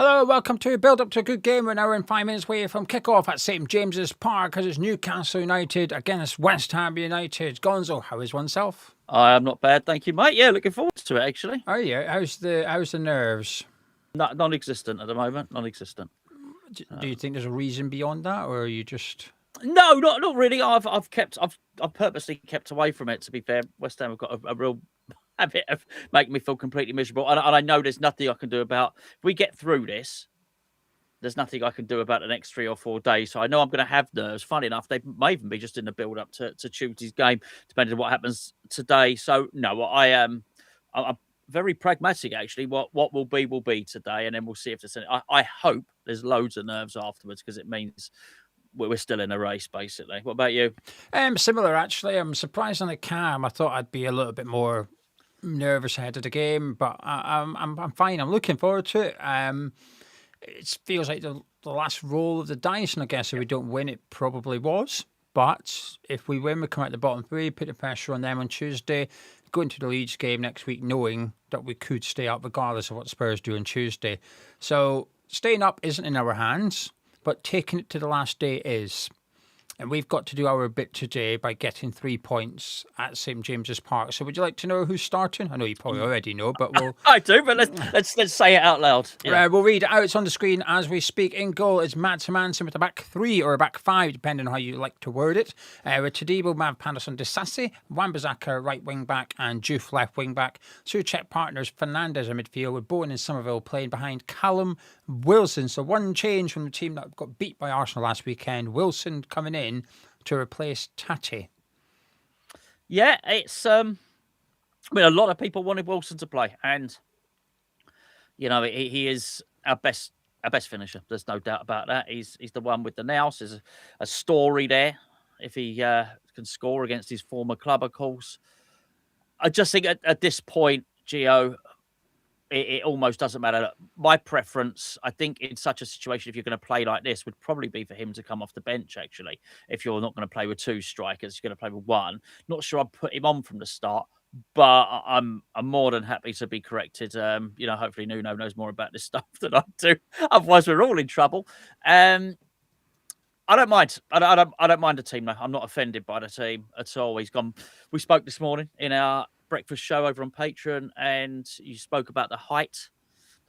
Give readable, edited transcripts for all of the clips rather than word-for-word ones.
Hello, welcome to Build Up to a Good Game. We're now in 5 minutes away from kick-off at St James's Park as it's Newcastle United against West Ham United. Gonzo, how is oneself? I am not bad, thank you, mate. Yeah, looking forward to it, actually. Oh yeah, how's the nerves? Non-existent at the moment, non-existent. Do you think there's a reason beyond that, or are you just... No, not really. I've purposely kept away from it, to be fair. West Ham have got a real habit of making me feel completely miserable. And I know there's nothing I can do about... If we get through this, there's nothing I can do about the next 3 or 4 days. So I know I'm going to have nerves. Funny enough, they may even be just in the build-up to Tuesday's game, depending on what happens today. So, no, I'm very pragmatic, actually. What will be today, and then we'll see if there's any... I hope there's loads of nerves afterwards, because it means we're still in a race, basically. What about you? Similar, actually. I'm surprisingly calm. I thought I'd be a little bit more nervous ahead of the game, but I'm fine. I'm looking forward to it. It feels like the last roll of the dice, and I guess if we don't win, it probably was. But if we win, we come out the bottom three, put the pressure on them on Tuesday, go into the Leeds game next week knowing that we could stay up regardless of what Spurs do on Tuesday. So staying up isn't in our hands, but taking it to the last day is. And we've got to do our bit today by getting 3 points at St James's Park. So would you like to know who's starting? I know you probably already know, but we'll... I do, but let's say it out loud. Yeah. We'll read it out. It's on the screen as we speak. In goal is Mads Manson with a back three or a back five, depending on how you like to word it. With Tadibo, Mav Panderson, Disasi, Wan-Bissaka right wing back, and Juve left wing back. Two Czech partners, Fernandez in midfield, with Bowen and Somerville playing behind Callum Wilson. So one change from the team that got beat by Arsenal last weekend. Wilson coming in to replace Tati. Yeah, it's a lot of people wanted Wilson to play, and he is our best finisher. There's no doubt about that. He's the one with the nous. There's a story there if he can score against his former club, of course. I just think at this point, Gio, it almost doesn't matter. My preference, I think, in such a situation, if you're going to play like this, would probably be for him to come off the bench, actually. If you're not going to play with two strikers, you're going to play with one. Not sure I'd put him on from the start, but I'm more than happy to be corrected. Hopefully Nuno knows more about this stuff than I do. Otherwise, we're all in trouble. I don't mind. I don't mind the team, though. I'm not offended by the team at all. We spoke this morning in our breakfast show over on Patreon, and you spoke about the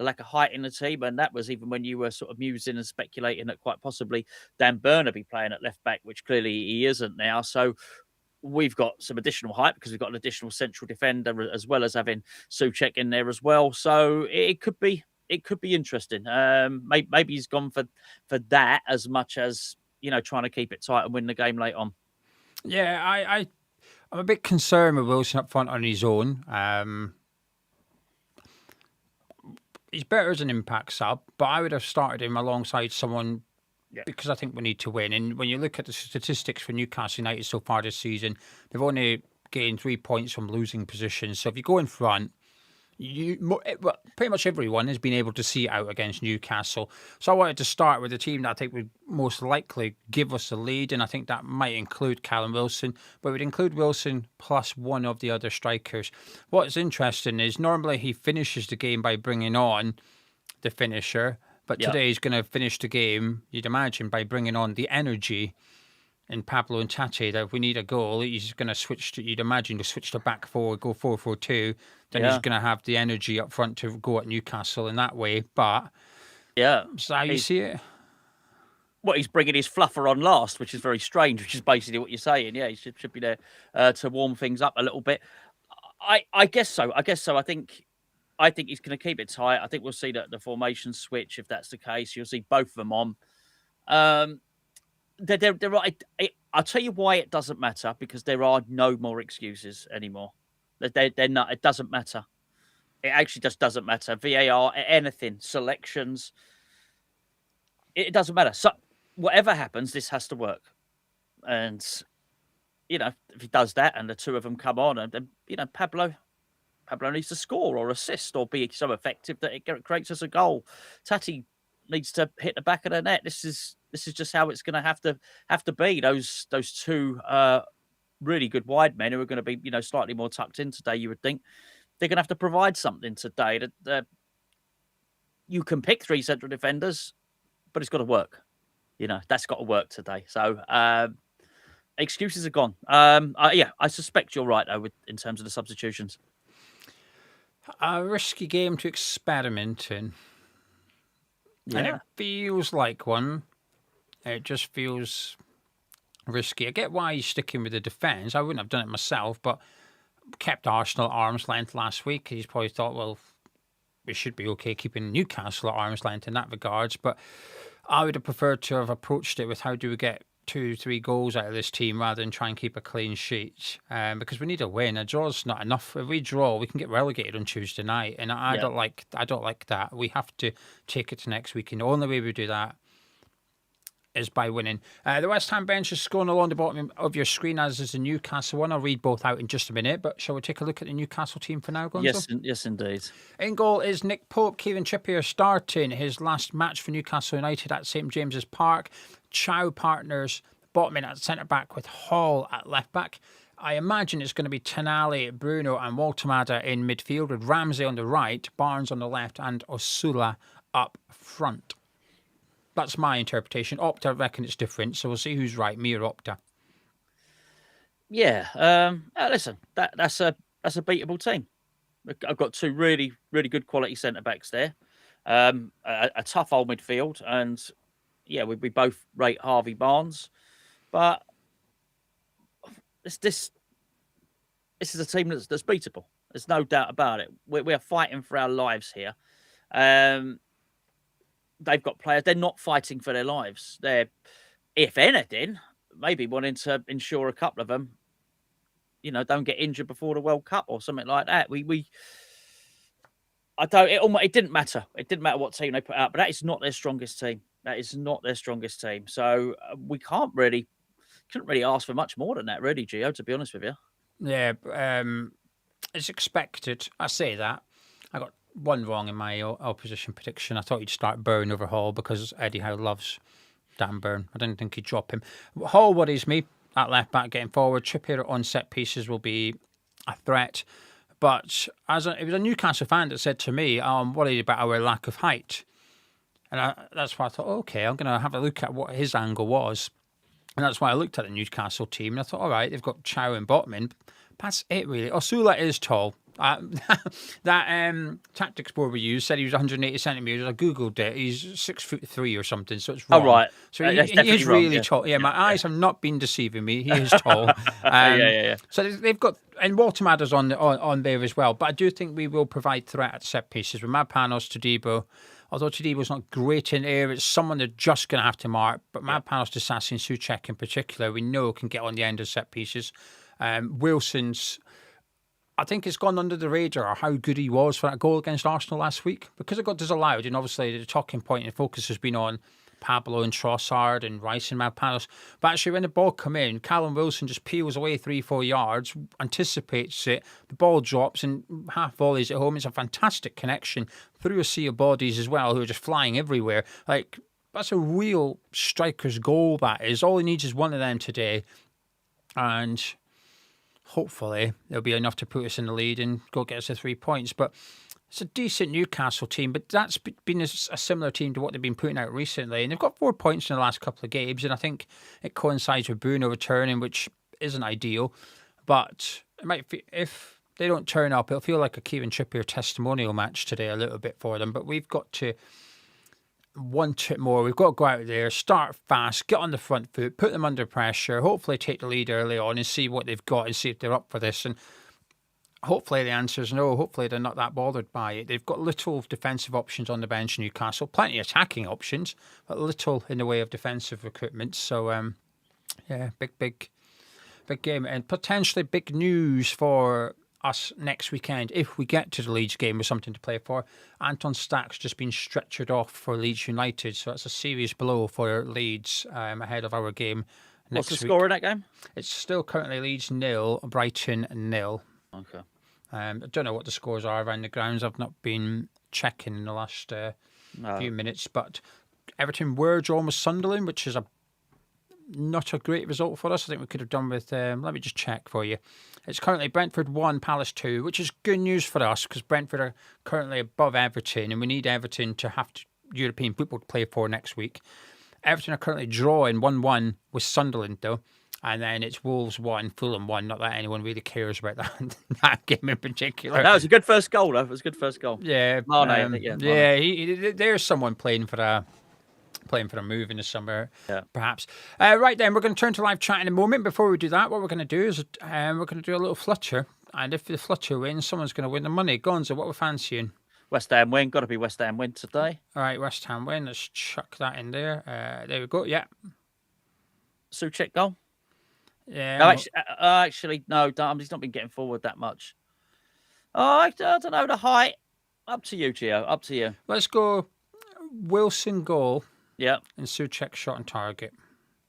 lack of height in the team, and that was even when you were sort of musing and speculating that quite possibly Dan Burner be playing at left back, which clearly he isn't now. So we've got some additional height because we've got an additional central defender as well as having Souček in there as well. So it could be interesting. Maybe he's gone for that as much as trying to keep it tight and win the game late on. Yeah, I'm a bit concerned with Wilson up front on his own. He's better as an impact sub, but I would have started him alongside someone because I think we need to win. And when you look at the statistics for Newcastle United so far this season, they've only gained 3 points from losing positions. So if you go in front, pretty much everyone has been able to see it out against Newcastle. So I wanted to start with a team that I think would most likely give us a lead, and I think that might include Callum Wilson, but it would include Wilson plus one of the other strikers. What's interesting is normally he finishes the game by bringing on the finisher, but today he's going to finish the game, you'd imagine, by bringing on the energy in Pablo and Tati, that if we need a goal, he's going to switch to, you'd imagine, to switch to back four, go 4-4-2. Then he's going to have the energy up front to go at Newcastle in that way. But is that how you see it? Well, he's bringing his fluffer on last, which is very strange, which is basically what you're saying. Yeah, he should be there to warm things up a little bit. I guess so. I think he's going to keep it tight. I think we'll see the formation switch if that's the case. You'll see both of them on. I'll tell you why it doesn't matter, because there are no more excuses anymore. They're not. It doesn't matter. It actually just doesn't matter. VAR, anything, selections. It doesn't matter. So whatever happens, this has to work. And if he does that, and the two of them come on, and then Pablo needs to score or assist or be so effective that it creates us a goal. Tati needs to hit the back of the net. This is just how it's going to have to be. Those two really good wide men who are going to be slightly more tucked in today, you would think they're going to have to provide something today. you can pick 3 central defenders, but it's got to work. That's got to work today. So excuses are gone. I suspect you're right, though, in terms of the substitutions. A risky game to experiment in. Yeah. And it feels like one. It just feels risky. I get why he's sticking with the defence. I wouldn't have done it myself, but kept Arsenal at arm's length last week. He's probably thought, well, we should be okay keeping Newcastle at arm's length in that regards. But I would have preferred to have approached it with how do we get 2-3 goals out of this team rather than try and keep a clean sheet, because we need a win. A draw's not enough. If we draw, we can get relegated on Tuesday night, and I don't like that. We have to take it to next week, and the only way we do that is by winning. The West Ham bench is scrolling along the bottom of your screen, as is the Newcastle one. I'll read both out in just a minute, but shall we take a look at the Newcastle team for now, Gonzo? Yes, indeed. In goal is Nick Pope. Kieran Trippier starting his last match for Newcastle United at St James's Park. Chow partners bottoming at centre-back with Hall at left-back. I imagine it's going to be Tonali, Bruno and Waltemada in midfield with Ramsey on the right, Barnes on the left and Osula up front. That's my interpretation. Opta reckon it's different, so we'll see who's right, me or Opta. Yeah, listen, that's a beatable team. I've got 2 really, really good quality centre backs there. A tough old midfield, and we both rate Harvey Barnes, but this is a team that's beatable. There's no doubt about it. We're fighting for our lives here. They've got players. They're not fighting for their lives. They're, if anything, maybe wanting to ensure a couple of them, don't get injured before the World Cup or something like that. It didn't matter. It didn't matter what team they put out, but that is not their strongest team. That is not their strongest team. So we couldn't really ask for much more than that, really, Gio, to be honest with you. Yeah, it's expected. I say that. I got one wrong in my opposition prediction. I thought he'd start Byrne over Hall because Eddie Howe loves Dan Byrne. I didn't think he'd drop him. Hall worries me at left back getting forward. Trippier on set pieces will be a threat. But it was a Newcastle fan that said to me, I'm worried about our lack of height. And that's why I thought, okay, I'm going to have a look at what his angle was. And that's why I looked at the Newcastle team and I thought, all right, they've got Chow and Botman. That's it, really. Osula is tall. That tactics board we used said he was 180 centimetres. I googled it. He's 6'3" or something, so it's wrong. Oh, right. So he is really tall. Yeah, my eyes have not been deceiving me. He is tall. Yeah. So they've got, and Waltemada's on there as well. But I do think we will provide threat at set pieces with Mavpanos, Todibo. Although Todibo's not great in air, it's someone they're just going to have to mark. But Mavpanos, Disasi and Souček in particular, we know can get on the end of set pieces. Wilson's, I think it's gone under the radar how good he was for that goal against Arsenal last week because it got disallowed. And obviously the talking point and focus has been on Pablo and Trossard and Rice and Mavpanos. But actually when the ball come in, Callum Wilson just peels away 3-4 yards, anticipates it, the ball drops and half volleys at home. It's a fantastic connection through a sea of bodies as well who are just flying everywhere. Like, that's a real striker's goal, that is. All he needs is one of them today. And hopefully there'll be enough to put us in the lead and go get us the 3 points. But it's a decent Newcastle team, but that's been a similar team to what they've been putting out recently. And they've got 4 points in the last couple of games, and I think it coincides with Bruno returning, which isn't ideal. But it might if they don't turn up, it'll feel like a Kieran Trippier testimonial match today a little bit for them. But we've got to want it more. We've got to go out there, start fast, get on the front foot, put them under pressure, hopefully take the lead early on and see what they've got and see if they're up for this. And hopefully the answer is no. Hopefully they're not that bothered by it. They've got little defensive options on the bench, Newcastle. Plenty of attacking options, but little in the way of defensive recruitment. So, big game. And potentially big news for us next weekend if we get to the Leeds game with something to play for. Anton Stack's just been stretchered off for Leeds United, so that's a serious blow for Leeds ahead of our game next week. What's the score in that game? It's still currently Leeds 0, Brighton 0. Okay. I don't know what the scores are around the grounds. I've not been checking in the last few minutes, but Everton were drawn with Sunderland, which is not a great result for us. I think we could have done with, let me just check for you. It's currently Brentford 1, Palace 2, which is good news for us because Brentford are currently above Everton and we need Everton to have European football to play for next week. Everton are currently drawing 1-1 with Sunderland though. And then it's Wolves 1, Fulham 1. Not that anyone really cares about that game in particular. That was a good first goal, though. It was a good first goal. Yeah. Mane, I think, yeah. There's someone playing for a move in the summer, yeah. perhaps. Right then, we're going to turn to live chat in a moment. Before we do that, what we're going to do is we're going to do a little flutter. And if the flutter wins, someone's going to win the money. Gonzo, what we're fancying? West Ham win. Got to be West Ham win today. All right, West Ham win. Let's chuck that in there. There we go. Yeah. Souček goal. Yeah. No, actually, no. He's not been getting forward that much. Oh, I don't know the height. Up to you, Gio. Up to you. Let's go Wilson goal. Yeah. And Souček shot on target.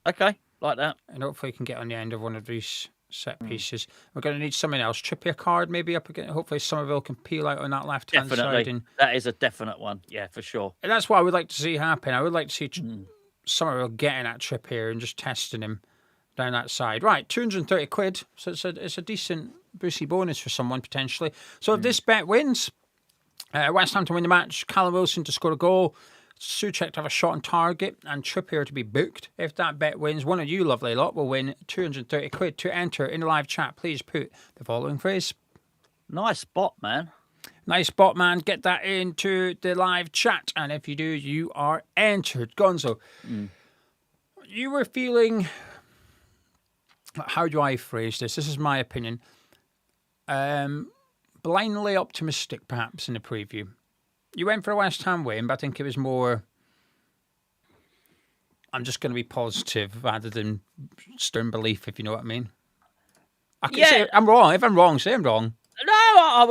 Okay, like that. And hopefully he can get on the end of one of these set pieces. We're going to need something else. Trippier card maybe up again. Hopefully Somerville can peel out on that left-hand side. And that is a definite one. Yeah, for sure. And that's what I would like to see happen. I would like to see Somerville getting at Trippier and just testing him down that side. Right, 230 quid. So it's a decent Brucey bonus for someone potentially. So if this bet wins, West Ham to win the match, Callum Wilson to score a goal, Souček to have a shot on target, and Trippier to be booked. If that bet wins, one of you lovely lot will win 230 quid. To enter in the live chat, please put the following phrase. Nice spot, man. Nice spot, man. Get that into the live chat. And if you do, you are entered. Gonzo, you were feeling... How do I phrase this? This is my opinion. Blindly optimistic, perhaps, in the preview. You went for a West Ham win, but I think it was more... I'm just going to be positive rather than stern belief, if you know what I mean. I can say I'm wrong. If I'm wrong, say I'm wrong. No, I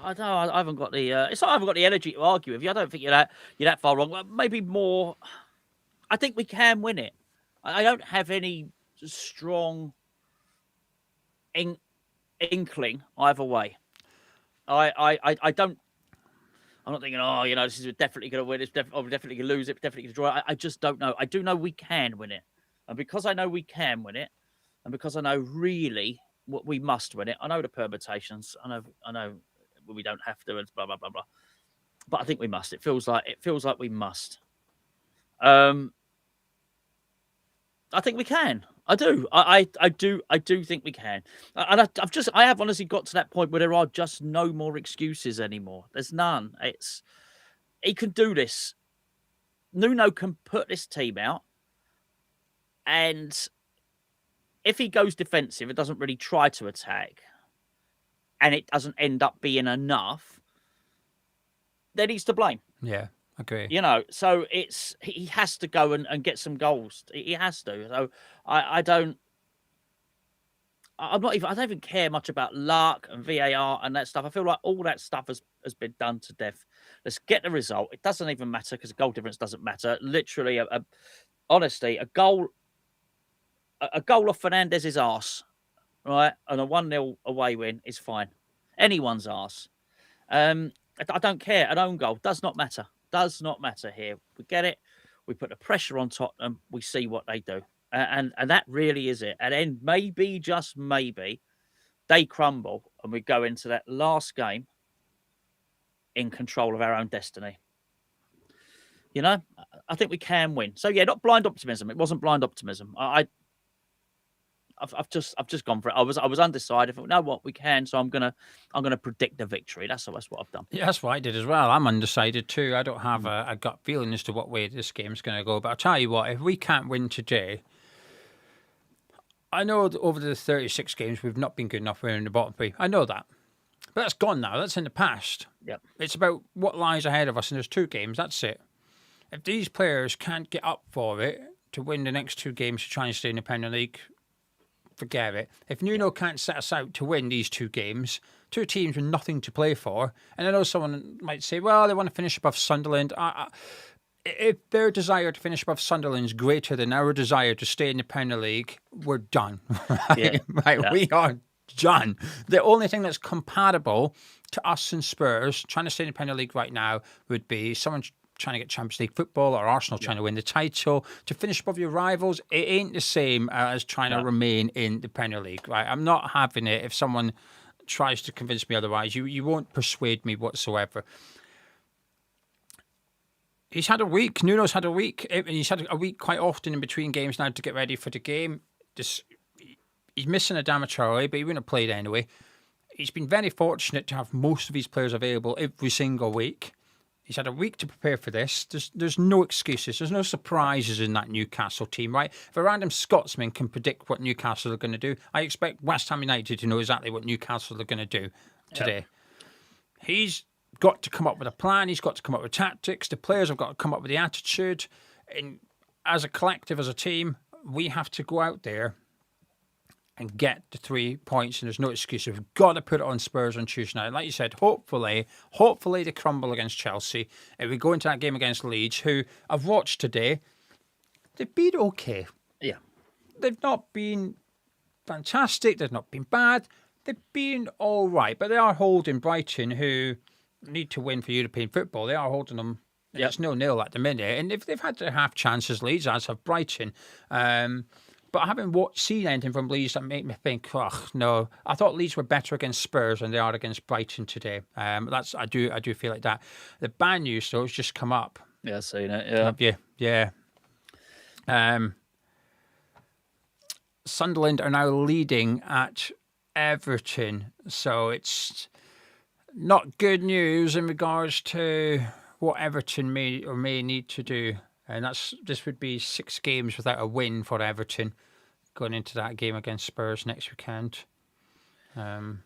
don't know. I haven't got the... it's not I haven't got the energy to argue with you. I don't think you're that far wrong. Maybe more... I think we can win it. I don't have any strong inkling either way. I don't... I'm not thinking, this is definitely going to win. It's definitely going to lose it. Definitely going to draw. I just don't know. I do know we can win it. And because I know we can win it, and because I know really what we must win it, I know the permutations. I know we don't have to, and blah, blah, blah, blah. But I think we must. It feels like we must. I think we can. I do. I do think we can. And I have honestly got to that point where there are just no more excuses anymore. There's none. He can do this. Nuno can put this team out. And if he goes defensive, it doesn't really try to attack, and it doesn't end up being enough, then he's to blame. Yeah. Agree. So he has to go and get some goals. He has to. So I don't even care much about luck and VAR and that stuff. I feel like all that stuff has been done to death. Let's get the result. It doesn't even matter because the goal difference doesn't matter. Literally, honestly, a goal off Fernandez's arse, right, and a 1-0 away win is fine. Anyone's arse. I don't care. An own goal does not matter. Does not matter here. We get it. We put the pressure on Tottenham. We see what they do. And that really is it. And then maybe, just maybe, they crumble and we go into that last game in control of our own destiny. I think we can win. So, yeah, not blind optimism. It wasn't blind optimism. I've just gone for it. I was undecided. I thought, no, what we can. So I'm gonna predict the victory. That's what I've done. Yeah, that's what I did as well. I'm undecided too. I don't have a gut feeling as to what way this game's going to go. But I'll tell you what, if we can't win today, I know that over the 36 games we've not been good enough. We're in the bottom three. I know that, but that's gone now. That's in the past. Yep. It's about what lies ahead of us, and there's 2 games. That's it. If these players can't get up for it to win the next 2 games to try and stay in the Premier League, forget it. If Nuno can't set us out to win these 2 games, 2 teams with nothing to play for, and I know someone might say, well, they want to finish above Sunderland. If their desire to finish above Sunderland is greater than our desire to stay in the Premier League, we're done. Right? Yeah. Right? Yeah. We are done. The only thing that's compatible to us and Spurs trying to stay in the Premier League right now would be someone trying to get Champions League football or Arsenal trying to win the title, to finish above your rivals, it ain't the same as trying to remain in the Premier League, right? I'm not having it if someone tries to convince me otherwise. You won't persuade me whatsoever. He's had a week. Nuno's had a week. He's had a week quite often in between games now to get ready for the game. He's missing Adama Traore, but he wouldn't have played anyway. He's been very fortunate to have most of his players available every single week. He's had a week to prepare for this. There's no excuses. There's no surprises in that Newcastle team, right? If a random Scotsman can predict what Newcastle are going to do, I expect West Ham United to know exactly what Newcastle are going to do today. He's got to come up with a plan. He's got to come up with tactics. The players have got to come up with the attitude. And as a collective, as a team, we have to go out there and get the 3 points, and there's no excuse. We've got to put it on Spurs on Tuesday night. Like you said, hopefully they crumble against Chelsea. If we go into that game against Leeds, who I've watched today, they've been okay. Yeah. They've not been fantastic. They've not been bad. They've been all right. But they are holding Brighton, who need to win for European football. They are holding them. It's 0-0 at the minute. And they've had their half chances, Leeds, as have Brighton. But I haven't seen anything from Leeds that made me think, oh, no. I thought Leeds were better against Spurs than they are against Brighton today. I do feel like that. The bad news, though, has just come up. Yeah, I've seen it, yeah. Have you? Yeah. Sunderland are now leading at Everton. So it's not good news in regards to what Everton may or may need to do. And this would be 6 games without a win for Everton going into that game against Spurs next weekend. You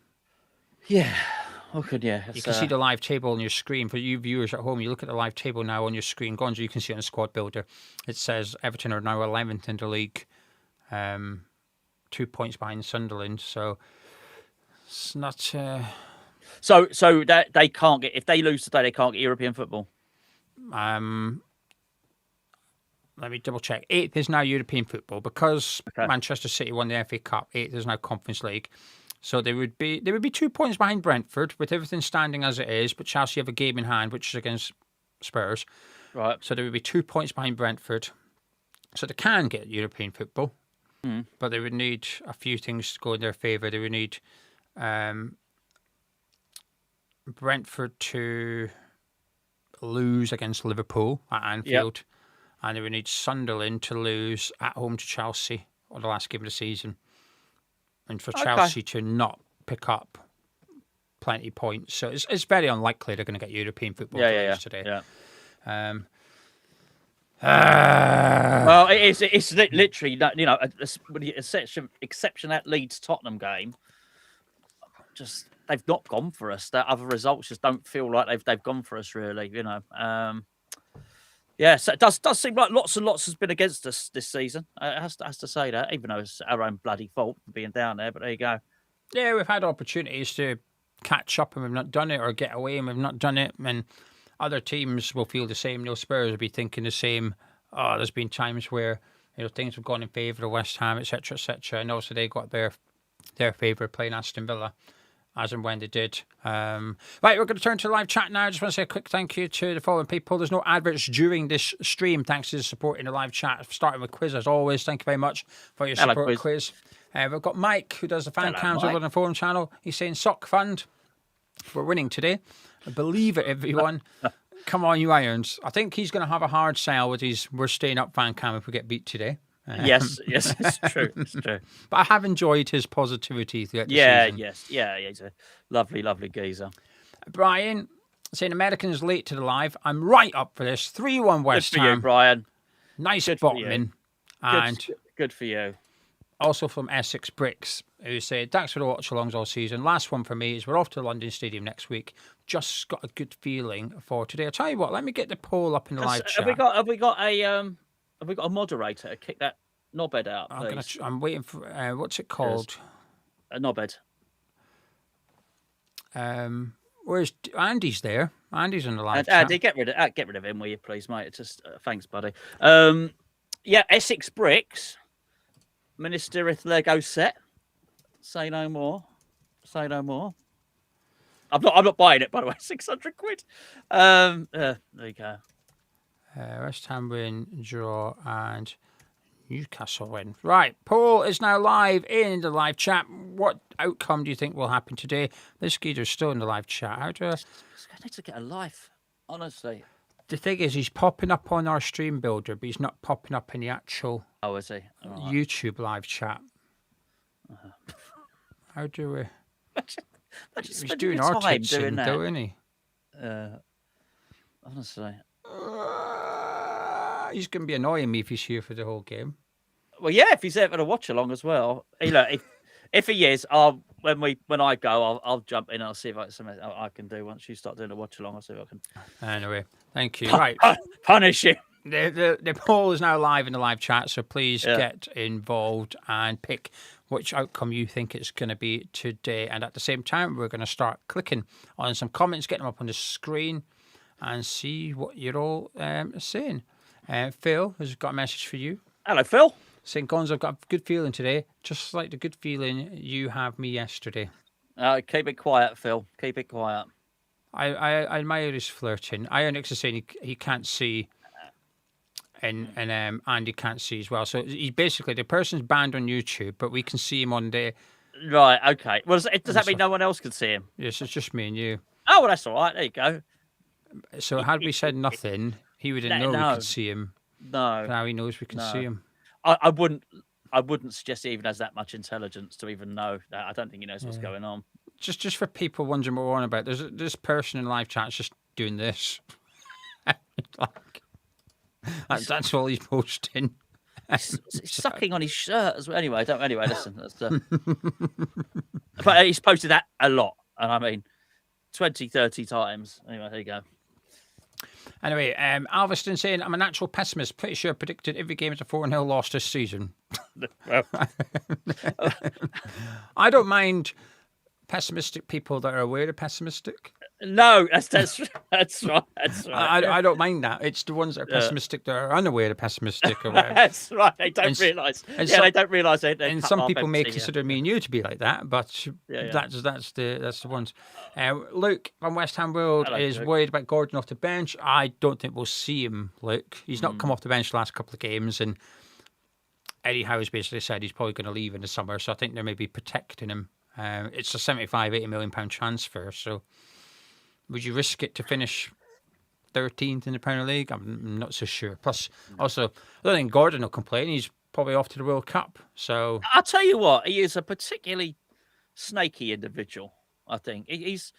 can see the live table on your screen. For you viewers at home, you look at the live table now on your screen. Gonzo, you can see it on the squad builder. It says Everton are now 11th in the league, 2 points behind Sunderland. So it's not... So that they can't get... If they lose today, they can't get European football? Let me double check. 8th is now European football because Manchester City won the FA Cup. 8th is now Conference League. So they would be 2 points behind Brentford with everything standing as it is, but Chelsea have a game in hand, which is against Spurs. Right. So they would be 2 points behind Brentford. So they can get European football, but they would need a few things to go in their favour. They would need Brentford to lose against Liverpool at Anfield. Yep. And they would need Sunderland to lose at home to Chelsea on the last game of the season. And for Chelsea to not pick up plenty of points. So it's very unlikely they're going to get European football today. Yeah. Well, it's literally, with the exception that Leeds Tottenham game, just they've not gone for us. That other results just don't feel like they've gone for us, really, so it does seem like lots and lots has been against us this season. It has to say that, even though it's our own bloody fault for being down there. But there you go. Yeah, we've had opportunities to catch up and we've not done it, or get away and we've not done it. And other teams will feel the same. Spurs will be thinking the same. Oh, there's been times where things have gone in favour of West Ham, etc., etc. And also they got their favour playing Aston Villa, as and when they did. Right, we're going to turn to live chat now. I just want to say a quick thank you to the following people. There's no adverts during this stream, thanks to the support in the live chat. Starting with Quiz, as always. Thank you very much for your support, Quiz. We've got Mike, who does the fan cams over on the forum channel. He's saying, Sock Fund, we're winning today. Believe it, everyone. Come on, you Irons. I think he's going to have a hard sell with his we're staying up fan cam if we get beat today. Yes, it's true. It's true. But I have enjoyed his positivity throughout the season. Yeah, he's a lovely, lovely geezer. Brian saying Americans late to the live. I'm right up for this. 3-1 West Ham. Good for you, Brian. Nice bottoming. And good for you. Also from Essex Bricks, who said, thanks for the watch-alongs all season. Last one for me is we're off to the London Stadium next week. Just got a good feeling for today. I'll tell you what, let me get the poll up in the live chat. Have we got a moderator to kick that knobhead out, please? I'm waiting for, what's it called? A knobhead. Where's Andy's there? Andy's in the live chat. Andy, get rid of him, will you, please, mate? It's just thanks, buddy. Essex Bricks. Ministereth Lego set. Say no more. Say no more. I'm not buying it, by the way. 600 quid. There you go. West Ham win, draw, and Newcastle win. Right, Paul is now live in the live chat. What outcome do you think will happen today? This geezer's still in the live chat. How do I need to get a life, honestly. The thing is, he's popping up on our stream builder, but he's not popping up in the actual is he? YouTube live chat. How do we... He's doing our tits in, though, isn't he? Honestly. He's going to be annoying me if he's here for the whole game. Well, yeah, if he's there for the watch along as well. If he is, when I go, I'll jump in and I'll see if something I can do. Once you start doing a watch along, I'll see if I can. Anyway, thank you. Right, punish him. The poll is now live in the live chat, so please get involved and pick which outcome you think it's going to be today. And at the same time, we're going to start clicking on some comments, getting them up on the screen, and see what you're all saying. Phil has got a message for you. Hello, Phil. St. Gonzo, I've got a good feeling today, just like the good feeling you have me yesterday. Keep it quiet, Phil. Keep it quiet. I admire his flirting. Ionix is saying he can't see, and Andy can't see as well. So he's basically, the person's banned on YouTube, but we can see him on there. Right, okay. Well, does that mean no one else can see him? Yes, it's just me and you. Oh, well, that's all right. There you go. So had we said nothing, he wouldn't know we could see him. No. Now he knows we can see him. I wouldn't suggest he even has that much intelligence to even know that. I don't think he knows what's going on. Just for people wondering what we're on about, there's this person in live chat just doing this. That's all he's posting. He's sucking on his shirt as well. Anyway, listen. But he's posted that a lot, and I mean 20, 30 times. Anyway, there you go. Anyway, Alveston saying, I'm a natural pessimist. Pretty sure I predicted every game is a 4-0 loss this season. I don't mind pessimistic people that are aware they're pessimistic. No, that's right. I don't mind that. It's the ones that are pessimistic that are unaware they're pessimistic. Or whatever. That's right. They don't realise. They don't realise it. And some people may consider me and you to be like that, but that's the ones. Luke from West Ham World is worried about Gordon off the bench. I don't think we'll see him, Luke. He's not come off the bench the last couple of games, and Eddie Howe's basically said he's probably going to leave in the summer, so I think they may be protecting him. It's a 75, £80 million transfer, so would you risk it to finish 13th in the Premier League? I'm not so sure. Plus, also, I don't think Gordon will complain. He's probably off to the World Cup. So I'll tell you what, he is a particularly snaky individual. I think he's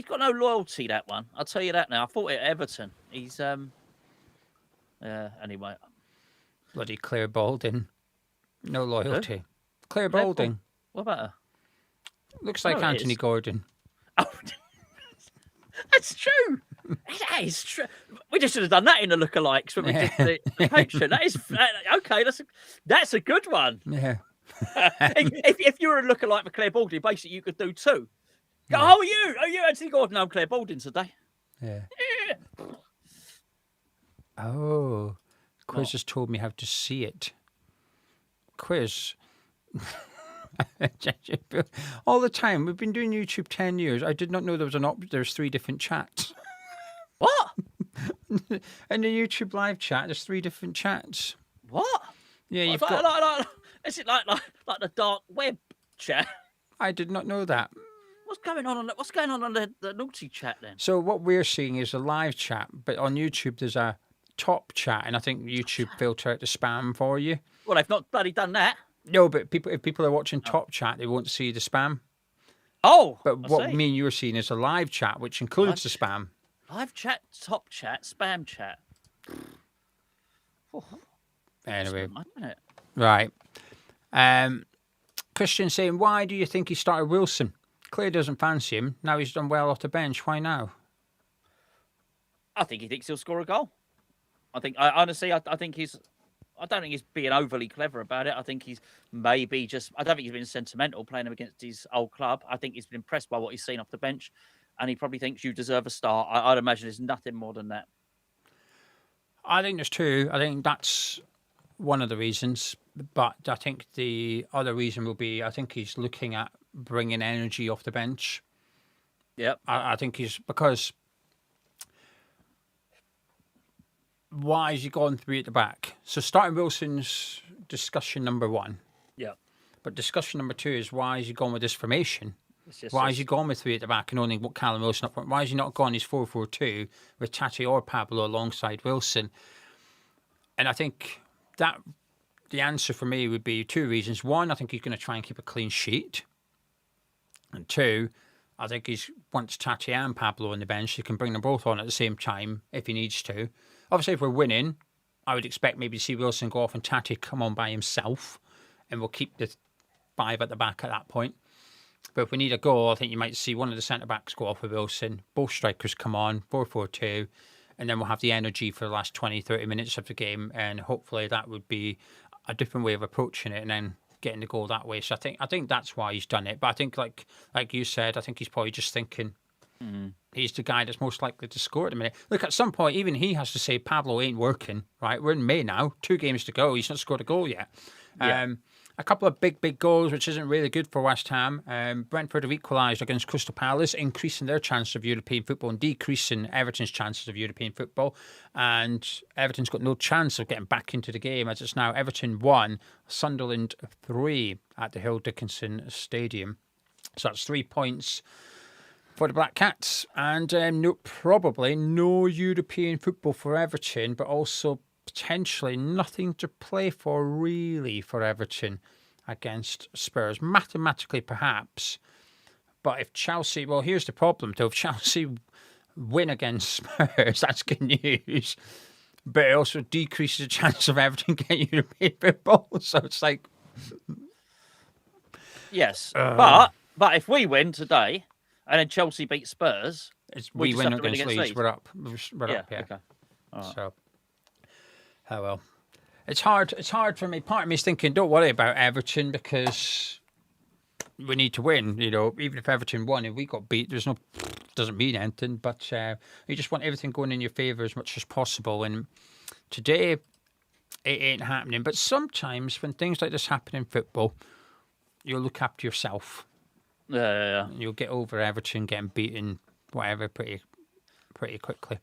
got no loyalty. That one, I'll tell you that now. I thought at Everton, he's anyway. Bloody Claire Balding, no loyalty. Who? Claire Balding. What about her? Looks like Anthony Gordon. Oh. That's true. That is true. We just should have done that in the lookalikes when we did the picture. That is okay. That's a good one. Yeah. if you were a lookalike for Claire Balding, basically you could do two. Go, how are you? Are you Anthony Gordon? I'm Claire Balding today. Yeah. Oh, Quiz just told me how to see it. Quiz. All the time. We've been doing YouTube 10 years. I did not know there was there's 3 different chats. What? In the YouTube live chat, there's 3 different chats. What? Yeah, you've got... Is it like the dark web chat? I did not know that. What's going on the naughty chat then? So what we're seeing is a live chat, but on YouTube there's a top chat, and I think YouTube filter out the spam for you. Well, they've not bloody done that. No, but if people are watching top chat, they won't see the spam. Oh, but what me and you are seeing is a live chat, which includes the spam. Live chat, top chat, spam chat. Oh, anyway, isn't it? Right. Christian saying, why do you think he started Wilson? Claire doesn't fancy him. Now he's done well off the bench. Why now? I think he thinks he'll score a goal. I think he's. I don't think he's being overly clever about it. I think he's maybe just... I don't think he's been sentimental playing him against his old club. I think he's been impressed by what he's seen off the bench, and he probably thinks you deserve a start. I'd imagine there's nothing more than that. I think there's 2. I think that's one of the reasons, but I think the other reason will be I think he's looking at bringing energy off the bench. Yep. I think he's... Because... why is he gone 3 at the back? So starting Wilson's discussion number 1. Yeah. But discussion number 2 is why is he gone with this formation? Yes, Why is he gone with 3 at the back and only Callum Wilson up front? Why is he not gone his 4-4-2 with Tati or Pablo alongside Wilson? And I think that the answer for me would be 2 reasons. 1, I think he's going to try and keep a clean sheet. And 2, I think once Tati and Pablo on the bench, he can bring them both on at the same time if he needs to. Obviously, if we're winning, I would expect maybe to see Wilson go off and Tati come on by himself, and we'll keep the 5 at the back at that point. But if we need a goal, I think you might see one of the centre-backs go off with Wilson, both strikers come on, 4-4-2, and then we'll have the energy for the last 20, 30 minutes of the game, and hopefully that would be a different way of approaching it, and then getting the goal that way. So I think that's why he's done it. But I think, like you said, I think he's probably just thinking he's the guy that's most likely to score at the minute. Look, at some point, even he has to say Pablo ain't working, right? We're in May now, 2 games to go. He's not scored a goal yet. Yeah. A couple of big goals, which isn't really good for West Ham. Brentford have equalised against Crystal Palace, increasing their chances of European football and decreasing Everton's chances of European football. And Everton's got no chance of getting back into the game, as it's now Everton 1, Sunderland 3 at the Hill Dickinson Stadium. So that's 3 points for the Black Cats. And probably no European football for Everton, but also potentially nothing to play for really for Everton against Spurs. Mathematically, perhaps. But if Chelsea... Well, here's the problem, though. If Chelsea win against Spurs, that's good news. But it also decreases the chance of Everton getting European football. So it's like... Yes. But if we win today and then Chelsea beat Spurs... we win against Leeds. We're up. We're up, yeah. Okay. All right. So... Oh, well. It's hard for me. Part of me is thinking, don't worry about Everton because we need to win. You know, even if Everton won, if we got beat, doesn't mean anything. But you just want everything going in your favour as much as possible. And today, it ain't happening. But sometimes when things like this happen in football, you'll look after yourself. Yeah. You'll get over Everton getting beaten, whatever, pretty quickly.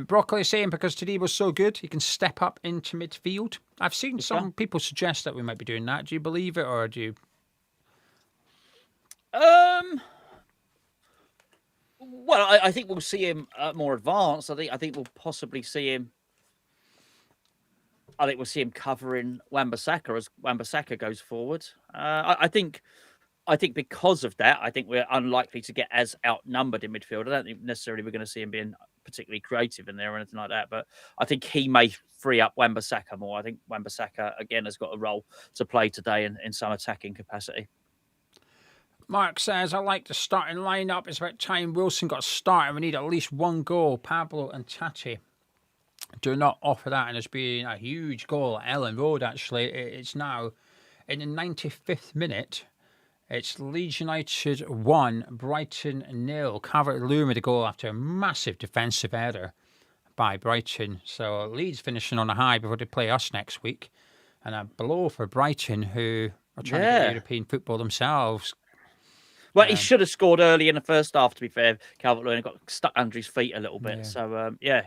Broccoli saying because today was so good, he can step up into midfield. I've seen some people suggest that we might be doing that. Do you believe it, or do you? Well, I think we'll see him more advanced. I think we'll possibly see him. I think we'll see him covering Wan-Bissaka as Wan-Bissaka goes forward. I think because of that, I think we're unlikely to get as outnumbered in midfield. I don't think necessarily we're going to see him being particularly creative in there or anything like that. But I think he may free up Wan-Bissaka more. I think Wan-Bissaka, again, has got a role to play today in some attacking capacity. Mark says, I like the starting lineup. It's about time Wilson got a start and we need at least 1 goal. Pablo and Tati do not offer that. And there's been a huge goal at Ellen Road, actually. It's now in the 95th minute. It's Leeds United 1, Brighton 0. Calvert-Lewin with a goal after a massive defensive error by Brighton. So Leeds finishing on a high before they play us next week. And a blow for Brighton, who are trying to get European football themselves. Well, he should have scored early in the first half, to be fair. Calvert-Lewin got stuck under his feet a little bit. Yeah.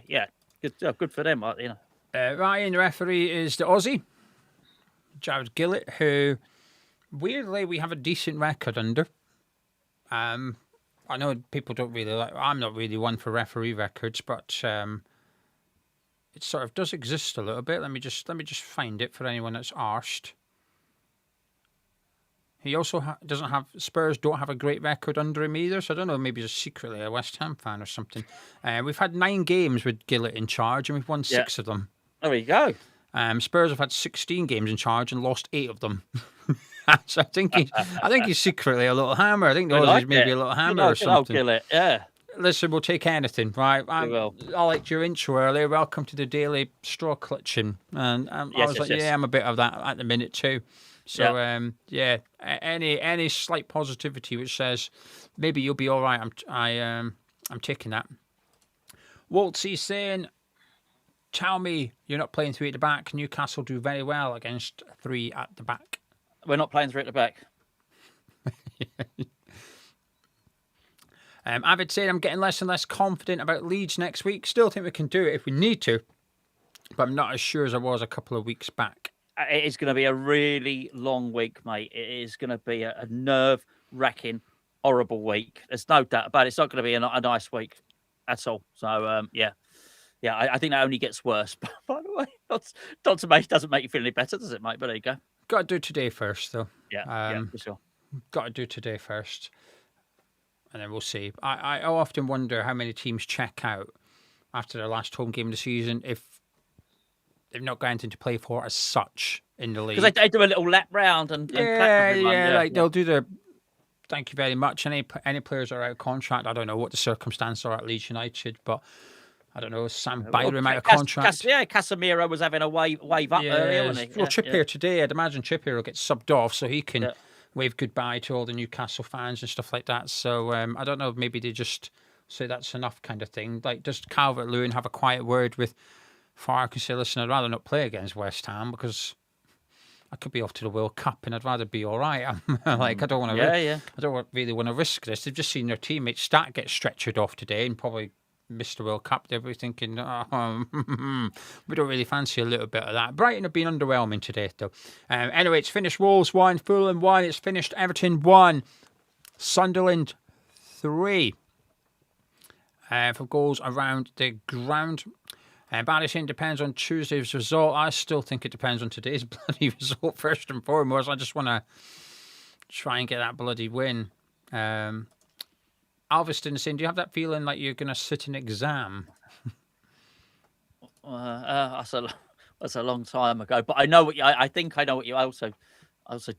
So, good for them. You know. Ryan, the referee, is the Aussie, Jared Gillett, who... weirdly, we have a decent record under. I know people don't really like... I'm not really one for referee records, but it sort of does exist a little bit. Let me just find it for anyone that's arsed. He also doesn't have... Spurs don't have a great record under him either, so I don't know, maybe he's secretly a West Ham fan or something. We've had 9 games with Gillett in charge, and we've won 6 of them. There we go. Spurs have had 16 games in charge and lost 8 of them. So I think he's secretly a little hammer. I think the Aussies maybe a little hammer or something. Gillett, yeah. Listen, we'll take anything, right? I liked your intro earlier. Welcome to the daily straw clutching. And I was like, I'm a bit of that at the minute too. So, any slight positivity which says maybe you'll be all right, I'm taking that. Waltzy saying, tell me you're not playing 3 at the back. Newcastle do very well against 3 at the back. We're not playing 3 at the back. Avid said, I'm getting less and less confident about Leeds next week. Still think we can do it if we need to, but I'm not as sure as I was a couple of weeks back. It is going to be a really long week, mate. It is going to be a nerve-wracking, horrible week. There's no doubt about it. It's not going to be a nice week at all. So, yeah, I think that only gets worse. By the way, not to make doesn't make you feel any better, does it, mate? But there you go. Got to do today first, though. Yeah, for sure. Got to do today first, and then we'll see. I often wonder how many teams check out after their last home game of the season if they've not got anything to play for as such in the league. Because they do a little lap round and they'll do their thank you very much. Any players are out of contract. I don't know what the circumstances are at Leeds United, but I don't know. Sam Byram out of contract. Casemiro was having a wave up earlier, wasn't he? Well, Trippier today, I'd imagine Trippier will get subbed off so he can wave goodbye to all the Newcastle fans and stuff like that. So I don't know. Maybe they just say that's enough kind of thing. Like, does Calvert-Lewin have a quiet word with Farke and say, listen, I'd rather not play against West Ham because I could be off to the World Cup and I'd rather be all right. I don't want to. I don't really want to risk this. They've just seen their teammate Stat get stretchered off today and probably missed the World Cup. They'll be thinking, we don't really fancy a little bit of that. Brighton have been underwhelming today, though. Anyway, it's finished Wolves 1, Fulham 1. It's finished Everton 1, Sunderland 3. For goals around the ground. Barry saying depends on Tuesday's result. I still think it depends on today's bloody result first and foremost. I just want to try and get that bloody win. Alveston is saying, do you have that feeling like you're going to sit an exam? That's a long time ago, but I know what I think I know what you also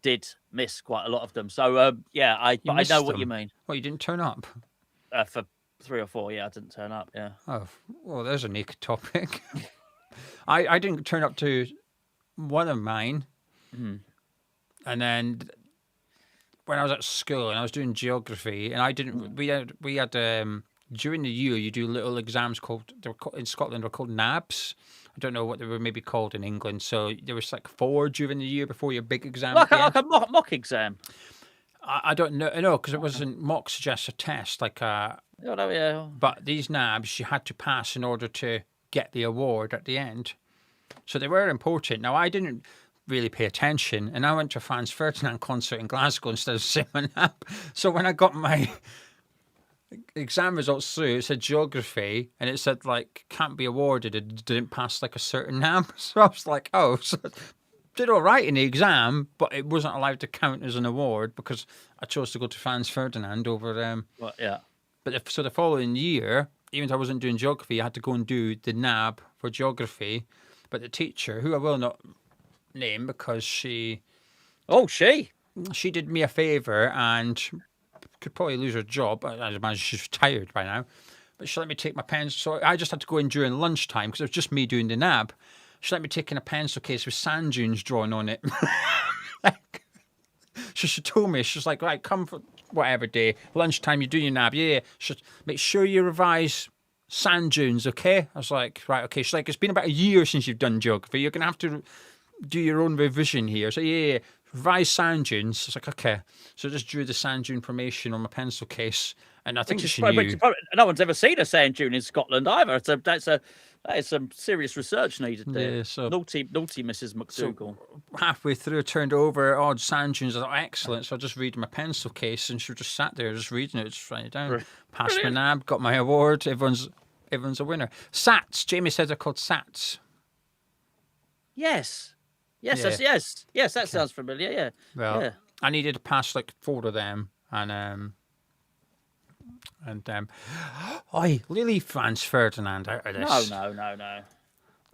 did miss quite a lot of them. So I know what you mean. Well, you didn't turn up for 3 or 4. Yeah, I didn't turn up. Yeah. Oh, well, there's a naked topic. I didn't turn up to one of mine, and then when I was at school and I was doing geography, and I didn't. We had during the year you do little exams in Scotland. They're called NABs. I don't know what they were maybe called in England. So there was like 4 during the year before your big exam. Like a mock exam. I don't know. No, because it wasn't mock suggests a test like a. But these NABs you had to pass in order to get the award at the end. So they were important. Now, I didn't really pay attention, and I went to a Franz Ferdinand concert in Glasgow instead of saying my NAB. So when I got my exam results through, it said geography, and it said, like, can't be awarded. It didn't pass, like, a certain NAB. So I was like, oh, so did all right in the exam, but it wasn't allowed to count as an award because I chose to go to Franz Ferdinand over them. But so the following year, even though I wasn't doing geography, I had to go and do the NAB for geography. But the teacher, who I will not name because she did me a favour and could probably lose her job. I imagine she's retired by now. But she let me take my pens. So I just had to go in during lunchtime because it was just me doing the NAB. She let me take in a pencil case with sand dunes drawn on it. So she told me, she's like, right, come for whatever day, lunchtime, you do your NAB. Yeah. She's make sure you revise sand dunes, okay? I was like, right, okay. She's like, it's been about a year since you've done geography. You're going to have to do your own revision here. So yeah, revise sand dunes. I was like, okay. So I just drew the sand dune formation on my pencil case. And I think she knew. No one's ever seen a sand dune in Scotland either. That is some serious research needed there. Yeah, so, naughty Mrs. McDougall. So halfway through, I turned over, sand dunes. I thought, excellent. So I just read my pencil case, and she just sat there, just reading it, just writing it down. Passed my NAB, got my award. Everyone's a winner. SATs. Jamie says they're called SATs. Yes. That sounds familiar. Yeah. Well, I needed to pass like 4 of them, leave Franz Ferdinand out of this. No.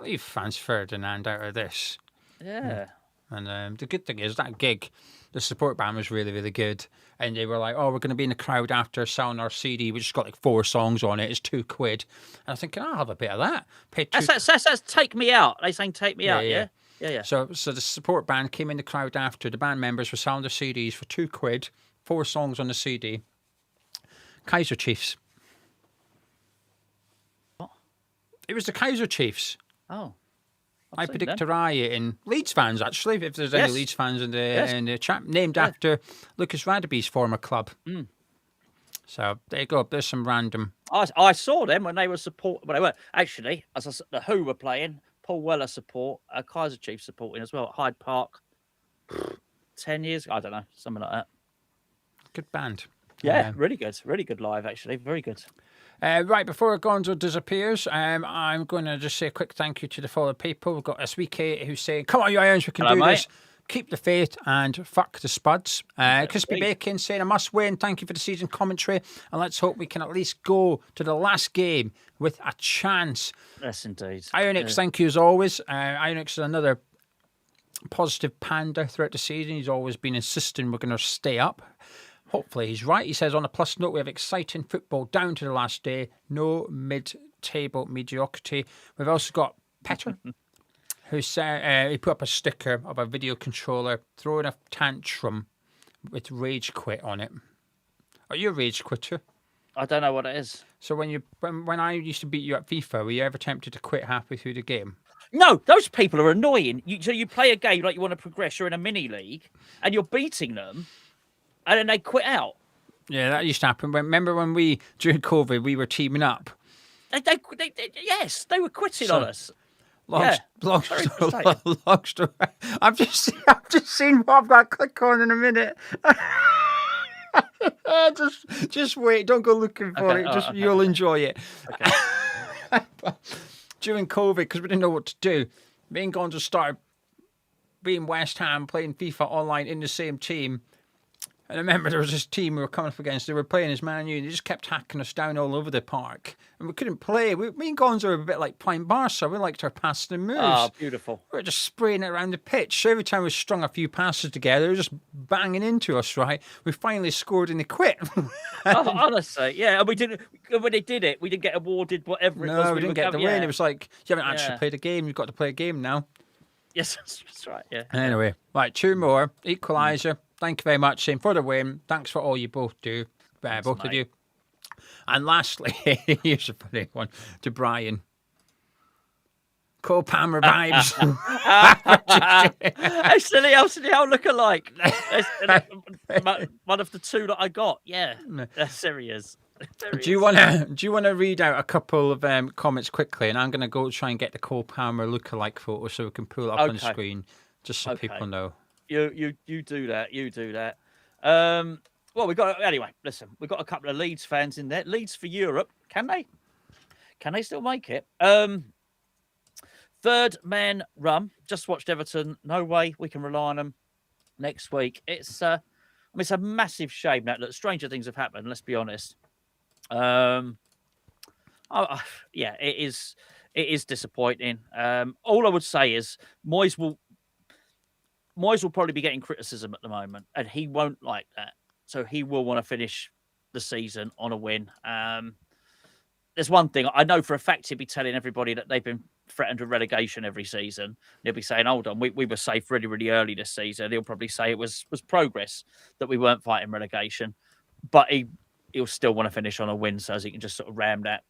Leave Franz Ferdinand out of this. Yeah. And the good thing is that gig, the support band was really, really good. And they were like, oh, we're going to be in the crowd after selling our CD. We just got like 4 songs on it. It's £2. And I'm thinking, I'll have a bit of that. That's Take Me Out. They saying Take Me Out, yeah? Yeah. So the support band came in the crowd after. The band members were selling their CDs for £2, 4 songs on the CD. Kaiser Chiefs. What? It was the Kaiser Chiefs. Oh. I predict a riot in Leeds fans, actually, if there's any Leeds fans in the chat, named after Lucas Radaby's former club. So there you go. There's some random. I saw them when they were support. Well, they were actually, the Who were playing. Paul Weller support, Kaiser Chiefs supporting as well at Hyde Park. 10 years, I don't know, something like that. Good band. Yeah, really good live actually, very good. Right, before Gonzo disappears, I'm going to just say a quick thank you to the following people. We've got SWK who's saying, come on, you Irons, we can Hello, do mate. this. Keep the faith and fuck the Spuds. Crispy Bacon saying, I must win. Thank you for the season commentary. And let's hope we can at least go to the last game with a chance. Yes, indeed. Ionix, thank you as always. Ionix is another positive panda throughout the season. He's always been insisting we're going to stay up. Hopefully he's right. He says, on a plus note, we have exciting football down to the last day. No mid-table mediocrity. We've also got Petter, who said he put up a sticker of a video controller throwing a tantrum with rage quit on it. Are you a rage quitter? I don't know what it is. So when I used to beat you at FIFA, were you ever tempted to quit halfway through the game? No, those people are annoying. So you play a game like you want to progress, you're in a mini league, and you're beating them, and then they quit out. Yeah, that used to happen. Remember when during COVID, we were teaming up? Yes, they were quitting on us. Long story. I've just seen what I've got to click on in a minute. just wait. Don't go looking for it. You'll enjoy it. Okay. During COVID, because we didn't know what to do, me and Gonzo started being West Ham, playing FIFA online in the same team. And I remember there was this team we were coming up against. They were playing as Man U, and they just kept hacking us down all over the park. And we couldn't play. Me and Gonzo were a bit like playing Barca. We liked our passing and moves. Oh, beautiful. We were just spraying it around the pitch. So every time we strung a few passes together, they were just banging into us, right? We finally scored and they quit. Honestly, yeah. And we didn't, when they did it, we didn't get awarded whatever it was. No, we didn't get the win. It was like, you haven't actually played a game. You've got to play a game now. Yes, that's right, yeah. Anyway, right, two more. Equaliser. Thank you very much, Sam, for the win. Thanks for all you both do, both of you. And lastly, here's a funny one to Brian. Cole Palmer vibes. Actually, I'll look alike. One of the two that I got. Yeah, there he is. Do you want to read out a couple of comments quickly, and I'm going to go try and get the Cole Palmer lookalike photo so we can pull it up on the screen, just so people know. You do that. You do that. Well, listen, we've got a couple of Leeds fans in there. Leeds for Europe. Can they still make it? Third man rum. Just watched Everton. No way we can rely on them next week. It's it's a massive shame that look, stranger things have happened. Let's be honest. It is disappointing. All I would say is Moyes will probably be getting criticism at the moment, and he won't like that. So he will want to finish the season on a win. There's one thing I know for a fact: he'll be telling everybody that they've been threatened with relegation every season. He'll be saying, "Hold on, we were safe really, really early this season." He'll probably say it was progress that we weren't fighting relegation, but he'll still want to finish on a win, so as he can just sort of ram that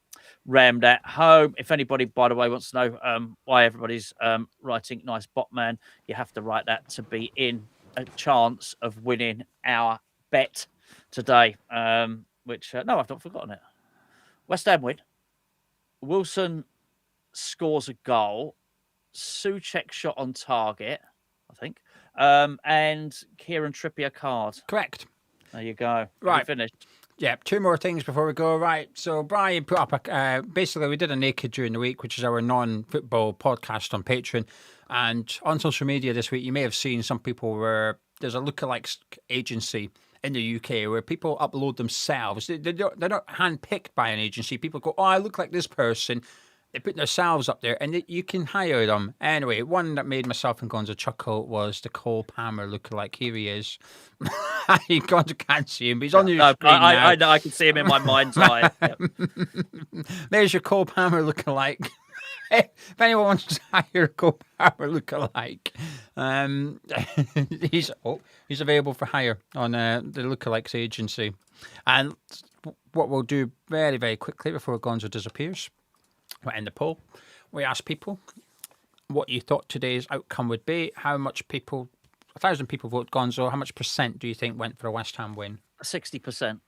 home. If anybody, by the way, wants to know why everybody's writing nice Botman, you have to write that to be in a chance of winning our bet today. Which no, I've not forgotten it. West Ham win. Wilson scores a goal. Souček shot on target, I think. And Kieran Trippier card. Correct. There you go. Right. Finished. Yeah, two more things before we go. Right, so Brian put up basically we did a Naked during the week, which is our non-football podcast on Patreon. And on social media this week, you may have seen some people there's a lookalike agency in the UK where people upload themselves. They're not handpicked by an agency. People go, oh, I look like this person. They put themselves up there, and you can hire them. Anyway, one that made myself and Gonzo chuckle was the Cole Palmer lookalike. Here he is. Gonzo can't see him, but he's on your screen now. I know, I can see him in my mind's eye. Yep. There's your Cole Palmer lookalike. If anyone wants to hire a Cole Palmer lookalike, he's available for hire on the lookalikes agency. And what we'll do very, very quickly before Gonzo disappears, we'll end the poll. We asked people what you thought today's outcome would be. How much people, 1,000 people vote Gonzo. How much percent do you think went for a West Ham win? 60%.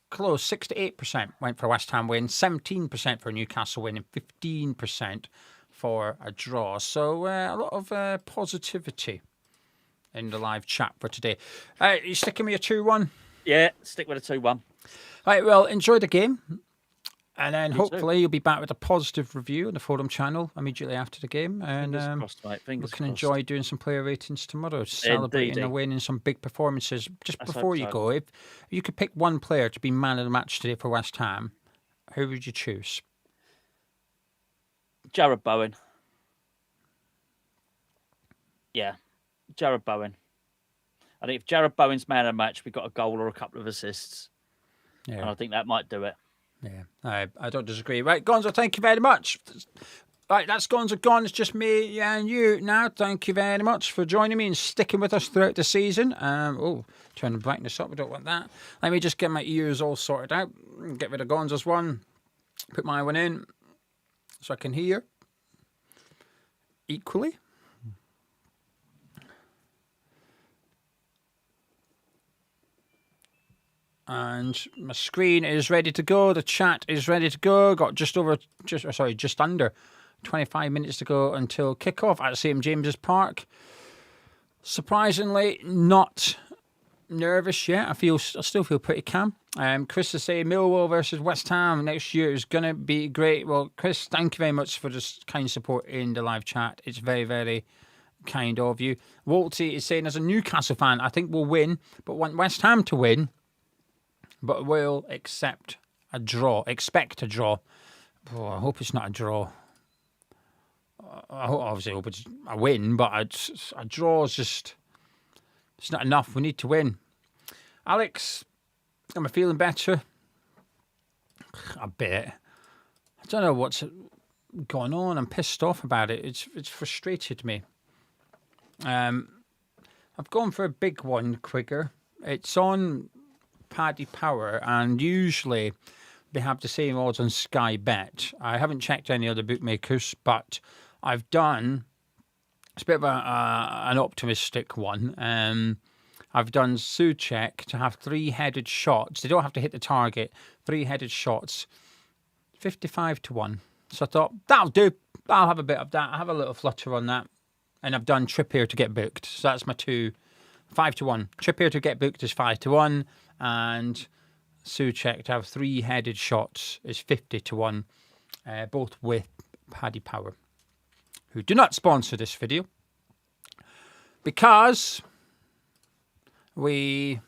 close. 6 to 8% went for a West Ham win, 17% for a Newcastle win, and 15% for a draw. So a lot of positivity in the live chat for today. You sticking with your 2-1? Yeah, stick with a 2-1. Right, well, enjoy the game. And then You hopefully too. you'll be back with a positive review on the forum channel immediately after the game. And Fingers crossed, mate. Fingers we can crossed. enjoy doing some player ratings tomorrow, celebrating Indeedy. a win and some big performances. Just Let's before hope you so. go, if you could pick one player to be man of the match today for West Ham, who would you choose? Jared Bowen. Yeah, Jared Bowen. I think if Jared Bowen's man of the match, we got a goal or a couple of assists. And Yeah, I think that might do it. yeah, I don't disagree. Right, Gonzo, thank you very much. Right, that's Gonzo gone. It's just me and you now. Thank you very much for joining me and sticking with us throughout the season. Turn the brightness up. We don't want that. Let me just get my ears all sorted out. Get rid of Gonzo's one. Put my one in so I can hear equally. And my screen is ready to go. The chat is ready to go. Got just under 25 minutes to go until kickoff at St James's Park. Surprisingly, not nervous yet. I still feel pretty calm. Chris is saying Millwall versus West Ham next year is going to be great. Well, Chris, thank you very much for this kind support in the live chat. It's very, very kind of you. Walty is saying, as a Newcastle fan, I think we'll win, but want West Ham to win. But will expect a draw. Oh, I hope it's not a draw. Obviously hope it's a win, but a draw is just... It's not enough. We need to win. Alex, am I feeling better? A bit. I don't know what's going on. I'm pissed off about it. It's frustrated me. I've gone for a big one, Quigger. It's on Paddy Power, and usually they have the same odds on Sky Bet. I haven't checked any other bookmakers, but I've done... It's a bit of an optimistic one. I've done Souček to have 3-headed shots. They don't have to hit the target. 3-headed shots, 55 to 1. So I thought, that'll do. I'll have a bit of that. I'll have a little flutter on that. And I've done Trippier to get booked. So that's my 5 to 1. Trippier to get booked is 5 to 1. And Souček to have 3-headed shots is 50 to 1. Both with Paddy Power, who do not sponsor this video, because we're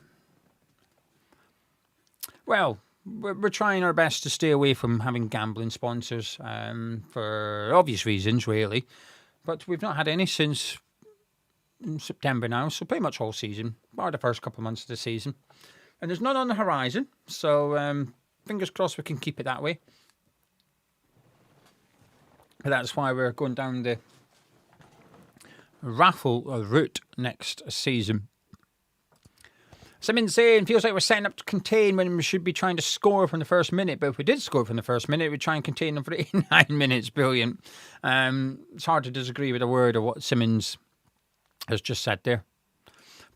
trying our best to stay away from having gambling sponsors for obvious reasons, really. But we've not had any since September now, so pretty much all season, bar the first couple of months of the season. And there's none on the horizon, so fingers crossed we can keep it that way. That's why we're going down the raffle route next season. Someone saying, feels like we're setting up to contain when we should be trying to score from the first minute. But if we did score from the first minute, we'd try and contain them for 89 minutes. Brilliant. It's hard to disagree with a word of what Simmons has just said there.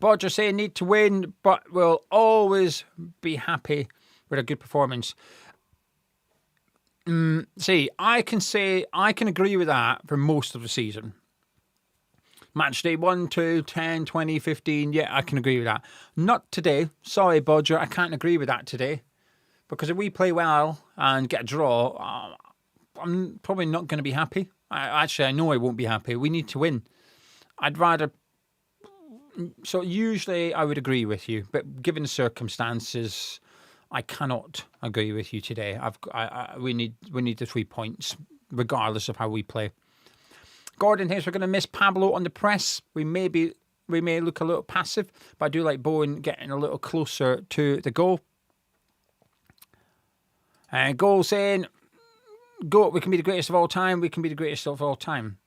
Bodger saying, need to win, but we'll always be happy with a good performance. See, I can agree with that for most of the season. Match day 1, 2, 10, 20, 15, yeah, I can agree with that. Not today. Sorry, Bodger, I can't agree with that today. Because if we play well and get a draw, I'm probably not going to be happy. I know I won't be happy. We need to win. I'd rather... So usually I would agree with you, but given the circumstances... I cannot agree with you today. We need the 3 points, regardless of how we play. Gordon thinks we're going to miss Pablo on the press. We may look a little passive, but I do like Bowen getting a little closer to the goal. And Goal saying, "Go! We can be the greatest of all time. We can be the greatest of all time."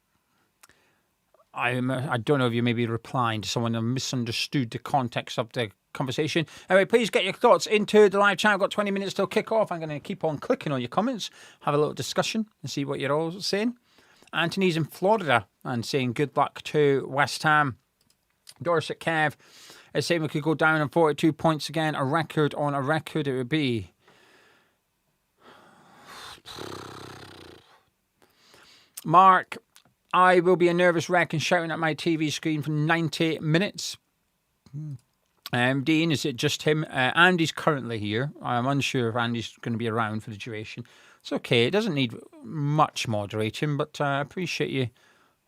I don't know if you may be replying to someone who misunderstood the context of the conversation. Anyway, please get your thoughts into the live chat. I've got 20 minutes till kick-off. I'm going to keep on clicking on your comments, have a little discussion and see what you're all saying. Anthony's in Florida and saying good luck to West Ham. Dorset Kev It's saying we could go down on 42 points again. A record on a record it would be. Mark, I will be a nervous wreck and shouting at my TV screen for 90 minutes. Dean, is it just him? Andy's currently here. I'm unsure if Andy's going to be around for the duration. It's okay. It doesn't need much moderating, but I appreciate you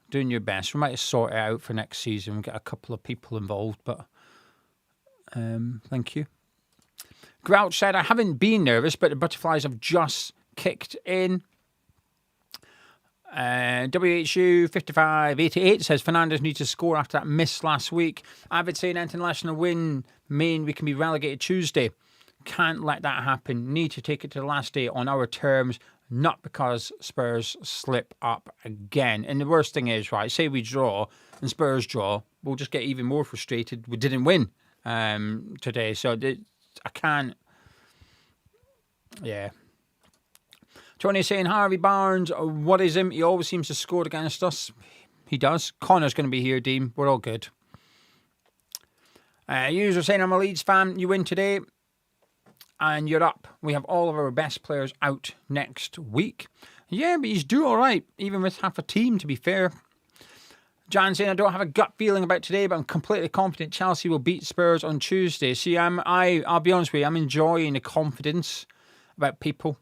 doing your best. We might sort it out for next season. We'll get a couple of people involved, but thank you. Grouch said, I haven't been nervous, but the butterflies have just kicked in. WHU 5588 says Fernandes needs to score after that miss last week. Avid saying international win mean we can be relegated Tuesday. Can't let that happen. Need to take it to the last day on our terms, not because Spurs slip up again. And the worst thing is, right, say we draw and Spurs draw, we'll just get even more frustrated. We didn't win today, so I can't. Yeah. Tony saying, Harvey Barnes, what is him? He always seems to score against us. He does. Connor's going to be here, Dean. We're all good. User saying, I'm a Leeds fan. You win today and you're up. We have all of our best players out next week. Yeah, but he's doing all right, even with half a team, to be fair. Jan saying, I don't have a gut feeling about today, but I'm completely confident Chelsea will beat Spurs on Tuesday. See, I'll be honest with you, I'm enjoying the confidence about people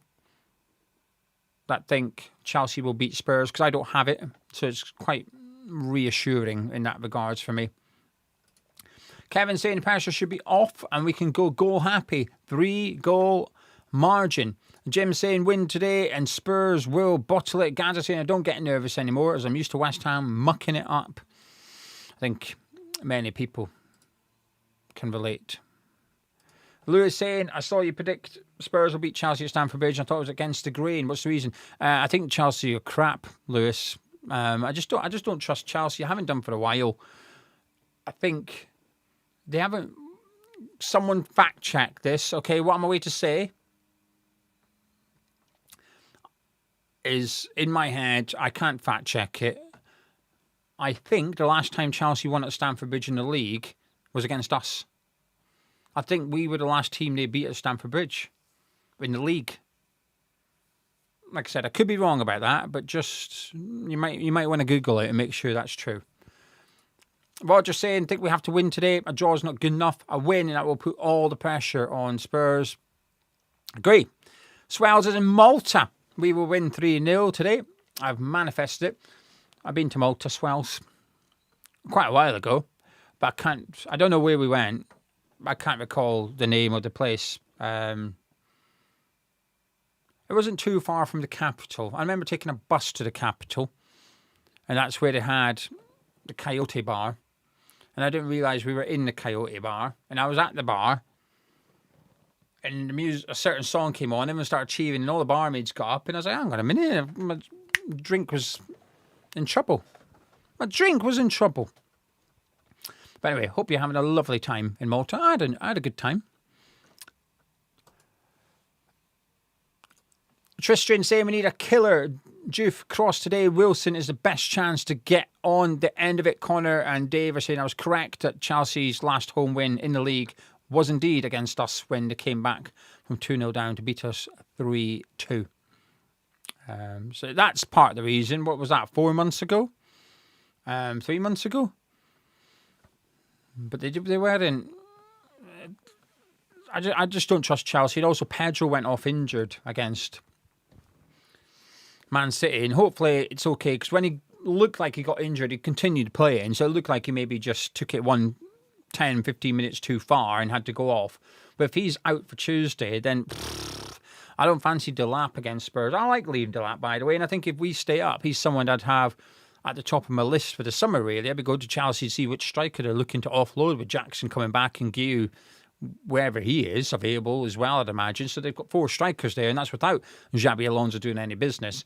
that think Chelsea will beat Spurs, because I don't have it. So it's quite reassuring in that regards for me. Kevin saying the pressure should be off and we can go goal happy. 3-goal margin. Jim saying win today and Spurs will bottle it. Gaza saying I don't get nervous anymore as I'm used to West Ham mucking it up. I think many people can relate. Lewis saying, I saw you predict Spurs will beat Chelsea at Stamford Bridge. I thought it was against the grain. What's the reason? I think Chelsea are crap, Lewis. I just don't trust Chelsea. I haven't done for a while. I think they haven't. Someone fact check this. Okay, what I'm away to say is in my head. I can't fact check it. I think the last time Chelsea won at Stamford Bridge in the league was against us. I think we were the last team they beat at Stamford Bridge in the league. Like I said, I could be wrong about that, but just you might want to Google it and make sure that's true. Roger saying, think we have to win today. A draw is not good enough. A win, and that will put all the pressure on Spurs. Agree. Swells is in Malta. We will win 3-0 today. I've manifested it. I've been to Malta, Swells, quite a while ago, but I don't know where we went. I can't recall the name of the place. It wasn't too far from the capital. I remember taking a bus to the capital, and that's where they had the Coyote Bar. And I didn't realise we were in the Coyote Bar. And I was at the bar, and a certain song came on, and everyone started cheering, and all the barmaids got up, and I was like, hang on a minute, my drink was in trouble. My drink was in trouble. But anyway, hope you're having a lovely time in Malta. I had a good time. Tristan saying we need a killer Juve cross today. Wilson is the best chance to get on the end of it. Connor and Dave are saying I was correct that Chelsea's last home win in the league was indeed against us when they came back from 2-0 down to beat us 3-2. So that's part of the reason. What was that, 4 months ago? 3 months ago? But they weren't. I just don't trust Chelsea. And also, Pedro went off injured against Man City, and hopefully it's okay, because when he looked like he got injured, he continued playing, so it looked like he maybe just took it 10, 15 minutes too far and had to go off. But if he's out for Tuesday, then I don't fancy Delap against Spurs. I like Liam Delap, by the way, and I think if we stay up, he's someone I'd have at the top of my list for the summer, really. I'd be going to Chelsea to see which striker they're looking to offload, with Jackson coming back and Guiu, wherever he is, available as well, I'd imagine. So they've got 4 strikers there, and that's without Xabi Alonso doing any business.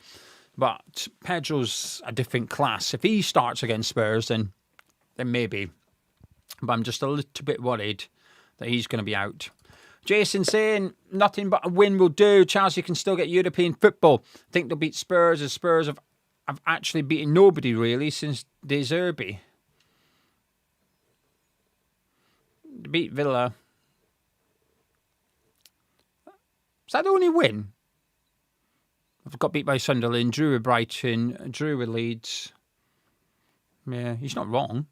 But Pedro's a different class. If he starts against Spurs, then maybe. But I'm just a little bit worried that he's going to be out. Jason saying, nothing but a win will do. Chelsea can still get European football. I think they'll beat Spurs, as Spurs have actually beaten nobody, really, since De Zerbi. beat Villa. Is that the only win? I've got beat by Sunderland, drew with Brighton, drew with Leeds. Yeah, he's not wrong.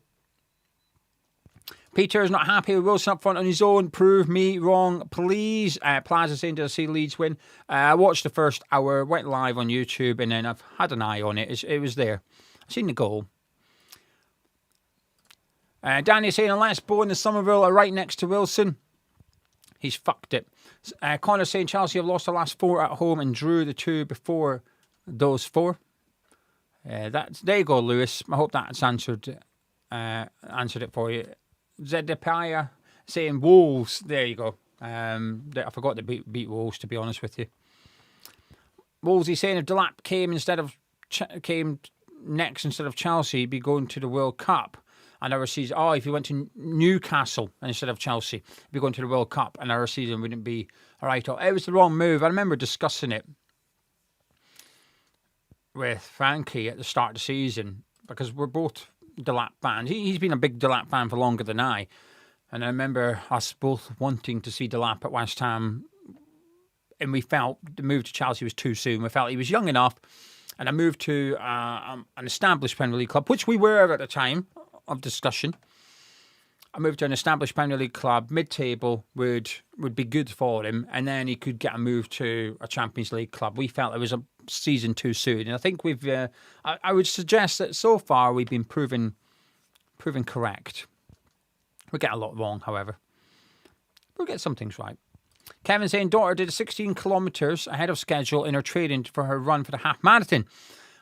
Peter is not happy with Wilson up front on his own. Prove me wrong, please. Plaza saying, did I see Leeds win? I watched the first hour, went live on YouTube, and then I've had an eye on it. It was there. I've seen the goal. Danny saying, unless Bowen and Somerville are right next to Wilson, he's fucked it. Connor saying, Chelsea have lost the last 4 at home and drew the 2 before those 4. There you go, Lewis. I hope that's answered it for you. Zedepaya saying Wolves. There you go. I forgot to beat Wolves, to be honest with you. Wolves, he's saying if Delap came next instead of Chelsea, he'd be going to the World Cup. And our season, if he went to Newcastle instead of Chelsea, he'd be going to the World Cup, and our season wouldn't be all right. It was the wrong move. I remember discussing it with Frankie at the start of the season because we're both Delap fans. He's been a big Delap fan for longer than I. And I remember us both wanting to see Delap at West Ham, and we felt the move to Chelsea was too soon. We felt he was young enough, and I moved to an established Premier League club, which we were at the time of discussion. I moved to an established Premier League club, mid-table, would be good for him, and then he could get a move to a Champions League club. We felt it was a season too soon, and I think we've. I would suggest that so far we've been proven correct. We get a lot wrong, however. We'll get some things right. Kevin saying, daughter did 16 kilometres ahead of schedule in her training for her run for the half marathon.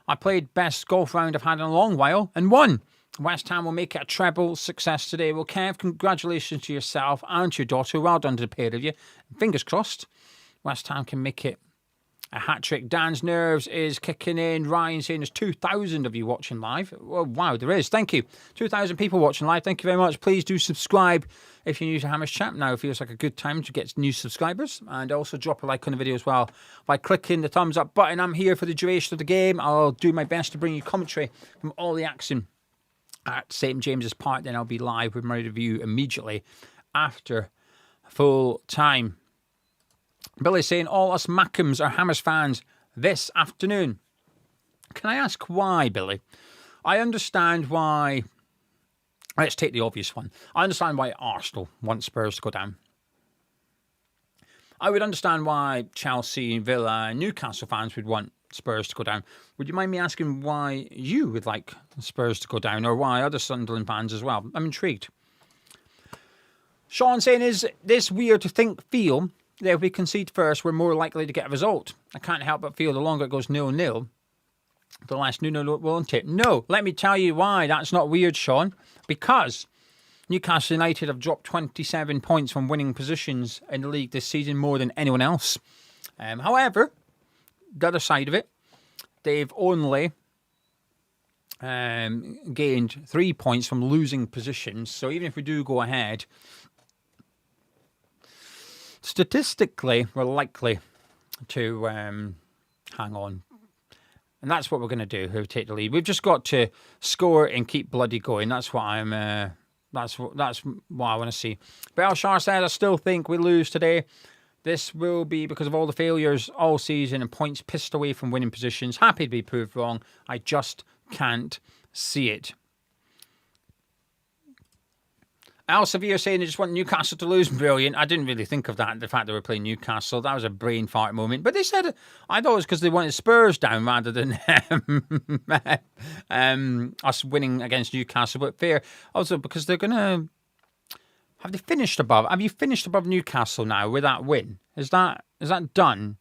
I played best golf round I've had in a long while and won. West Ham will make it a treble success today. Well, Kev, congratulations to yourself and to your daughter. Well done to the pair of you. Fingers crossed, West Ham can make it a hat-trick. Dan's nerves is kicking in. Ryan saying there's 2,000 of you watching live. Well, wow, there is. Thank you. 2,000 people watching live. Thank you very much. Please do subscribe if you're new to Hammer's Chat. Now it feels like a good time to get new subscribers. And also drop a like on the video as well by clicking the thumbs up button. I'm here for the duration of the game. I'll do my best to bring you commentary from all the action at St. James's Park. Then I'll be live with my review immediately after full time. Billy saying, all us Mackhams are Hammers fans this afternoon. Can I ask why, Billy? I understand why. Let's take the obvious one. I understand why Arsenal want Spurs to go down. I would understand why Chelsea, Villa, and Newcastle fans would want Spurs to go down. Would you mind me asking why you would like Spurs to go down, or why other Sunderland fans as well? I'm intrigued. Sean saying, is this weird to feel that if we concede first, we're more likely to get a result? I can't help but feel the longer it goes 0-0, the less 0-0 won't it? No, let me tell you why that's not weird, Sean. Because Newcastle United have dropped 27 points from winning positions in the league this season, more than anyone else. However, the other side of it, they've only gained 3 points from losing positions. So even if we do go ahead, statistically, we're likely to hang on. And that's what we're going to do, who take the lead. We've just got to score and keep bloody going. That's what I'm... That's what I want to see. But Elshar said, I still think we lose today. This will be because of all the failures all season and points pissed away from winning positions. Happy to be proved wrong. I just can't see it. Al Severe saying they just want Newcastle to lose. Brilliant. I didn't really think of that, the fact they were playing Newcastle. That was a brain fart moment. But they said, I thought it was because they wanted Spurs down rather than us winning against Newcastle. But fair. Also, because they're going to... Have you finished above Newcastle now with that win? Is that done?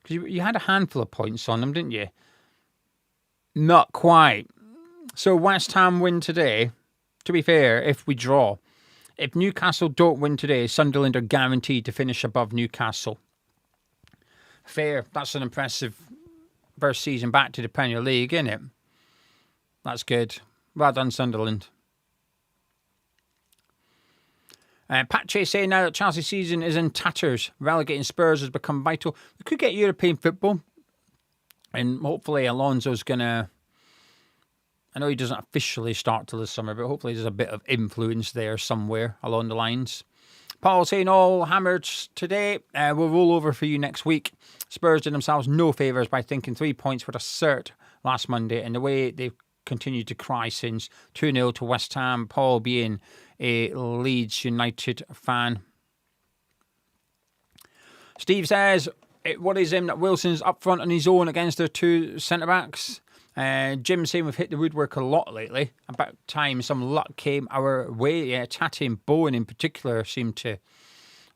Because you had a handful of points on them, didn't you? Not quite. So West Ham win today. To be fair, if we draw... If Newcastle don't win today, Sunderland are guaranteed to finish above Newcastle. Fair. That's an impressive first season back to the Premier League, isn't it? That's good. Well done, Sunderland. Pat Chase saying now that Chelsea's season is in tatters. Relegating Spurs has become vital. We could get European football. And hopefully Alonso's going to I know he doesn't officially start till the summer, but hopefully there's a bit of influence there somewhere along the lines. Paul saying, all hammered today. We'll roll over for you next week. Spurs did themselves no favours by thinking 3 points would assert last Monday, and the way they've continued to cry since 2-0 to West Ham. Paul being a Leeds United fan. Steve says, it worries him that Wilson's up front on his own against their two centre-backs. Jim saying we've hit the woodwork a lot lately. About time some luck came our way. Yeah, Tatty and Bowen in particular seem to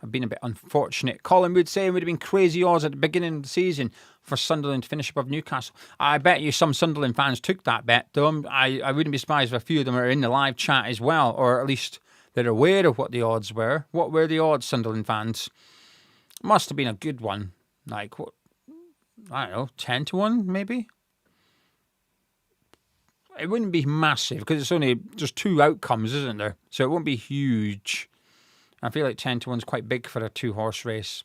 have been a bit unfortunate. Colin Wood saying it would have been crazy odds at the beginning of the season for Sunderland to finish above Newcastle. I bet you some Sunderland fans took that bet, though. I wouldn't be surprised if a few of them are in the live chat as well, or at least they're aware of what the odds were. What were the odds, Sunderland fans? Must have been a good one. Like, what? I don't know, 10 to 1 maybe? It wouldn't be massive because it's only just two outcomes, isn't there? So it won't be huge. I feel like 10 to 1 is quite big for a 2-horse race.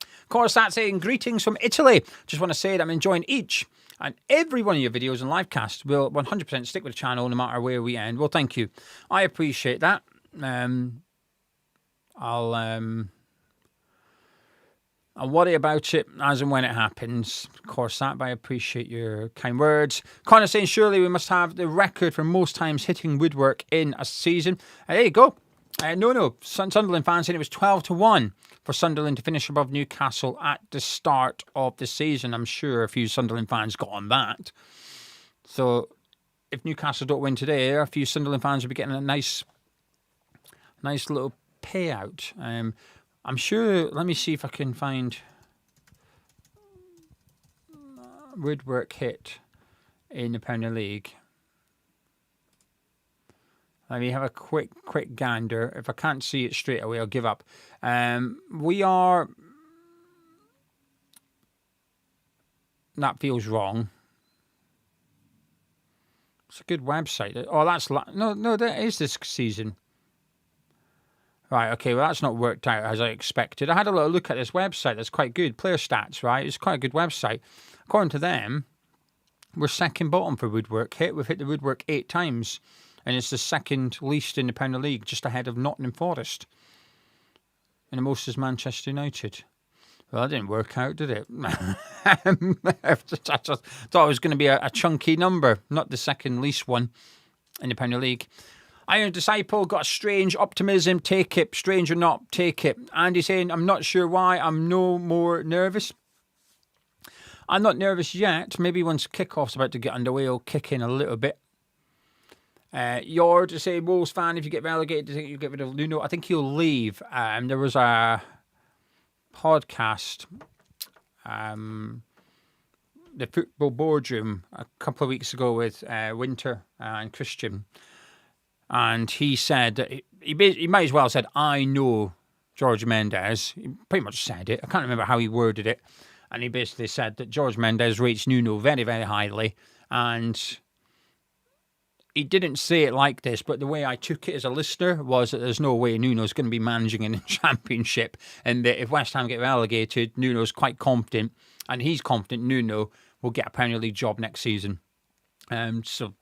Of course, that's saying greetings from Italy. Just want to say that I'm enjoying each and every one of your videos and live casts. Will 100% stick with the channel no matter where we end. Well, thank you. I appreciate that. I'll worry about it as and when it happens. Of course, that, but I appreciate your kind words. Connor saying, surely we must have the record for most times hitting woodwork in a season. There you go. No. Sunderland fans saying it was 12 to 1 for Sunderland to finish above Newcastle at the start of the season. I'm sure a few Sunderland fans got on that. So if Newcastle don't win today, a few Sunderland fans will be getting a nice little payout. I'm sure, let me see if I can find woodwork hit in the Premier League. Let me have a quick gander. If I can't see it straight away, I'll give up. We are... That feels wrong. It's a good website. Oh, that's... No, that is this season. Right, okay, well, that's not worked out as I expected. I had a little look at this website. That's quite good. Player stats, right? It's quite a good website. According to them, we're second bottom for woodwork hit. We've hit the woodwork 8 times, and it's the second least in the Premier League, just ahead of Nottingham Forest. And the most is Manchester United. Well, that didn't work out, did it? I just thought it was going to be a chunky number, not the second least one in the Premier League. Iron Disciple got a strange optimism. Take it. Strange or not, take it. Andy saying, I'm not sure why I'm no more nervous. I'm not nervous yet. Maybe once kickoff's about to get underway, I'll kick in a little bit. Yord to say, Wolves fan, if you get relegated, do you think you'll get rid of Nuno? I think he'll leave. There was a podcast, the Football Boardroom, a couple of weeks ago with Winter and Christian. And he said that he might as well have said, I know George Mendes. He pretty much said it. I can't remember how he worded it. And he basically said that George Mendes rates Nuno very, very highly. And he didn't say it like this, but the way I took it as a listener was that there's no way Nuno's going to be managing in the Championship. And that if West Ham get relegated, Nuno's quite confident. And he's confident Nuno will get a Premier League job next season. So...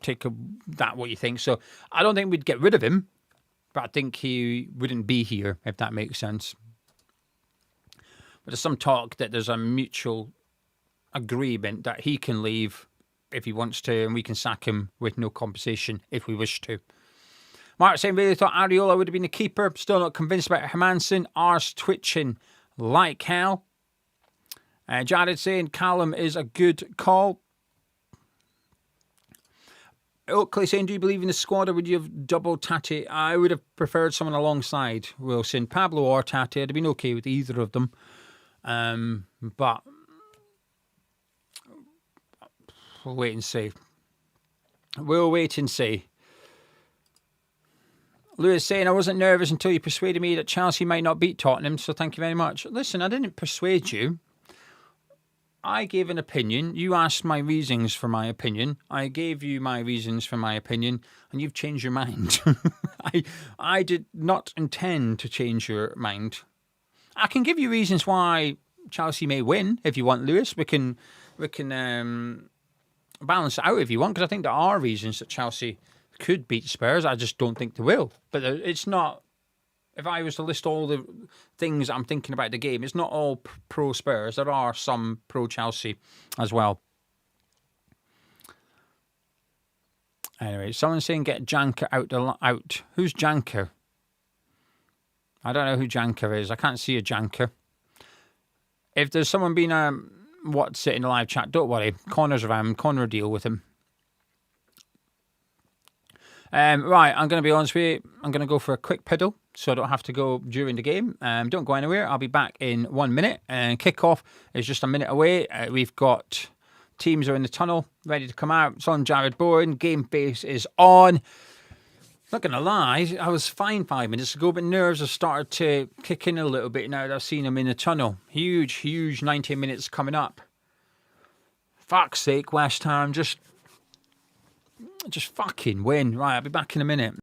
take that what you think. So I don't think we'd get rid of him, but I think he wouldn't be here, if that makes sense. But there's some talk that there's a mutual agreement that he can leave if he wants to, and we can sack him with no compensation if we wish to. Mark saying, really thought Areola would have been the keeper. Still not convinced about Hermansen. Arse twitching like hell. Jared saying Callum is a good call. Oakley saying, do you believe in the squad or would you have double Tati? I would have preferred someone alongside Wilson. Pablo or Tati, I'd have been okay with either of them. But we'll wait and see. We'll wait and see. Lewis saying, I wasn't nervous until you persuaded me that Chelsea might not beat Tottenham, so thank you very much. Listen, I didn't persuade you. I gave an opinion. You asked my reasons for my opinion. I gave you my reasons for my opinion, and you've changed your mind. I did not intend to change your mind. I can give you reasons why Chelsea may win if you want, Lewis. We can balance it out if you want, because I think there are reasons that Chelsea could beat Spurs. I just don't think they will. But it's not. If I was to list all the things I'm thinking about the game, it's not all pro Spurs. There are some pro Chelsea as well. Anyway, someone's saying get Janker out. Who's Janker? I don't know who Janker is. I can't see a Janker. If there's someone being what's it in the live chat, don't worry. Connor's around. Connor will deal with him. Right, I'm going to be honest with you. I'm going to go for a quick pedal, so I don't have to go during the game. Don't go anywhere. I'll be back in 1 minute. And kickoff is just a minute away. We've got teams are in the tunnel, ready to come out. It's on Jared Bourne. Game face is on. Not going to lie, I was fine 5 minutes ago, but nerves have started to kick in a little bit now that I've seen them in the tunnel. Huge 90 minutes coming up. Fuck's sake, West Ham, just fucking win. Right, I'll be back in a minute.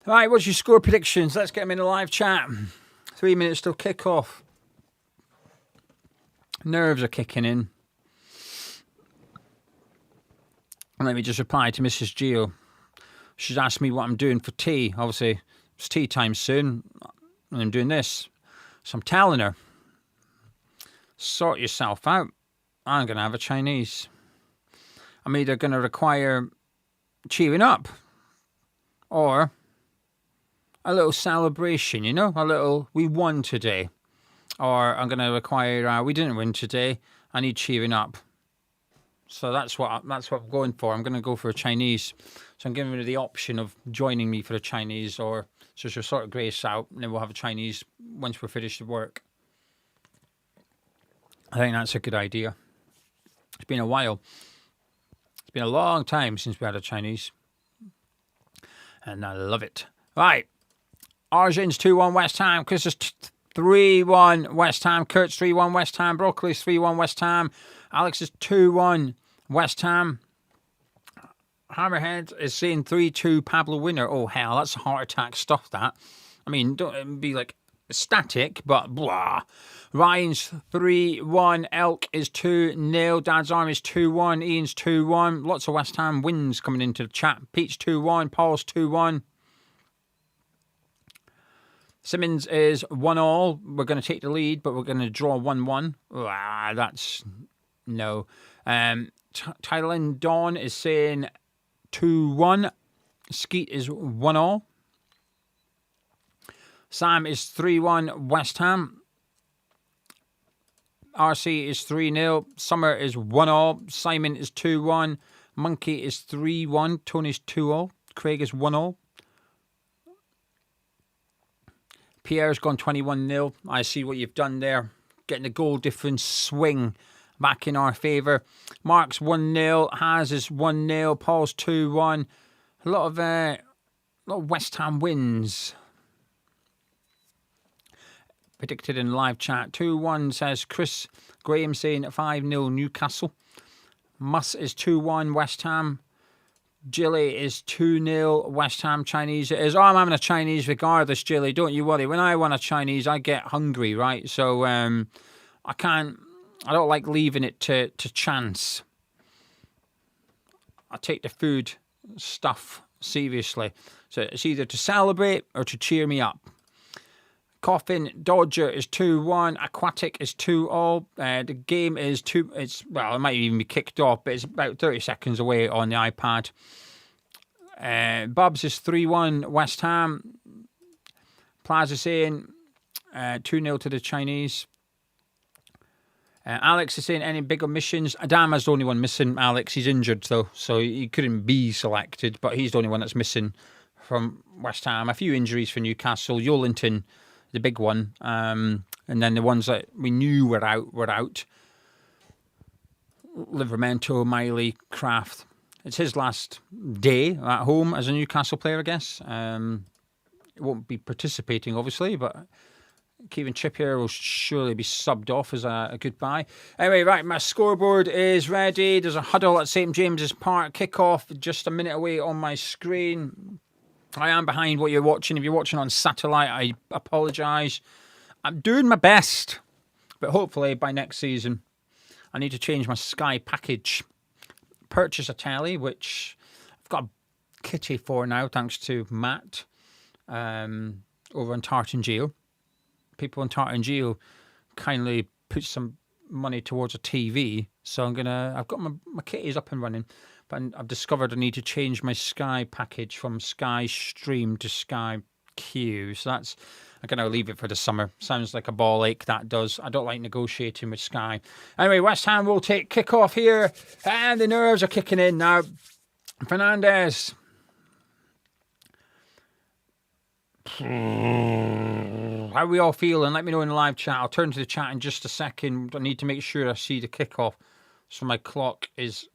Right, what's your score predictions? Let's get them in the live chat. 3 minutes till kick-off. Nerves are kicking in. Let me just reply to Mrs. Geo. She's asked me what I'm doing for tea. Obviously, it's tea time soon, and I'm doing this. So I'm telling her, sort yourself out. I'm going to have a Chinese. I'm either going to require cheering up or a little celebration, you know, a little, we won today. Or I'm going to require, we didn't win today, I need cheering up. So that's what I'm going for. I'm going to go for a Chinese. So I'm giving her the option of joining me for a Chinese, or so she'll sort of grace out, and then we'll have a Chinese once we're finished with work. I think that's a good idea. It's been a while. It's been a long time since we had a Chinese. And I love it. Right. Arjun's 2-1 West Ham. Chris is 3-1 West Ham. Kurt's 3-1 West Ham. Broccoli's 3-1 West Ham. Alex is 2-1 West Ham. Hammerhead is saying 3-2 Pablo winner. Oh, hell, that's heart attack stuff, that. I mean, don't be like static, but blah. Ryan's 3-1. Elk is 2-0. Dad's Arm is 2-1. Ian's 2-1. Lots of West Ham wins coming into the chat. Pete's 2-1. Paul's 2-1. Simmons is 1-1. We're going to take the lead, but we're going to draw 1-1. That's no. Thailand Dawn is saying 2-1. Skeet is 1-1. Sam is 3-1 West Ham. RC is 3-0. Summer is 1-0. Simon is 2-1. Monkey is 3-1. Tony's 2-0. Craig is 1-0. Pierre's gone 21-0. I see what you've done there. Getting the goal difference swing back in our favour. Mark's 1-0. Haz is 1-0. Paul's 2-1. A lot of West Ham wins. Predicted in live chat. 2-1 says Chris. Graham saying 5-0 Newcastle. Muss is 2-1 West Ham. Jilly is 2-0 West Ham. Chinese it is. Oh, I'm having a Chinese regardless, Jilly. Don't you worry. When I want a Chinese, I get hungry, right? So I can't I don't like leaving it to chance. I take the food stuff seriously. So it's either to celebrate or to cheer me up. Coffin Dodger is 2-1. Aquatic is 2-all. The game is it might even be kicked off, but it's about 30 seconds away on the iPad. Bubs is 3-1. West Ham. Plaza saying 2-0 to the Chinese. Alex is saying any big omissions. Adama's the only one missing, Alex. He's injured, though, so he couldn't be selected, but he's the only one that's missing from West Ham. A few injuries for Newcastle. Yolinton, the big one. And then the ones that we knew were out. Livramento, Miley, Kraft. It's his last day at home as a Newcastle player, I guess. He won't be participating, obviously, but Kevin Trippier will surely be subbed off as a goodbye. Anyway, right, my scoreboard is ready. There's a huddle at St. James's Park. Kickoff just a minute away on my screen. I am behind what you're watching. If you're watching on satellite, I apologise. I'm doing my best, but hopefully by next season, I need to change my Sky package. Purchase a telly, which I've got a kitty for now, thanks to Matt over on Tartan Geo. People in Tartan Geo kindly put some money towards a TV, so I've got my kitties up and running, but I've discovered I need to change my Sky package from Sky Stream to Sky Q, so I'm going to leave it for the summer. Sounds like a ball ache, that does. I don't like negotiating with Sky. Anyway, West Ham will take kick-off here, and the nerves are kicking in now. Fernandes. How are we all feeling? Let me know in the live chat. I'll turn to the chat in just a second. I need to make sure I see the kickoff so my clock is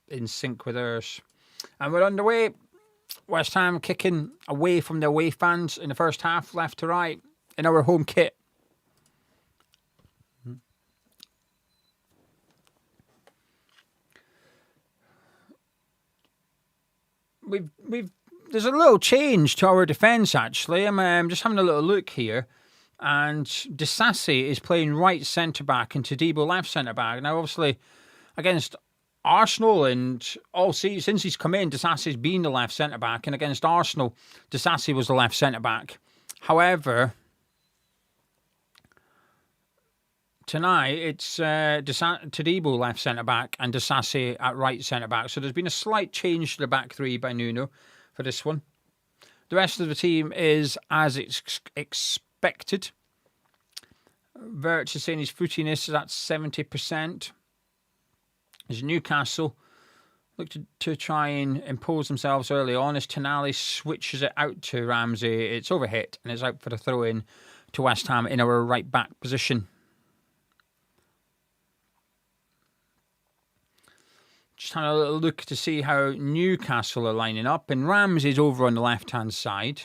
in sync with ours. And we're underway. West Ham kicking away from the away fans in the first half, left to right, in our home kit. There's a little change to our defence, actually. I'm just having a little look here. And Disasi is playing right centre-back and Tadibo left centre-back. Now, obviously, against Arsenal and all season, since he's come in, Disasi's been the left centre-back. And against Arsenal, Disasi was the left centre-back. However, tonight, it's Tadibo left centre-back and Disasi at right centre-back. So there's been a slight change to the back three by Nuno for this one. The rest of the team is as expected. Verts is saying his footiness is at 70%. As Newcastle look to try and impose themselves early on, as Tonali switches it out to Ramsey. It's overhit and it's out for the throw-in to West Ham in our right-back position. Just having a little look to see how Newcastle are lining up. And Ramsey's over on the left-hand side.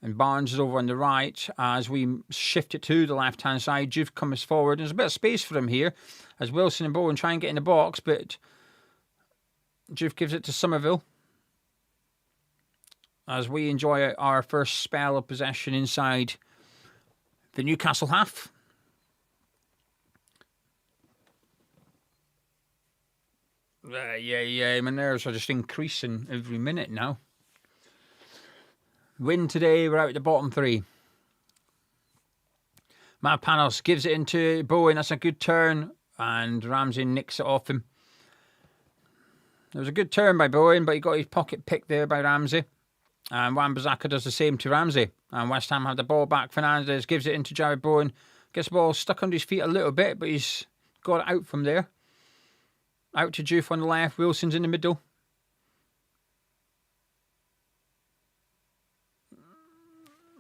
And Barnes is over on the right. As we shift it to the left-hand side, Juve comes forward. There's a bit of space for him here, as Wilson and Bowen try and get in the box. But Juve gives it to Somerville. As we enjoy our first spell of possession inside the Newcastle half. Yeah, my nerves are just increasing every minute now. Win today, we're out at the bottom three. Matt Panos gives it into Bowen, that's a good turn, and Ramsey nicks it off him. There was a good turn by Bowen, but he got his pocket picked there by Ramsey. And Wan-Bissaka does the same to Ramsey. And West Ham have the ball back. Fernandes gives it into Jared Bowen. Gets the ball stuck under his feet a little bit, but he's got it out from there. Out to Juve on the left. Wilson's in the middle.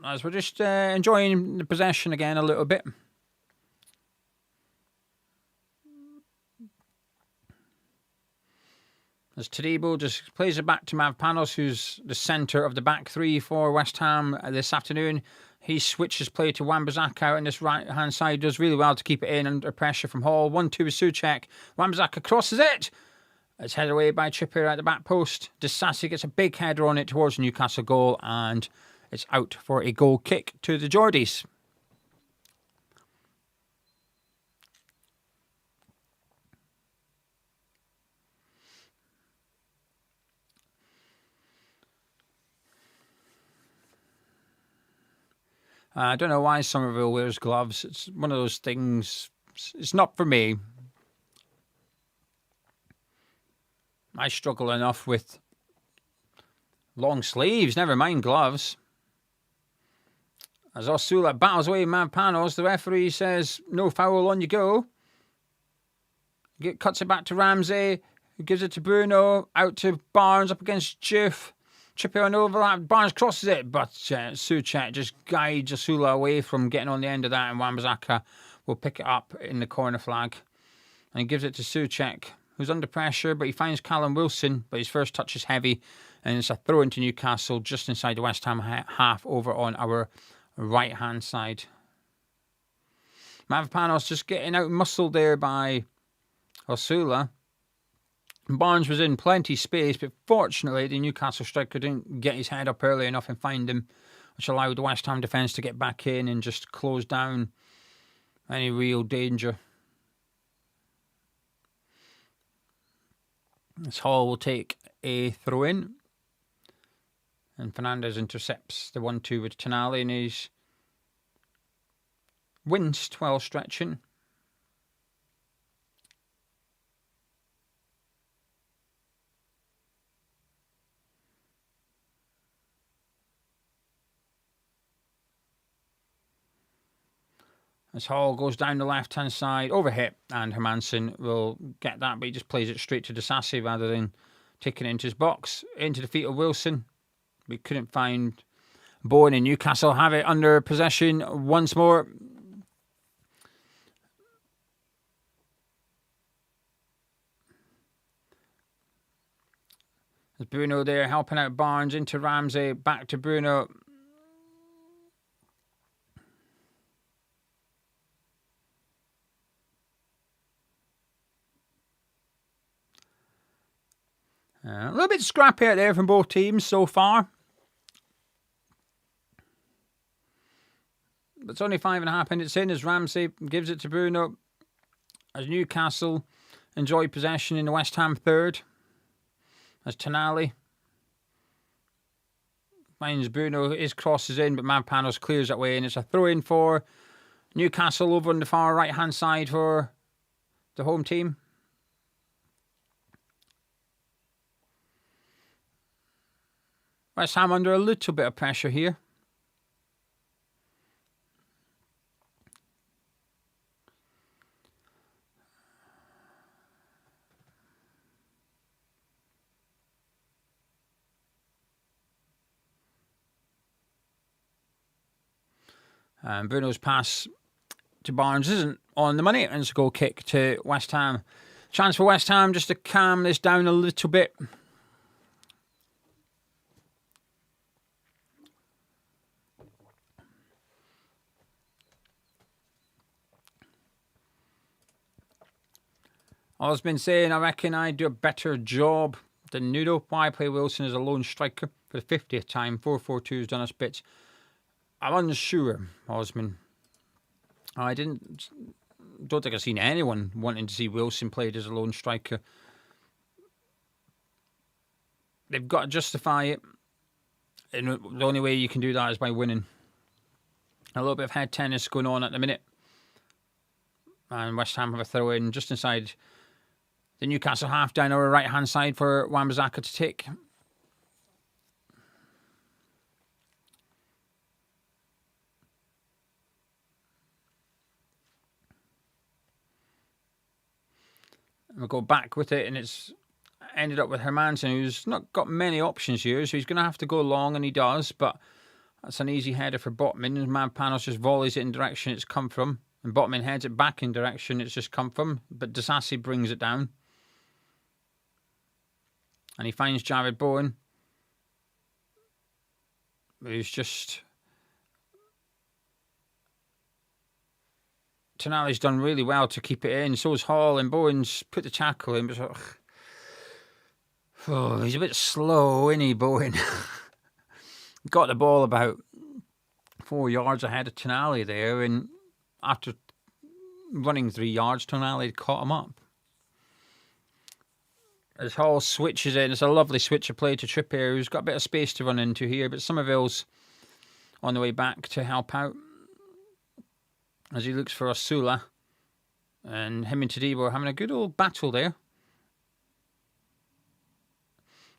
As we're just enjoying the possession again a little bit. As Tadibo just plays it back to Mavpanos, who's the centre of the back three for West Ham this afternoon. He switches play to Wan-Bissaka out on this right-hand side. Does really well to keep it in under pressure from Hall. 1-2 with Souček. Wan-Bissaka crosses it. It's headed away by Trippier at the back post. Disasi gets a big header on it towards the Newcastle goal, and it's out for a goal kick to the Geordies. I don't know why Somerville wears gloves. It's one of those things. It's not for me. I struggle enough with long sleeves, never mind gloves. As Osula battles away Mavpanos, the referee says no foul, on you go. Cuts it back to Ramsey, who gives it to Bruno, out to Barnes, up against Juff. Trippier on overlap, Barnes crosses it, but Souček just guides Osula away from getting on the end of that, and Wan-Bissaka will pick it up in the corner flag. And he gives it to Souček, who's under pressure, but he finds Callum Wilson, but his first touch is heavy, and it's a throw into Newcastle just inside the West Ham half over on our right-hand side. Mavpanos just getting out muscled there by Osula. Barnes was in plenty space, but fortunately the Newcastle striker didn't get his head up early enough and find him, which allowed the West Ham defence to get back in and just close down any real danger. This Hall will take a throw-in, and Fernandez intercepts the 1-2 with Tonali, and he's winced while stretching. As Hall goes down the left-hand side, overhit, and Hermansen will get that, but he just plays it straight to Disasi rather than taking it into his box. Into the feet of Wilson. We couldn't find Bowen, and Newcastle have it under possession once more. There's Bruno there helping out Barnes, into Ramsey, back to Bruno. A little bit scrappy out there from both teams so far. But it's only 5.5 minutes in as Ramsey gives it to Bruno. As Newcastle enjoy possession in the West Ham third. As Tonali finds Bruno, his crosses in, but Mavpanos clears that way, and it's a throw-in for Newcastle over on the far right-hand side for the home team. West Ham under a little bit of pressure here. And Bruno's pass to Barnes isn't on the money, and it's a goal kick to West Ham. Chance for West Ham just to calm this down a little bit. I've been saying I reckon I do a better job than Nuno. Why play Wilson as a lone striker for the 50th time? 4-4-2 has done us bits. I'm unsure, Osman. Don't think I've seen anyone wanting to see Wilson played as a lone striker. They've got to justify it. And the only way you can do that is by winning. A little bit of head tennis going on at the minute. And West Ham have a throw in just inside the Newcastle half down our right-hand side for Wan-Bissaka to take. We'll go back with it, and it's ended up with Hermansen, who's not got many options here, so he's going to have to go long, and he does, but that's an easy header for Botman, and Mavpanos just volleys it in the direction it's come from, and Botman heads it back in direction it's just come from, but Disasi brings it down. And he finds Jared Bowen, who's just... Tonali's done really well to keep it in. So has Hall, and Bowen's put the tackle in. But Oh, he's a bit slow, isn't he, Bowen? Got the ball about 4 yards ahead of Tonali there, and after running 3 yards, Tonali caught him up. As Hall switches in, it's a lovely switch of play to Trippier, who's got a bit of space to run into here, but Somerville's on the way back to help out as he looks for Osula. And him and Todibo are having a good old battle there.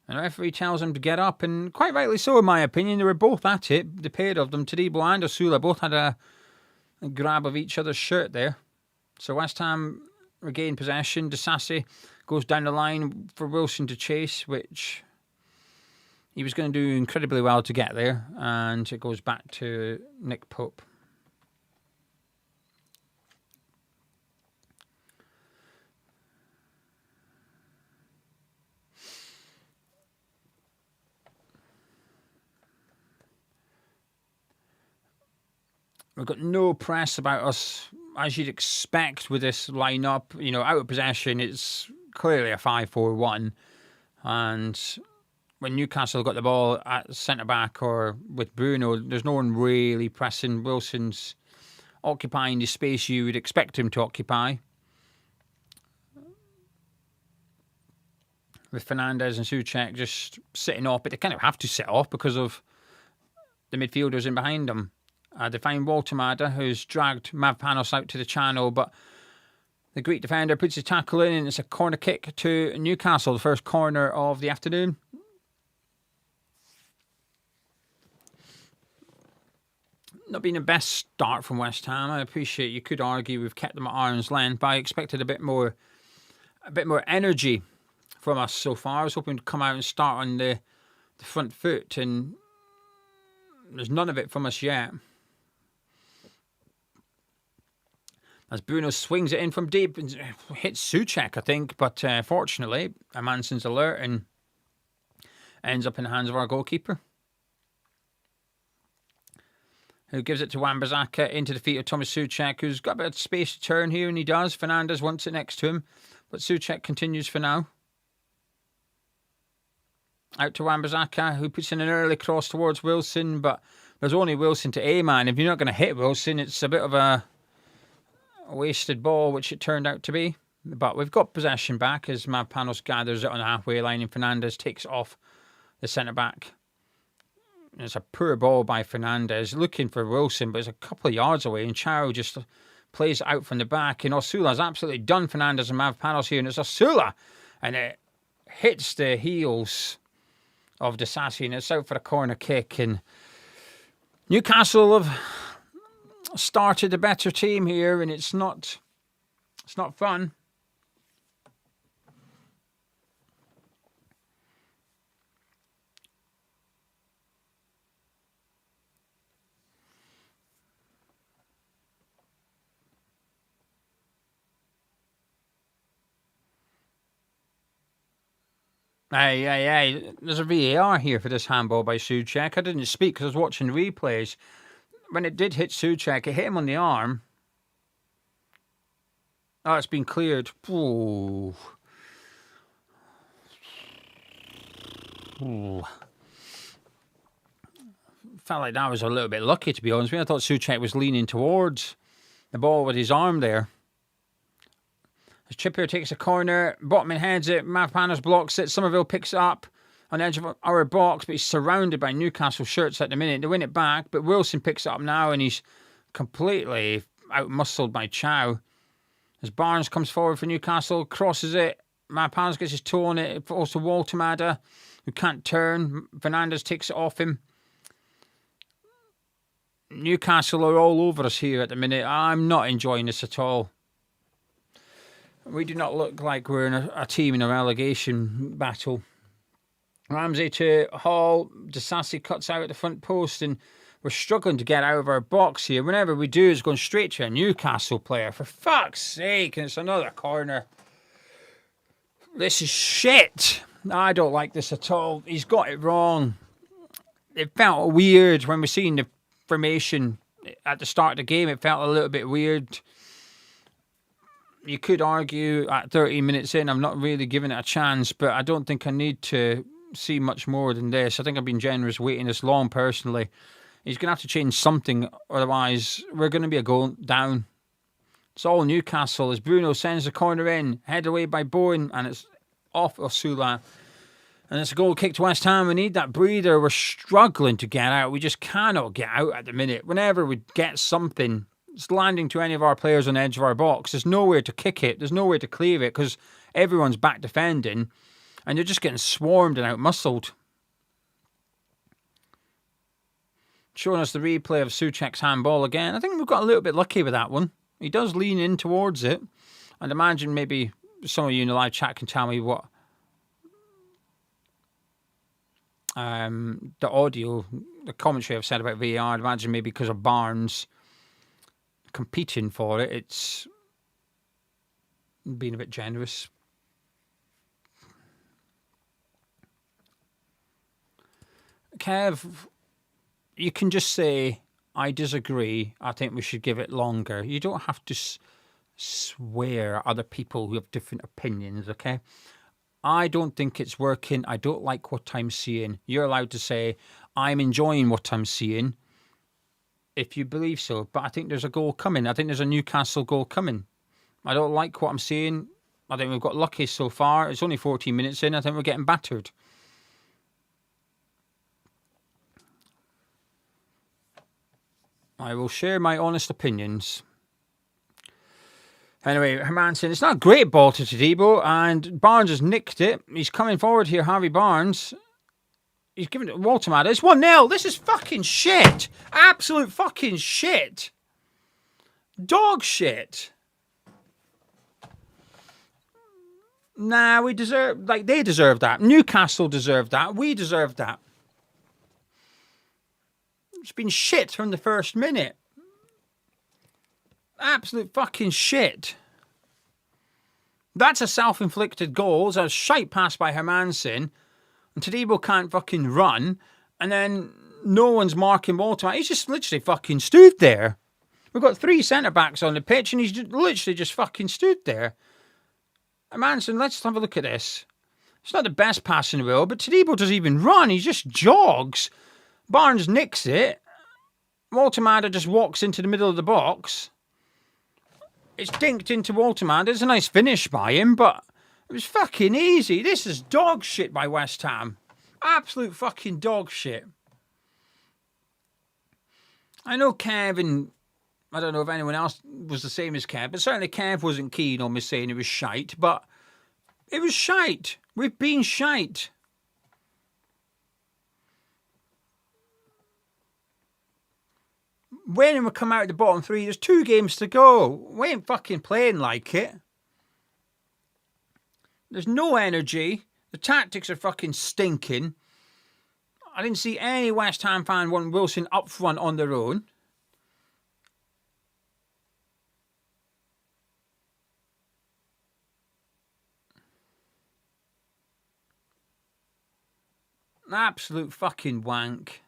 And the referee tells him to get up, and quite rightly so, in my opinion. They were both at it, the pair of them. Todibo and Osula both had a grab of each other's shirt there. So West Ham regain possession. Disasi goes down the line for Wilson to chase, which he was going to do incredibly well to get there. And it goes back to Nick Pope. We've got no press about us, as you'd expect with this lineup. You know, out of possession, it's clearly a 5-4-1. And when Newcastle got the ball at centre-back or with Bruno, there's no one really pressing. Wilson's occupying the space you would expect him to occupy. With Fernandes and Souček just sitting off, but they kind of have to sit off because of the midfielders in behind them. They find Waltemada, who's dragged Mavpanos out to the channel, but the Greek defender puts his tackle in, and it's a corner kick to Newcastle, the first corner of the afternoon. Not been the best start from West Ham. I appreciate you could argue we've kept them at arm's length, but I expected a bit more energy from us so far. I was hoping to come out and start on the front foot, and there's none of it from us yet. As Bruno swings it in from deep and hits Souček, I think, but fortunately, Amanson's alert and ends up in the hands of our goalkeeper, who gives it to Wan-Bissaka into the feet of Thomas Souček, who's got a bit of space to turn here, and he does. Fernandes wants it next to him, but Souček continues for now. Out to Wan-Bissaka, who puts in an early cross towards Wilson, but there's only Wilson to aim at, and if you're not going to hit Wilson, it's a bit of a wasted ball, which it turned out to be. But we've got possession back as Mavpanos gathers it on the halfway line, and Fernandes takes off the centre-back. It's a poor ball by Fernandes, looking for Wilson, but it's a couple of yards away, and Chao just plays it out from the back, and Osula's absolutely done Fernandes and Mavpanos here, and it's Osula, and it hits the heels of Disasi, and it's out for a corner kick. And Newcastle have started a better team here, and it's not fun. Hey, there's a VAR here for this handball by Souček. I didn't speak because I was watching replays. When it did hit Souček, it hit him on the arm. Oh, it's been cleared. Ooh. Felt like that was a little bit lucky, to be honest with you. I thought Souček was leaning towards the ball with his arm there. As Trippier takes a corner, Botman heads it, Mavpanos blocks it, Somerville picks it up on the edge of our box, but he's surrounded by Newcastle shirts at the minute. They win it back, but Wilson picks it up now, and he's completely out-muscled by Chao. As Barnes comes forward for Newcastle, crosses it, Mavpanos gets his toe on it, it falls to Waltemada, who can't turn. Fernandes takes it off him. Newcastle are all over us here at the minute. I'm not enjoying this at all. We do not look like we're in a team in a relegation battle. Ramsey to Hall. Disasi cuts out at the front post, and we're struggling to get out of our box here. Whenever we do, it's going straight to a Newcastle player. For fuck's sake, and it's another corner. This is shit. I don't like this at all. He's got it wrong. It felt weird when we seen the formation at the start of the game. It felt a little bit weird. You could argue at 30 minutes in, I'm not really giving it a chance, but I don't think I need to see much more than this. I think I've been generous waiting this long personally. He's going to have to change something, otherwise we're going to be a goal down. It's all Newcastle as Bruno sends the corner in, head away by Bowen, and it's off Osula. And it's a goal kick to West Ham. We need that breather. We're struggling to get out. We just cannot get out at the minute. Whenever we get something, it's landing to any of our players on the edge of our box. There's nowhere to kick it. There's nowhere to clear it because everyone's back defending and they're just getting swarmed and out-muscled. Showing us the replay of Souček's handball again. I think we've got a little bit lucky with that one. He does lean in towards it. I'd imagine maybe some of you in the live chat can tell me what the audio, the commentary I've said about VAR. I'd imagine maybe because of Barnes competing for it, it's being a bit generous. Kev, you can just say, I disagree. I think we should give it longer. You don't have to swear at other people who have different opinions, okay? I don't think it's working. I don't like what I'm seeing. You're allowed to say, I'm enjoying what I'm seeing, if you believe so. But I think there's a goal coming. I think there's a Newcastle goal coming. I don't like what I'm seeing. I think we've got lucky so far. It's only 14 minutes in. I think we're getting battered. I will share my honest opinions. Anyway, Hermansen, it's not a great ball to Todibo, and Barnes has nicked it. He's coming forward here, Harvey Barnes. He's giving it to Waltermad. It's 1-0. This is fucking shit. Absolute fucking shit. Dog shit. Nah, we deserve, they deserve that. Newcastle deserved that. We deserve that. It's been shit from the first minute. Absolute fucking shit. That's a self-inflicted goal. It's a shite pass by Hermansen. And Todibo can't fucking run. And then no one's marking Walter. He's just literally fucking stood there. We've got 3 centre-backs on the pitch and he's just literally just fucking stood there. Hermansen, let's have a look at this. It's not the best pass in the world, but Todibo doesn't even run. He just jogs. Barnes nicks it. Waltermada just walks into the middle of the box. It's dinked into Waltermada. It's a nice finish by him, but it was fucking easy. This is dog shit by West Ham. Absolute fucking dog shit. I know Kev, and I don't know if anyone else was the same as Kev, but certainly Kev wasn't keen on me saying it was shite, but it was shite. We've been shite. When we come out of the bottom 3, there's 2 games to go. We ain't fucking playing like it. There's no energy. The tactics are fucking stinking. I didn't see any West Ham fan want Wilson up front on their own. Absolute fucking wank.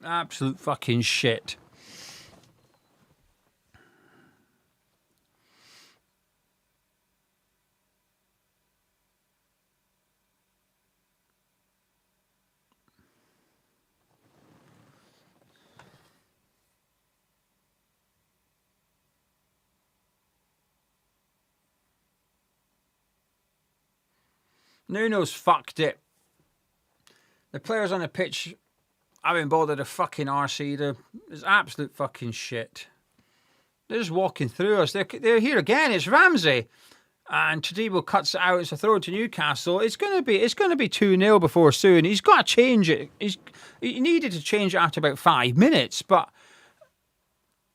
Absolute fucking shit. Nuno's fucked it. The players on the pitch haven't bothered a fucking arse either. It's absolute fucking shit. They're just walking through us. They're here again. It's Ramsey. And Todibo cuts it out. It's a throw to Newcastle. It's gonna be 2-0 before soon. He's got to change it. He needed to change it after about 5 minutes, but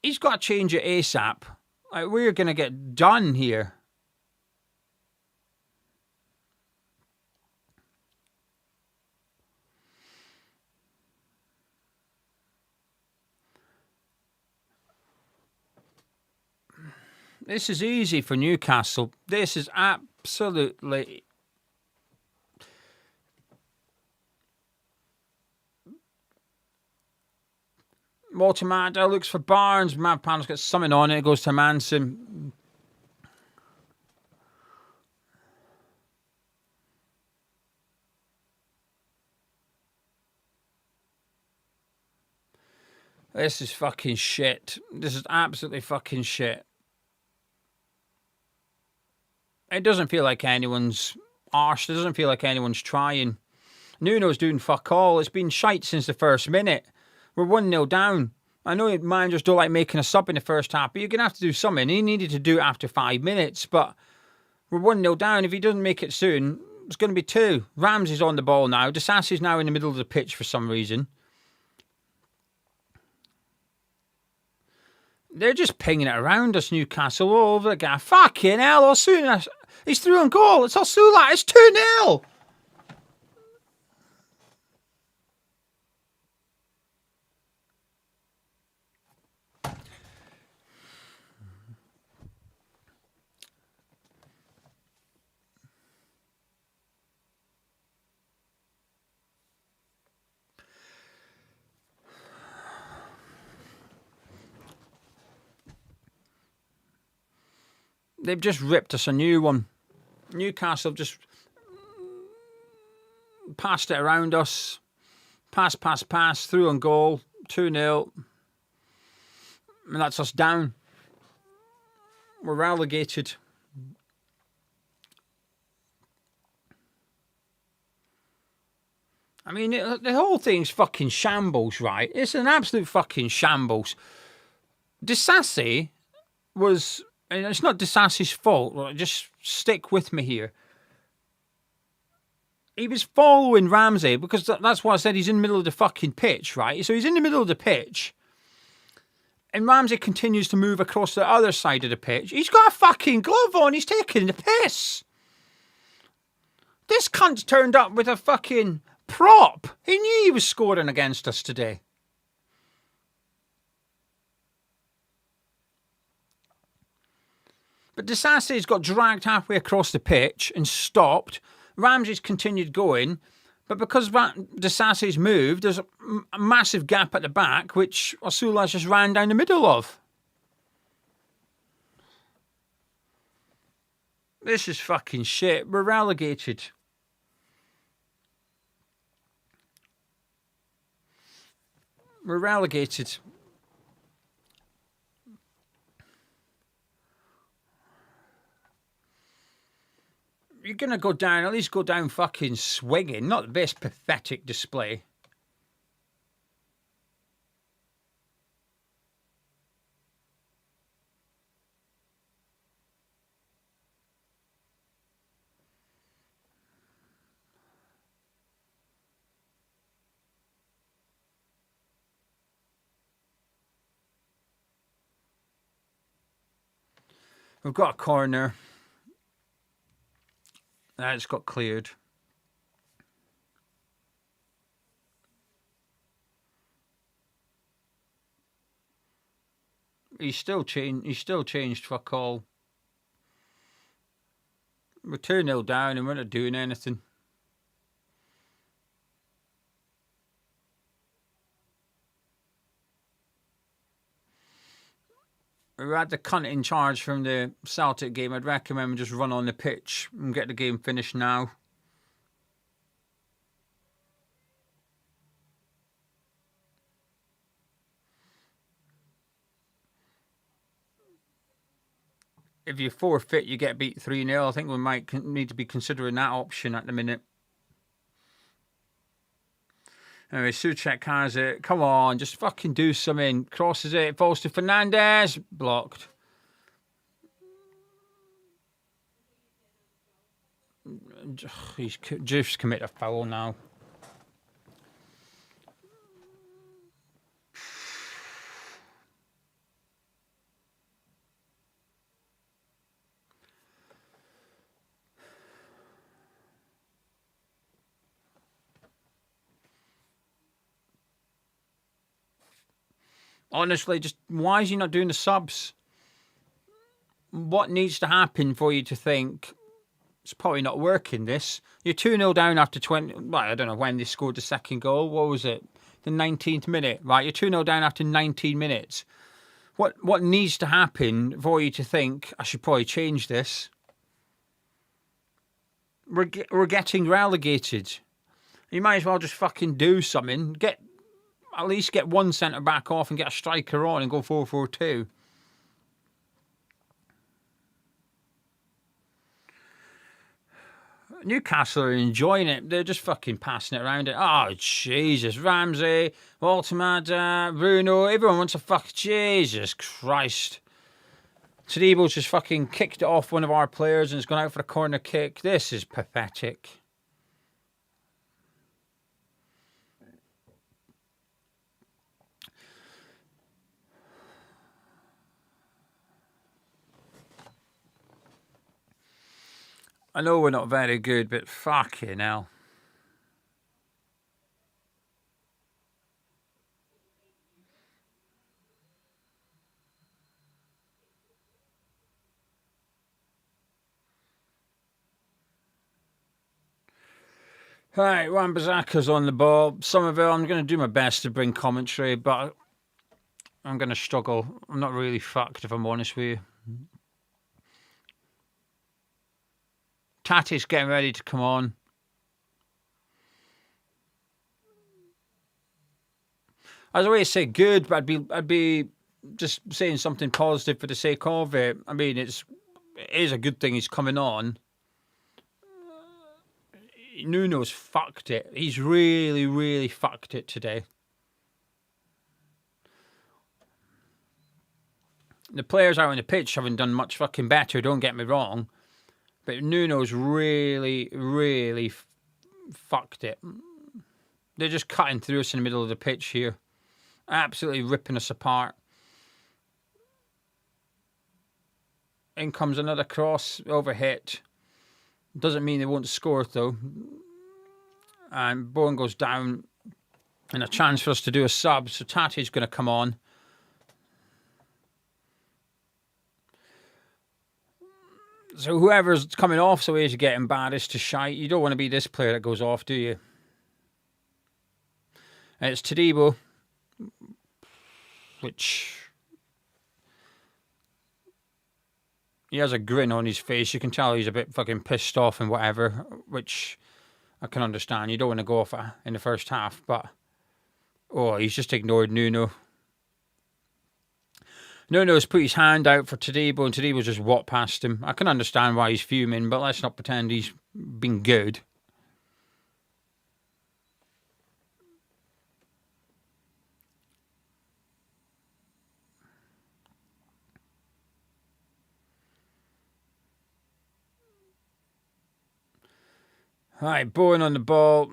he's got to change it ASAP. Like, we're gonna get done here. This is easy for Newcastle. This is absolutely... Mortimer looks for Barnes. Mavpan's got something on it. It goes to Manson. This is fucking shit. This is absolutely fucking shit. It doesn't feel like anyone's arsed. It doesn't feel like anyone's trying. Nuno's doing fuck all. It's been shite since the first minute. We're 1-0 down. I know managers don't like making a sub in the first half, but you're going to have to do something. He needed to do it after 5 minutes, but we're 1-0 down. If he doesn't make it soon, it's going to be 2. Ramsey's on the ball now. Disasi's now in the middle of the pitch for some reason. They're just pinging it around us, Newcastle, all over the guy. Fucking hell, Osuna. He's through on goal. It's Osula. It's 2-0. They've just ripped us a new one. Newcastle just passed it around us. Pass, through on goal. 2-0. And that's us down. We're relegated. I mean, the whole thing's fucking shambles, right? It's an absolute fucking shambles. Disasi was... And it's not Disasi's fault. Just stick with me here. He was following Ramsey because that's why I said he's in the middle of the fucking pitch, right? So he's in the middle of the pitch. And Ramsey continues to move across the other side of the pitch. He's got a fucking glove on. He's taking the piss. This cunt's turned up with a fucking prop. He knew he was scoring against us today. But Disasi's got dragged halfway across the pitch and stopped. Ramsey's continued going. But because Disasi's moved, there's a massive gap at the back, which Osula just ran down the middle of. This is fucking shit. We're relegated. We're relegated. You're going to go down, at least go down fucking swinging. Not the best pathetic display. We've got a corner. It's got cleared. He's still changed fuck all. We're 2-0 down and we're not doing anything. We had the cunt in charge from the Celtic game. I'd recommend we just run on the pitch and get the game finished now. If you forfeit, you get beat 3-0. I think we might need to be considering that option at the minute. Anyway, Souček has it. Come on, just fucking do something. Crosses it, falls to Fernandez. Blocked. He's just committed a foul now. Honestly, just why is he not doing the subs? what needs to happen for you to think it's probably not working? This, you're 2-0 down after 20. Well, I don't know when they scored the second goal. What was it? The 19th minute, right? You're 2-0 down after 19 minutes. What needs to happen for you to think I should probably change this? We're getting relegated. You might as well just fucking do something. At least get one centre back off and get a striker on and go 4-4-2. Newcastle are enjoying it. They're just fucking passing it around. Oh, Jesus. Ramsey, Waltemada, Bruno. Everyone wants to fuck. Jesus Christ. Tadebo's just fucking kicked it off one of our players and has gone out for a corner kick. This is pathetic. I know we're not very good, but fucking hell. Right, Wan-Bissaka's on the ball. Somerville, I'm going to do my best to bring commentary, but I'm going to struggle. I'm not really fucked, if I'm honest with you. Tati's getting ready to come on. I was always say good, but I'd be just saying something positive for the sake of it. I mean, it is a good thing he's coming on. Nuno's fucked it. He's really, really fucked it today. The players out on the pitch haven't done much fucking better, don't get me wrong. But Nuno's really, really fucked it. They're just cutting through us in the middle of the pitch here. Absolutely ripping us apart. In comes another cross, overhit. Doesn't mean they won't score, though. And Bowen goes down. And a chance for us to do a sub. So Tati's going to come on. So whoever's coming off so he's getting embarrassed to shite. You don't want to be this player that goes off, do you? And it's Tadebo, which he has a grin on his face. You can tell he's a bit fucking pissed off and whatever, which I can understand. You don't want to go off in the first half, but he's just ignored Nuno. Nuno's put his hand out for Tadebo, and Tadebo's just walked past him. I can understand why he's fuming, but let's not pretend he's been good. Right, Bowen on the ball.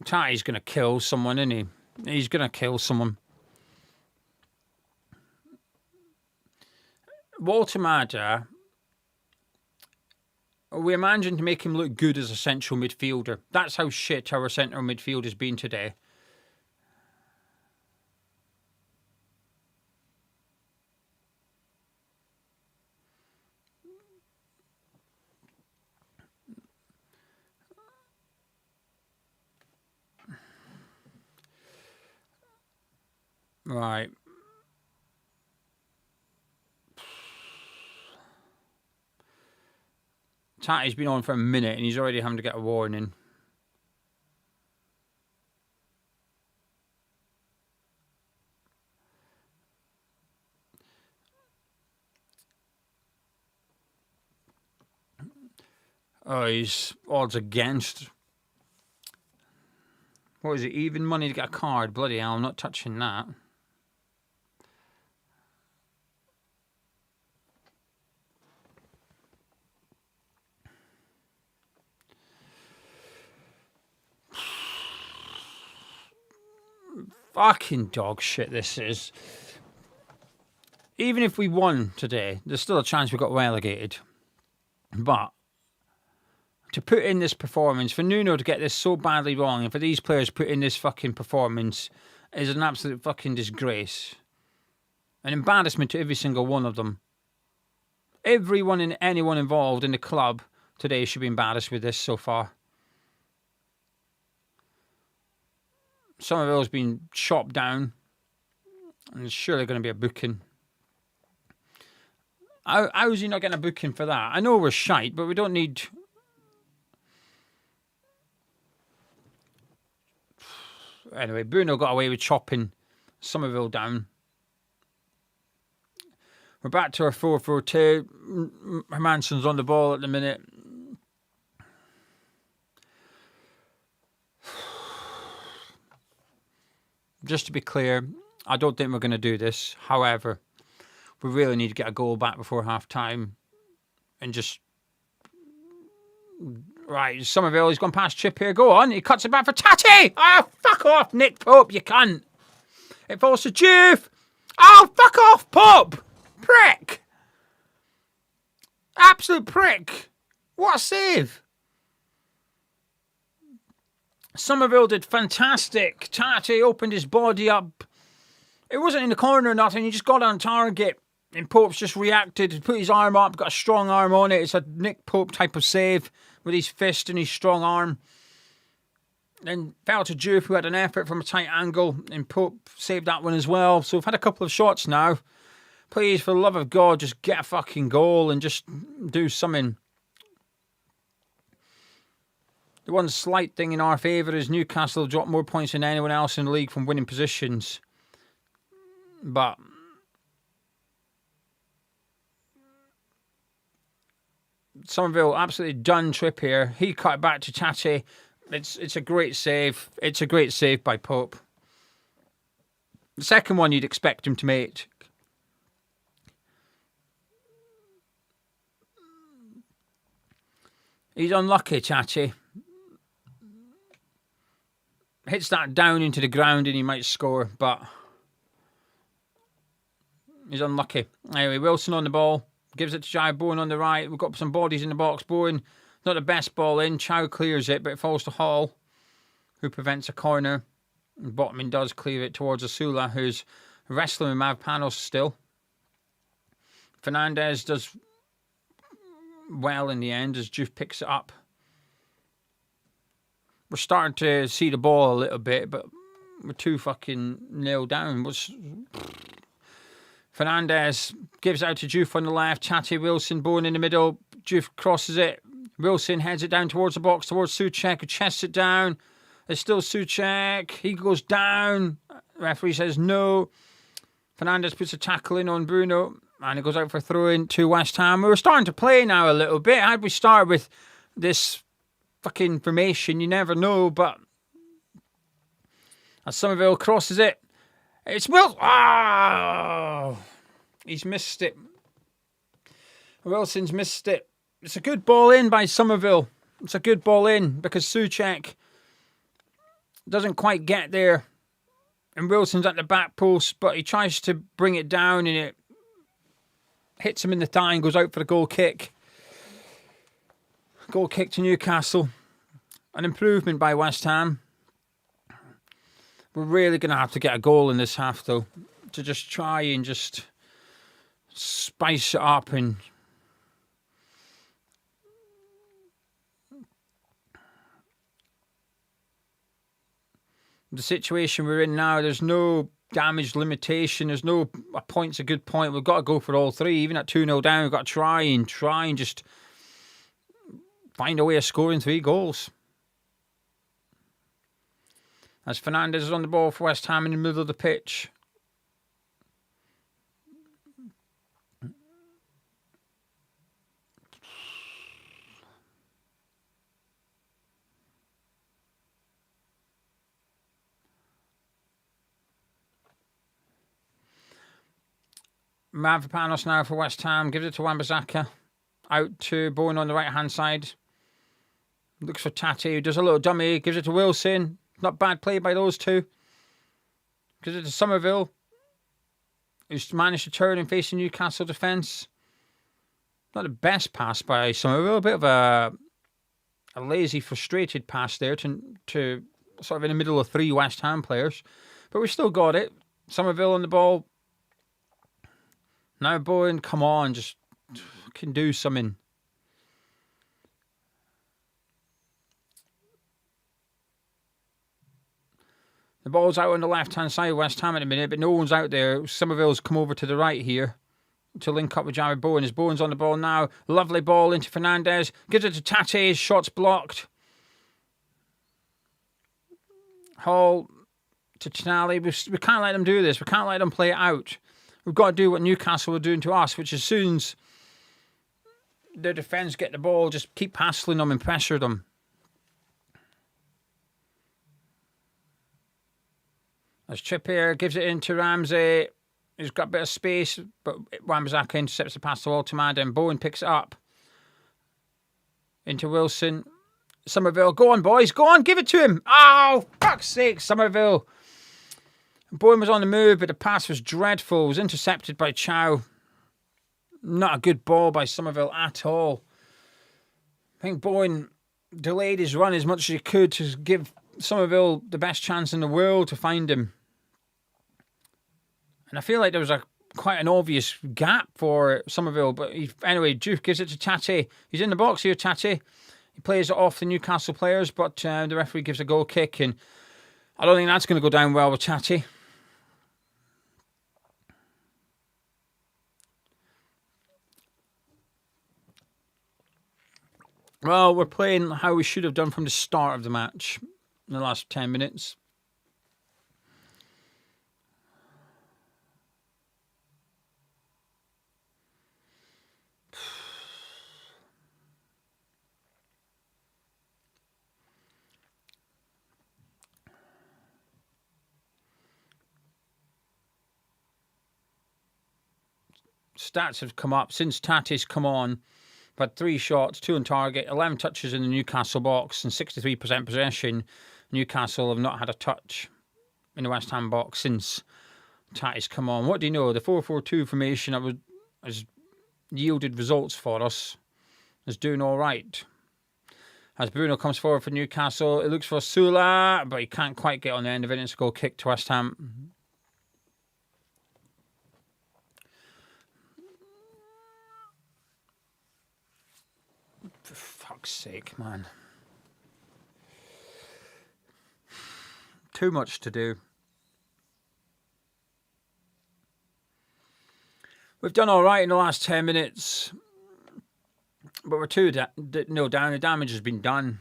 Tati's going to kill someone, isn't he? He's going to kill someone. Waltemada, we imagined to make him look good as a central midfielder. That's how shit our central midfield has been today. Right. Tati's been on for a minute and he's already having to get a warning. Oh, he's odds against. What is it? Even money to get a card? Bloody hell, I'm not touching that. Fucking dog shit this is. Even if we won today, there's still a chance we got relegated. But to put in this performance, for Nuno to get this so badly wrong, and for these players to put in this fucking performance is an absolute fucking disgrace. An embarrassment to every single one of them. Everyone and anyone involved in the club today should be embarrassed with this so far. Somerville's been chopped down, and there's surely going to be a booking. How is he not getting a booking for that? I know we're shite, but we don't need... Anyway, Bruno got away with chopping Somerville down. We're back to our 4-4-2. Hermansson's on the ball at the minute. Just to be clear, I don't think we're going to do this. However, we really need to get a goal back before half-time. And just... Right, Somerville, he's gone past Chip here. Go on, he cuts it back for Tati! Oh, fuck off, Nick Pope, you cunt! It falls to Juve! Oh, fuck off, Pope! Prick! Absolute prick! What a save! Somerville did fantastic. Tati opened his body up. It wasn't in the corner or nothing, he just got on target. And Pope's just reacted, put his arm up, got a strong arm on it. It's a Nick Pope type of save with his fist and his strong arm. Then fell to Juve, who had an effort from a tight angle, and Pope saved that one as well. So we've had a couple of shots now. Please, for the love of God, just get a fucking goal and just do something. The one slight thing in our favour is Newcastle have dropped more points than anyone else in the league from winning positions. But... Somerville absolutely done Trip here. He cut it back to Tati. It's a great save. It's a great save by Pope. The second one you'd expect him to make. He's unlucky, Tati. Hits that down into the ground and he might score, but he's unlucky. Anyway, Wilson on the ball. Gives it to Jai Bowen on the right. We've got some bodies in the box. Bowen, not the best ball in. Chow clears it, but it falls to Hall, who prevents a corner. And Botman does clear it towards Asula, who's wrestling with Mavpanos still. Fernandez does well in the end as Juve picks it up. We're starting to see the ball a little bit, but we're too fucking nailed down. Fernandez gives out to Juve on the left. Tati, Wilson, Bowen in the middle. Juve crosses it. Wilson heads it down towards the box, towards Souček, who chests it down. There's still Souček. He goes down. Referee says no. Fernandez puts a tackle in on Bruno, and it goes out for a throw-in to West Ham. We're starting to play now a little bit. How'd we start with this fucking formation? You never know, but as Somerville crosses it, it's Wilson. Oh, he's missed it. Wilson's missed it. It's a good ball in by Somerville. It's a good ball in because Souček doesn't quite get there. And Wilson's at the back post, but he tries to bring it down and it hits him in the thigh and goes out for a goal kick. Goal kick to Newcastle. An improvement by West Ham. We're really going to have to get a goal in this half, though, to just try and just spice it up. And the situation we're in now, there's no damage limitation. There's no a point's a good point. We've got to go for all three. Even at 2-0 down, we've got to try and just find a way of scoring 3 goals. As Fernandez is on the ball for West Ham in the middle of the pitch. Mavropanos now for West Ham. Gives it to Wan-Bissaka. Out to Bowen on the right-hand side. Looks for Tati, who does a little dummy. Gives it to Wilson. Not bad play by those two. Gives it to Somerville, who's managed to turn and face the Newcastle defence. Not the best pass by Somerville. A bit of a a lazy, frustrated pass there to sort of in the middle of 3 West Ham players. But we still got it. Somerville on the ball. Now Bowen, come on, just can do something. The ball's out on the left-hand side of West Ham at the minute, but no one's out there. Somerville's come over to the right here to link up with Jared Bowen. As Bowen's on the ball now. Lovely ball into Fernandez. Gives it to Tate. His shot's blocked. Hall to Chinali. We can't let them do this. We can't let them play it out. We've got to do what Newcastle were doing to us, which as soon as their defence get the ball, just keep hassling them and pressure them. As Trippier gives it into Ramsey. He's got a bit of space, but Wan-Bissaka intercepts the pass to Altamada, and Bowen picks it up. Into Wilson. Somerville, go on, boys, go on, give it to him. Oh, fuck's sake, Somerville. Bowen was on the move, but the pass was dreadful. It was intercepted by Chow. Not a good ball by Somerville at all. I think Bowen delayed his run as much as he could to give Somerville the best chance in the world to find him. And I feel like there was quite an obvious gap for Somerville. But anyway, Duke gives it to Tate. He's in the box here, Tate. He plays it off the Newcastle players, but the referee gives a goal kick. And I don't think that's going to go down well with Tate. Well, we're playing how we should have done from the start of the match in the last 10 minutes. Stats have come up since Tate's come on. But 3 shots, 2 on target, 11 touches in the Newcastle box, and 63% possession. Newcastle have not had a touch in the West Ham box since Tate's come on. What do you know? The 4-4-2 formation that has yielded results for us is doing all right. As Bruno comes forward for Newcastle, it looks for Sula, but he can't quite get on the end of it. It's a goal kick to West Ham. For fuck's sake, man. Too much to do. We've done all right in the last 10 minutes, but we're 2-0 down. The damage has been done.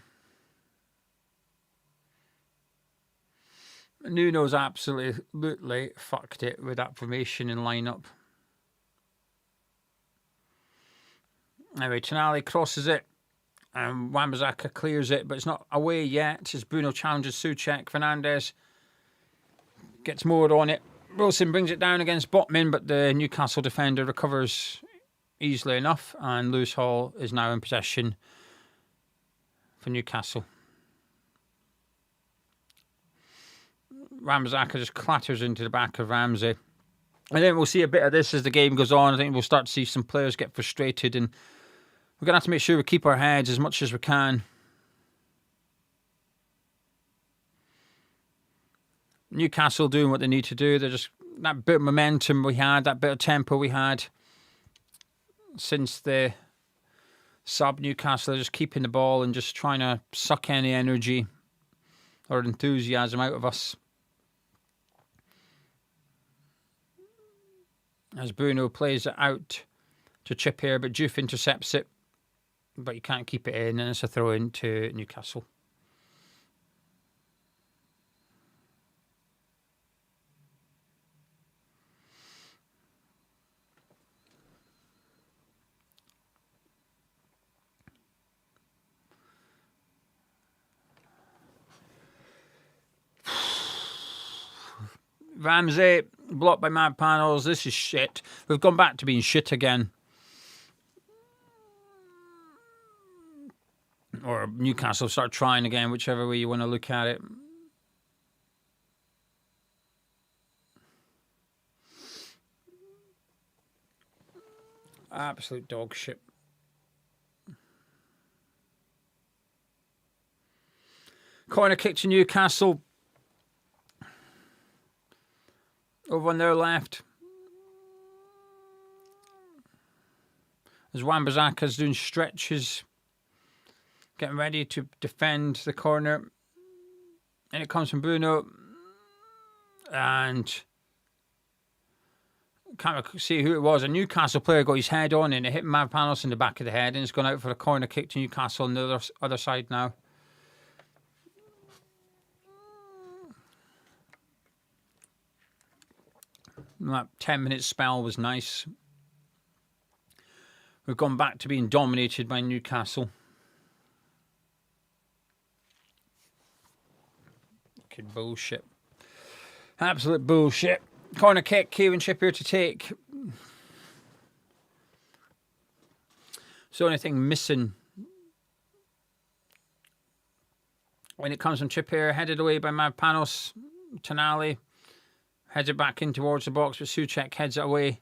Nuno's absolutely fucked it with that formation and lineup. Anyway, Tonali crosses it. And Wan-Bissaka clears it, but it's not away yet. As Bruno challenges Souček, Fernandez gets more on it. Wilson brings it down against Botman, but the Newcastle defender recovers easily enough. And Lewis Hall is now in possession for Newcastle. Wan-Bissaka just clatters into the back of Ramsey. And then we'll see a bit of this as the game goes on. I think we'll start to see some players get frustrated, and we're going to have to make sure we keep our heads as much as we can. Newcastle doing what they need to do. They're just that bit of momentum we had, that bit of tempo we had since the sub. Newcastle are just keeping the ball and just trying to suck any energy or enthusiasm out of us. As Bruno plays it out to Trippier, but Juve intercepts it. But you can't keep it in, and it's a throw in to Newcastle. Ramsey, blocked by mad panels. This is shit. We've gone back to being shit again. Or Newcastle start trying again, whichever way you want to look at it. Absolute dog shit. Corner kick to Newcastle. Over on their left. As Wan-Bissaka's doing stretches. Getting ready to defend the corner. And it comes from Bruno. And can't see who it was. A Newcastle player got his head on and it hit Mavropanos in the back of the head, and it's gone out for a corner kick to Newcastle on the other side now. That 10-minute spell was nice. We've gone back to being dominated by Newcastle. Fucking bullshit. Absolute bullshit. Corner kick, Kieran Trippier to take. It's the only thing missing. When it comes from Trippier, headed away by Mavropanos. Tonali heads it back in towards the box, but Souček heads it away.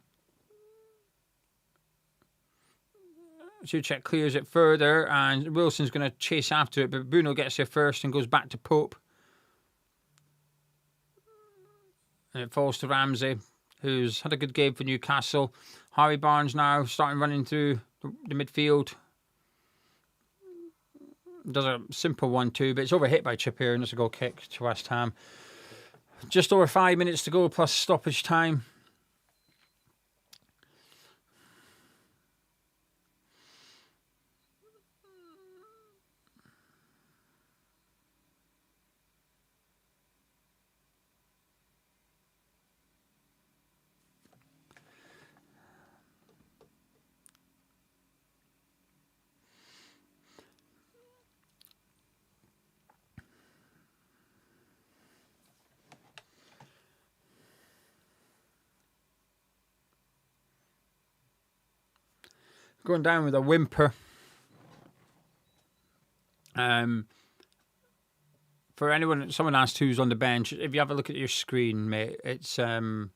Souček clears it further, and Wilson's going to chase after it, but Bruno gets there first and goes back to Pope. And it falls to Ramsey, who's had a good game for Newcastle. Harvey Barnes now starting running through the midfield. Does a simple 1-2, but it's overhit by Trippier, and it's a goal kick to West Ham. Just over 5 minutes to go, plus stoppage time. Going down with a whimper. For anyone, someone asked who's on the bench. If you have a look at your screen, mate, it's on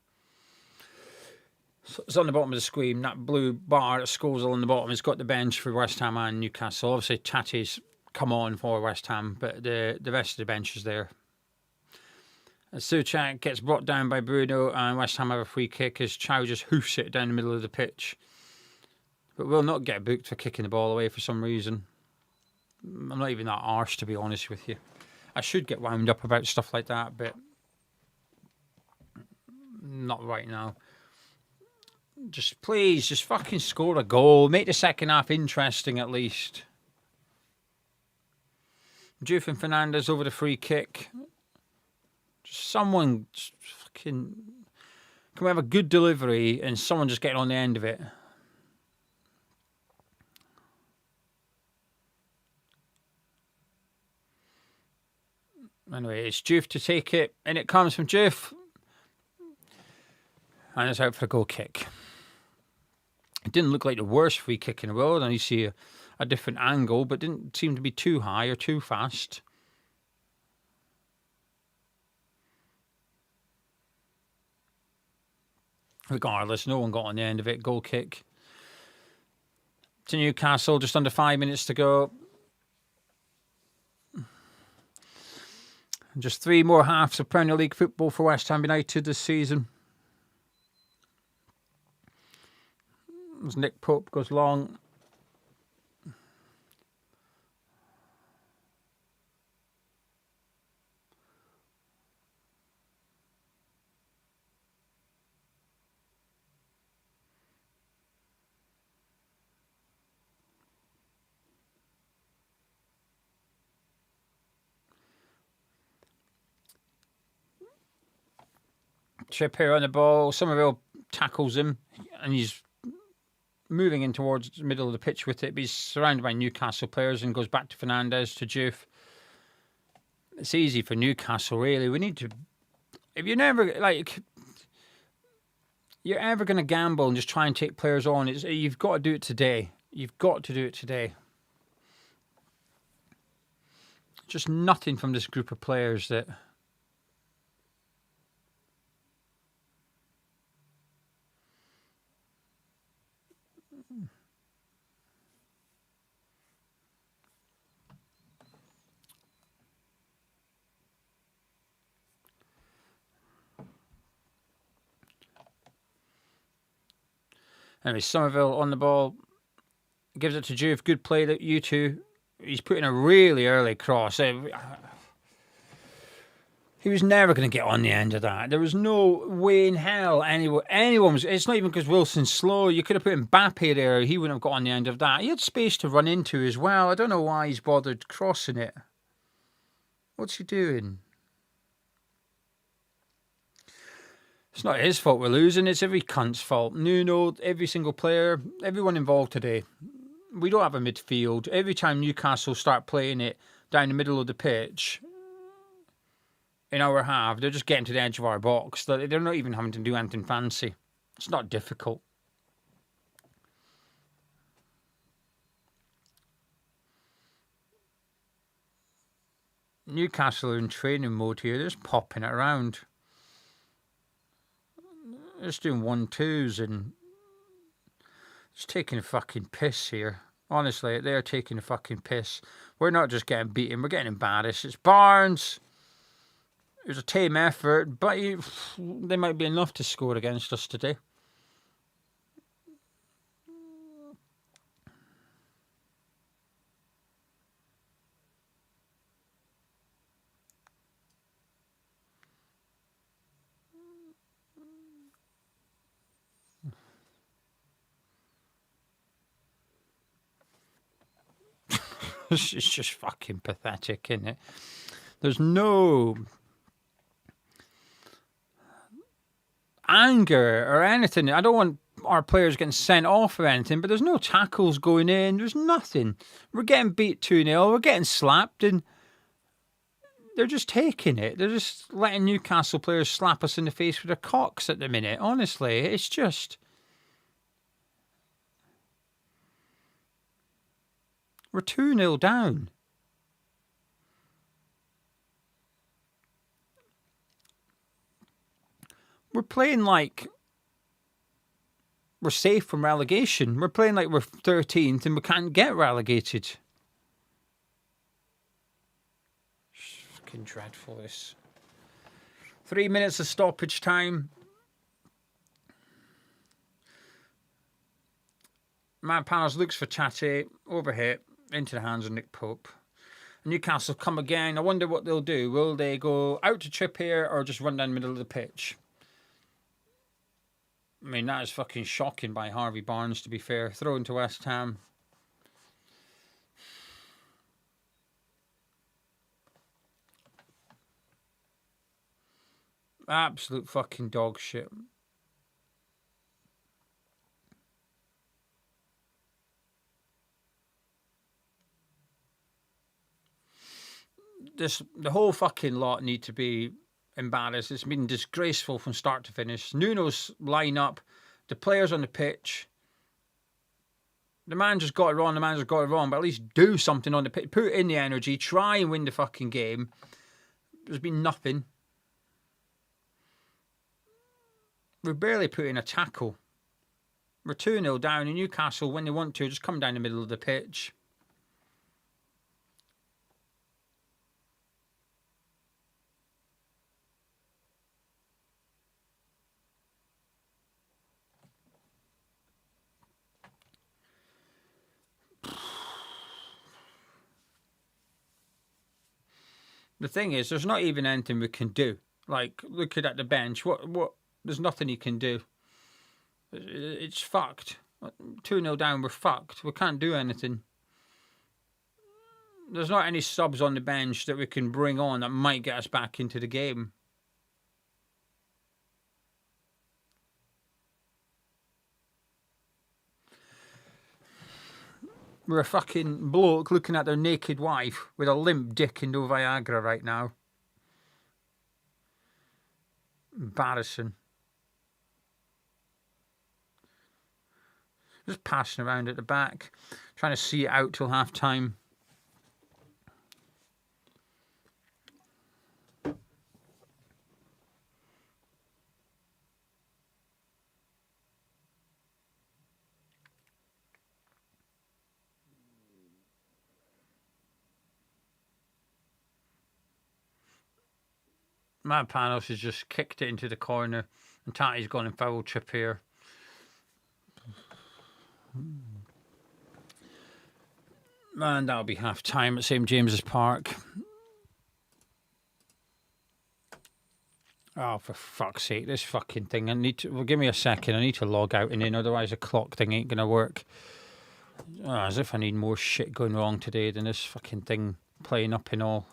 the bottom of the screen. That blue bar that scrolls along the bottom, it's got the bench for West Ham and Newcastle. Obviously, Tate's come on for West Ham, but the rest of the bench is there. Souček gets brought down by Bruno, and West Ham have a free kick as Chow just hoofs it down the middle of the pitch. But will not get booked for kicking the ball away for some reason. I'm not even that harsh, to be honest with you. I should get wound up about stuff like that, but not right now. Just please, just fucking score a goal. Make the second half interesting at least. Juve and Fernandes over the free kick. Just someone just fucking... Can we have a good delivery and someone just getting on the end of it? Anyway, it's Juve to take it, and it comes from Juve. And it's out for a goal kick. It didn't look like the worst free kick in the world, and you see a different angle, but didn't seem to be too high or too fast. Regardless, no one got on the end of it. Goal kick to Newcastle, just under 5 minutes to go. Just 3 more halves of Premier League football for West Ham United this season. As Nick Pope goes long. Trippier on the ball. Somerville tackles him, and he's moving in towards the middle of the pitch with it. But he's surrounded by Newcastle players and goes back to Fernandes, to Juve. It's easy for Newcastle, really. We need to... If you're never, like... You're ever going to gamble and just try and take players on, you've got to do it today. You've got to do it today. Just nothing from this group of players that... Anyway, Somerville on the ball. Gives it to Juve. Good play that you two. He's putting a really early cross. He was never going to get on the end of that. There was no way in hell anyone was. It's not even because Wilson's slow. You could have put Mbappe there. He wouldn't have got on the end of that. He had space to run into as well. I don't know why he's bothered crossing it. What's he doing? It's not his fault we're losing. It's every cunt's fault. Nuno, every single player, everyone involved today. We don't have a midfield. Every time Newcastle start playing it down the middle of the pitch, in our half, they're just getting to the edge of our box. They're not even having to do anything fancy. It's not difficult. Newcastle are in training mode here. They're just popping it around. They're just doing 1-2s and just taking a fucking piss here. Honestly, they're taking a fucking piss. We're not just getting beaten, we're getting embarrassed. It's Barnes. It was a tame effort, but they might be enough to score against us today. It's just fucking pathetic, isn't it? There's no anger or anything. I don't want our players getting sent off or anything, but there's no tackles going in. There's nothing. We're getting beat 2-0. We're getting slapped, and they're just taking it. They're just letting Newcastle players slap us in the face with their cocks at the minute. Honestly, it's just... We're 2-0 down. We're playing like we're safe from relegation. We're playing like we're 13th and we can't get relegated. It's fucking dreadful, this. 3 minutes of stoppage time. Matt Panos looks for Tati, overhit, into the hands of Nick Pope. Newcastle come again. I wonder what they'll do. Will they go out to Trippier or just run down the middle of the pitch? I mean, that is fucking shocking by Harvey Barnes, to be fair. Throw into West Ham. Absolute fucking dog shit. The whole fucking lot need to be embarrassed. It's been disgraceful from start to finish. Nuno's line-up, the players on the pitch. The man just got it wrong, but at least do something on the pitch. Put in the energy, try and win the fucking game. There's been nothing. We're barely putting a tackle. We're 2-0 down, and Newcastle, when they want to, just come down the middle of the pitch. The thing is, there's not even anything we can do. Like, looking at the bench, what? There's nothing he can do. It's fucked. 2-0 down, we're fucked. We can't do anything. There's not any subs on the bench that we can bring on that might get us back into the game. We're a fucking bloke looking at their naked wife with a limp dick and no Viagra right now. Embarrassing. Just passing around at the back, trying to see it out till half time. Matt Panos has just kicked it into the corner, and Tati's gone and fouled Trippier. Man, that'll be half time at St James's Park. Oh, for fuck's sake, this fucking thing. Well, give me a second. I need to log out and in, otherwise the clock thing ain't going to work. Oh, as if I need more shit going wrong today than this fucking thing playing up and all.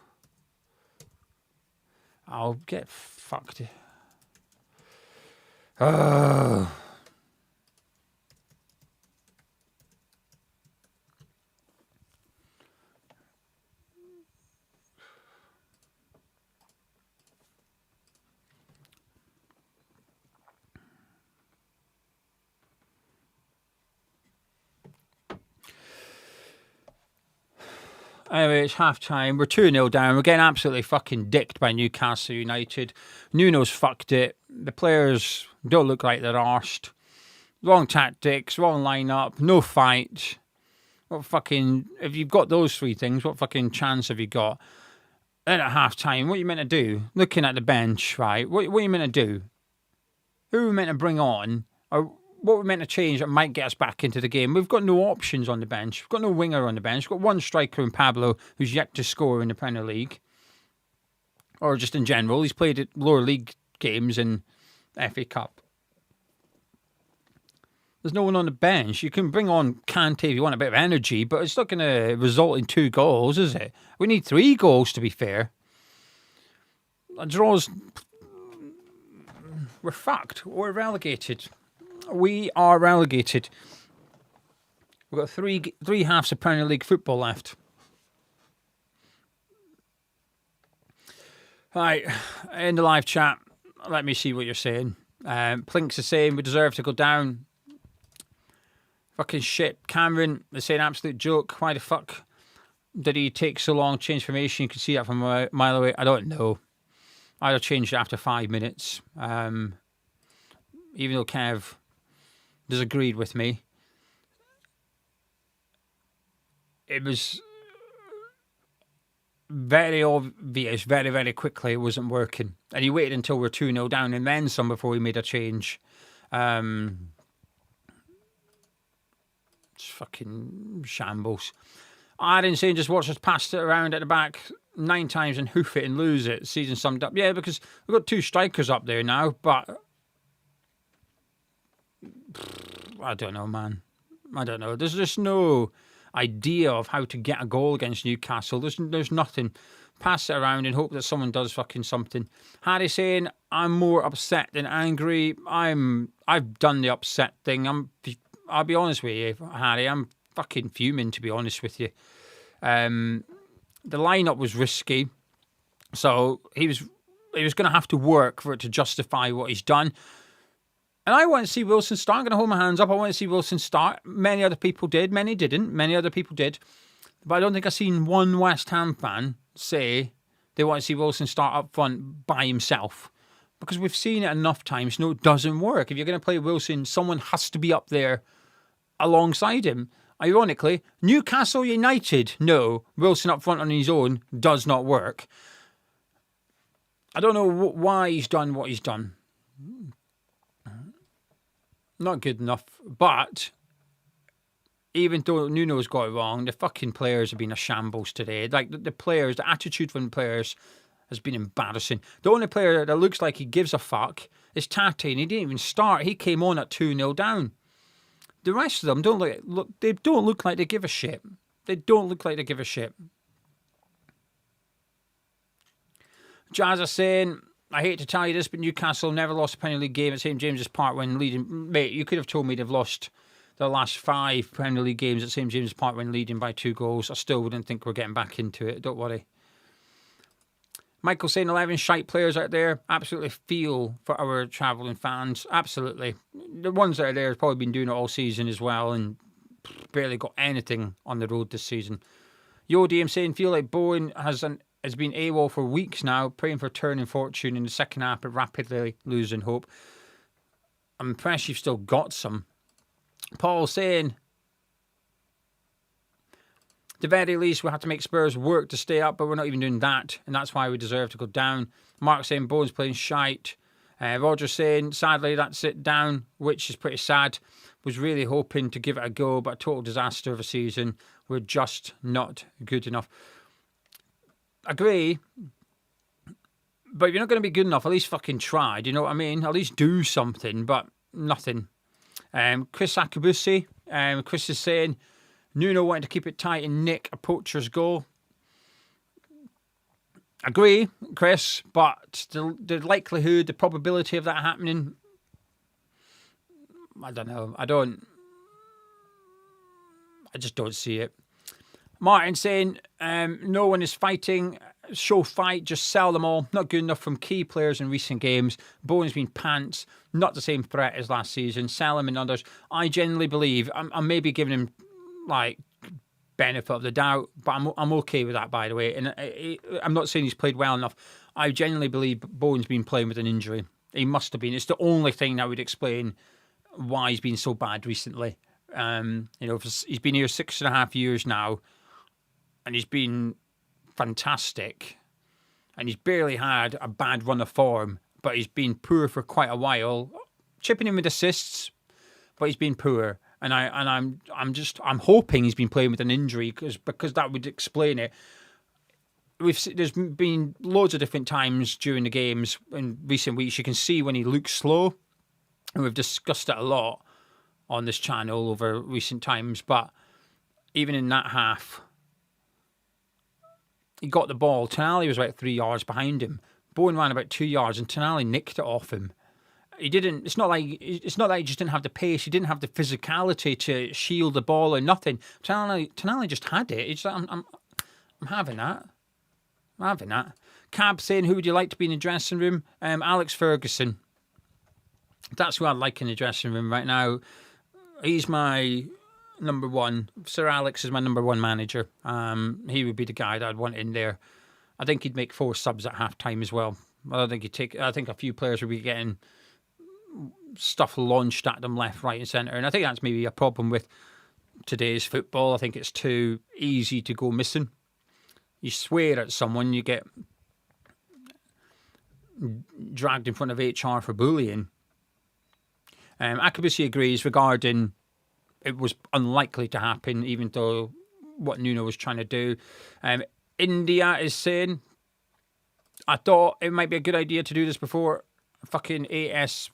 I'll get fucked. Oh. Anyway, it's half time. We're 2-0 down. We're getting absolutely fucking dicked by Newcastle United. Nuno's fucked it. The players don't look like they're arsed. Wrong tactics, wrong lineup, no fight. What fucking... If you've got those three things, what fucking chance have you got? Then at half time, what are you meant to do? Looking at the bench, right? What are you meant to do? Who are we meant to bring on? Or what we're meant to change that might get us back into the game? We've got no options on the bench. We've got no winger on the bench. We've got one striker in Pablo who's yet to score in the Premier League. Or just in general. He's played at lower league games in FA Cup. There's no one on the bench. You can bring on Kante if you want a bit of energy, but it's not going to result in 2 goals, is it? We need 3 goals, to be fair. A draw's... We're fucked. We're relegated. We are relegated. We've got three halves of Premier League football left. Right, in the live chat, let me see what you're saying. Plink's is saying we deserve to go down. Fucking shit. Cameron is saying absolute joke. Why the fuck did he take so long to change formation? You can see that from a mile away. I don't know. I'd have changed it after 5 minutes. Even though Kev disagreed with me. It was very obvious, very, very quickly it wasn't working. And he waited until we're 2-0 down and then some before he made a change. It's fucking shambles. I didn't say just watch us pass it around at the back 9 times and hoof it and lose it. Season summed up. Yeah, because we've got 2 strikers up there now, but I don't know, man. I don't know. There's just no idea of how to get a goal against Newcastle. There's nothing. Pass it around and hope that someone does fucking something. Harry saying, I'm more upset than angry. I've done the upset thing. I'll be honest with you, Harry. I'm fucking fuming, to be honest with you. The lineup was risky, so he was going to have to work for it to justify what he's done. And I want to see Wilson start. I'm going to hold my hands up. I want to see Wilson start. Many other people did. Many didn't. Many other people did. But I don't think I've seen one West Ham fan say they want to see Wilson start up front by himself. Because we've seen it enough times. No, it doesn't work. If you're going to play Wilson, someone has to be up there alongside him. Ironically, Newcastle United, no, Wilson up front on his own does not work. I don't know why he's done what he's done. Not good enough, but even though Nuno's got it wrong, the fucking players have been a shambles today. Like the players, the attitude from the players has been embarrassing. The only player that looks like he gives a fuck is Tate, and he didn't even start. He came on at 2-0 down. The rest of them don't look like they give a shit. They don't look like they give a shit. Jazz are saying, I hate to tell you this, but Newcastle never lost a Premier League game at St James's Park when leading. Mate, you could have told me they've lost the last 5 Premier League games at St James's Park when leading by 2 goals. I still wouldn't think we're getting back into it. Don't worry. Michael saying 11 shite players out there. Absolutely feel for our travelling fans. Absolutely. The ones that are there have probably been doing it all season as well and barely got anything on the road this season. Yodi, I'm saying, feel like Bowen has been AWOL for weeks now, praying for turning fortune in the second half, but rapidly losing hope. I'm impressed you've still got some. Paul saying, at the very least, we have to make Spurs work to stay up, but we're not even doing that, and that's why we deserve to go down. Mark saying Bowen's playing shite. Roger saying, sadly, that's it down, which is pretty sad. Was really hoping to give it a go, but a total disaster of a season. We're just not good enough. Agree. But if you're not going to be good enough, at least fucking try. Do you know what I mean? At least do something, but nothing. Chris Akabusi. Chris is saying, Nuno wanted to keep it tight and nick a poacher's goal. Agree, Chris, but the likelihood, the probability of that happening, I don't know. I just don't see it. Martin saying, no one is fighting. Show fight, just sell them all. Not good enough from key players in recent games. Bowen's been pants. Not the same threat as last season. Sell him and others. I genuinely believe, I'm maybe giving him like benefit of the doubt, but I'm okay with that, by the way. And I'm not saying he's played well enough. I genuinely believe Bowen's been playing with an injury. He must have been. It's the only thing that would explain why he's been so bad recently. He's been here 6.5 years now, and he's been fantastic. And he's barely had a bad run of form, but he's been poor for quite a while. Chipping in with assists, but he's been poor. And I'm hoping he's been playing with an injury because that would explain it. There's been loads of different times during the games in recent weeks. You can see when he looks slow, and we've discussed it a lot on this channel over recent times. But even in that half, he got the ball. Tonali was about 3 yards behind him. Bowen ran about 2 yards, and Tonali nicked it off him. He didn't. It's not like he just didn't have the pace. He didn't have the physicality to shield the ball or nothing. Tonali just had it. It's like, I'm having that. I'm having that. Cab saying, who would you like to be in the dressing room? Alex Ferguson. That's who I'd like in the dressing room right now. He's my number one. Sir Alex is my number one manager. He would be the guy that I'd want in there. I think he'd make 4 subs at half time as well. I think a few players would be getting stuff launched at them left, right and centre. And I think that's maybe a problem with today's football. I think it's too easy to go missing. You swear at someone, you get dragged in front of HR for bullying. Akabusi agrees regarding it was unlikely to happen, even though what Nuno was trying to do. India is saying, I thought it might be a good idea to do this before fucking exam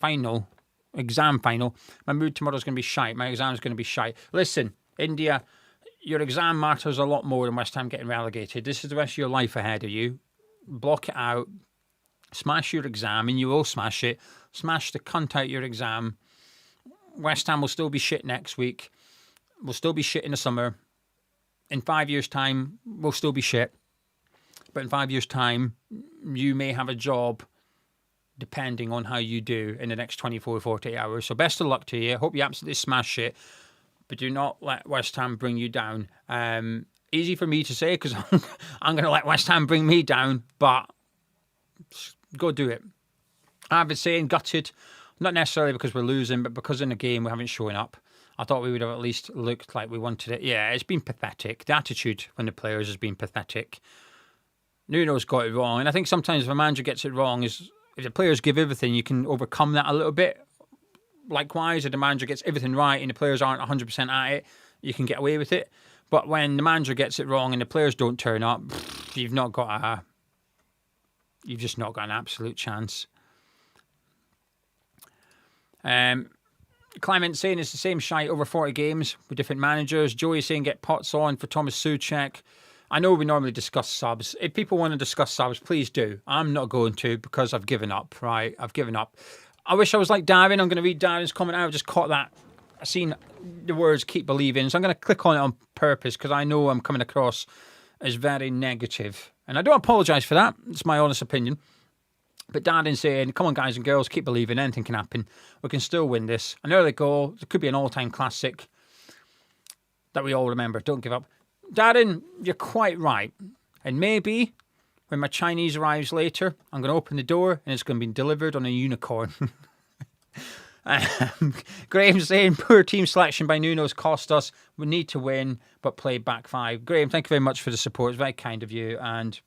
final. My mood tomorrow's going to be shite. My exam's going to be shite. Listen, India, your exam matters a lot more than West Ham getting relegated. This is the rest of your life ahead of you. Block it out. Smash your exam, and you will smash it. Smash the cunt out your exam. West Ham will still be shit next week. We'll still be shit in the summer. In 5 years' time, we'll still be shit. But in 5 years' time, you may have a job depending on how you do in the next 24, 48 hours. So best of luck to you. Hope you absolutely smash it. But do not let West Ham bring you down. Easy for me to say because I'm going to let West Ham bring me down. But go do it. I've been saying gutted. Not necessarily because we're losing, but because in the game we haven't shown up. I thought we would have at least looked like we wanted it. Yeah, it's been pathetic. The attitude when the players has been pathetic. Nuno's got it wrong. And I think sometimes if a manager gets it wrong, is if the players give everything, you can overcome that a little bit. Likewise, if the manager gets everything right and the players aren't 100% at it, you can get away with it. But when the manager gets it wrong and the players don't turn up, you've just not got an absolute chance. Clement saying it's the same shite over 40 games with different managers. Joey saying get Potts on for Thomas Souček. I know we normally discuss subs. If people want to discuss subs, please do. I'm not going to because I've given up, right? I've given up. I wish I was like Darren. I'm going to read Darren's comment out. I've just caught that. I've seen the words keep believing. So I'm going to click on it on purpose because I know I'm coming across as very negative. And I don't apologise for that. It's my honest opinion. But Darren's saying, come on guys and girls, keep believing. Anything can happen. We can still win this. An early goal. It could be an all-time classic that we all remember. Don't give up. Darren, you're quite right. And maybe when my Chinese arrives later, I'm going to open the door and it's going to be delivered on a unicorn. Graham saying, poor team selection by Nuno's cost us. We need to win, but play back 5. Graham, thank you very much for the support. It's very kind of you. And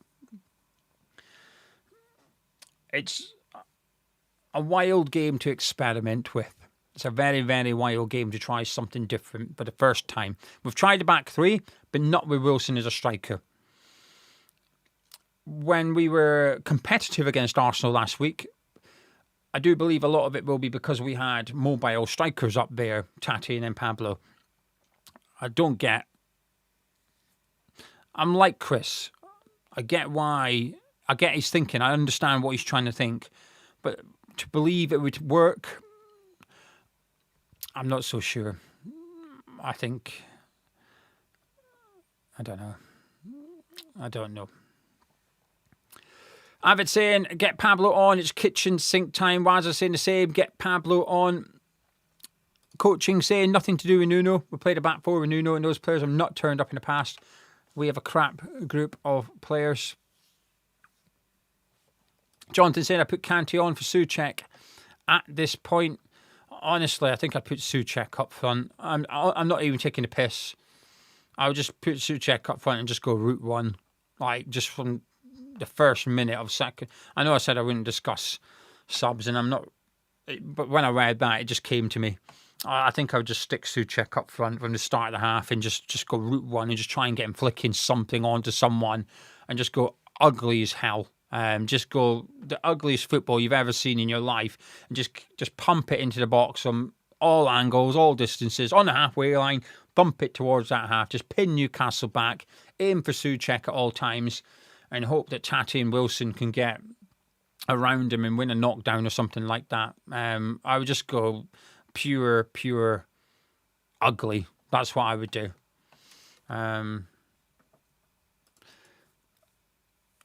a wild game to experiment with. It's a very, very wild game to try something different for the first time. We've tried the back three, but not with Wilson as a striker. When we were competitive against Arsenal last week, I do believe a lot of it will be because we had mobile strikers up there, Tati and then Pablo. I'm like Chris. I get his thinking. I understand what he's trying to think. But to believe it would work, I'm not so sure. I don't know. Avid saying, get Pablo on. It's kitchen sink time. Wazza saying the same. Get Pablo on. Coaching saying nothing to do with Nuno. We played a back four with Nuno and those players have not turned up in the past. We have a crap group of players. Jonathan saying I put Kante on for Souček at this point. Honestly, I think I'd put Souček up front. I'm not even taking a piss. I would just put Souček up front and just go route one. Like, just from the first minute of second. I know I said I wouldn't discuss subs, and I'm not. But when I read that, it just came to me. I think I would just stick Souček up front from the start of the half and just go route one and just try and get him flicking something onto someone and just go ugly as hell. Just go the ugliest football you've ever seen in your life and just pump it into the box from all angles, all distances, on the halfway line, bump it towards that half, just pin Newcastle back, aim for Souček at all times and hope that Tati and Wilson can get around him and win a knockdown or something like that. I would just go pure ugly. That's what I would do.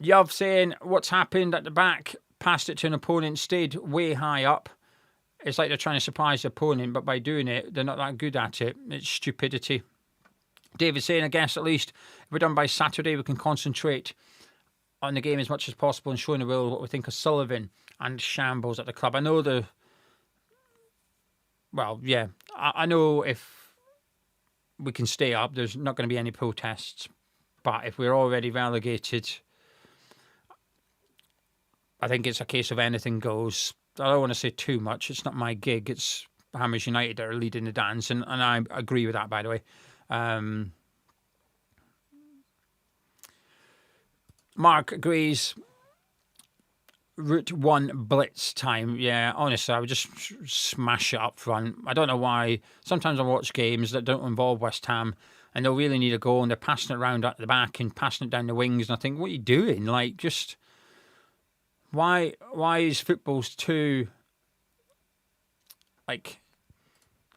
Yuv saying, what's happened at the back? Passed it to an opponent, stayed way high up. It's like they're trying to surprise the opponent, but by doing it, they're not that good at it. It's stupidity. David saying, I guess at least if we're done by Saturday, we can concentrate on the game as much as possible and showing the world what we think of Sullivan and Shambles at the club. I know I know if we can stay up, there's not going to be any protests. But if we're already relegated, I think it's a case of anything goes. I don't want to say too much. It's not my gig. It's Hammers United that are leading the dance. And I agree with that, by the way. Mark agrees. Route 1 blitz time. Yeah, honestly, I would just smash it up front. I don't know why. Sometimes I watch games that don't involve West Ham and they'll really need a goal and they're passing it around at the back and passing it down the wings. And I think, what are you doing? Like, just... Why is football's too... Like...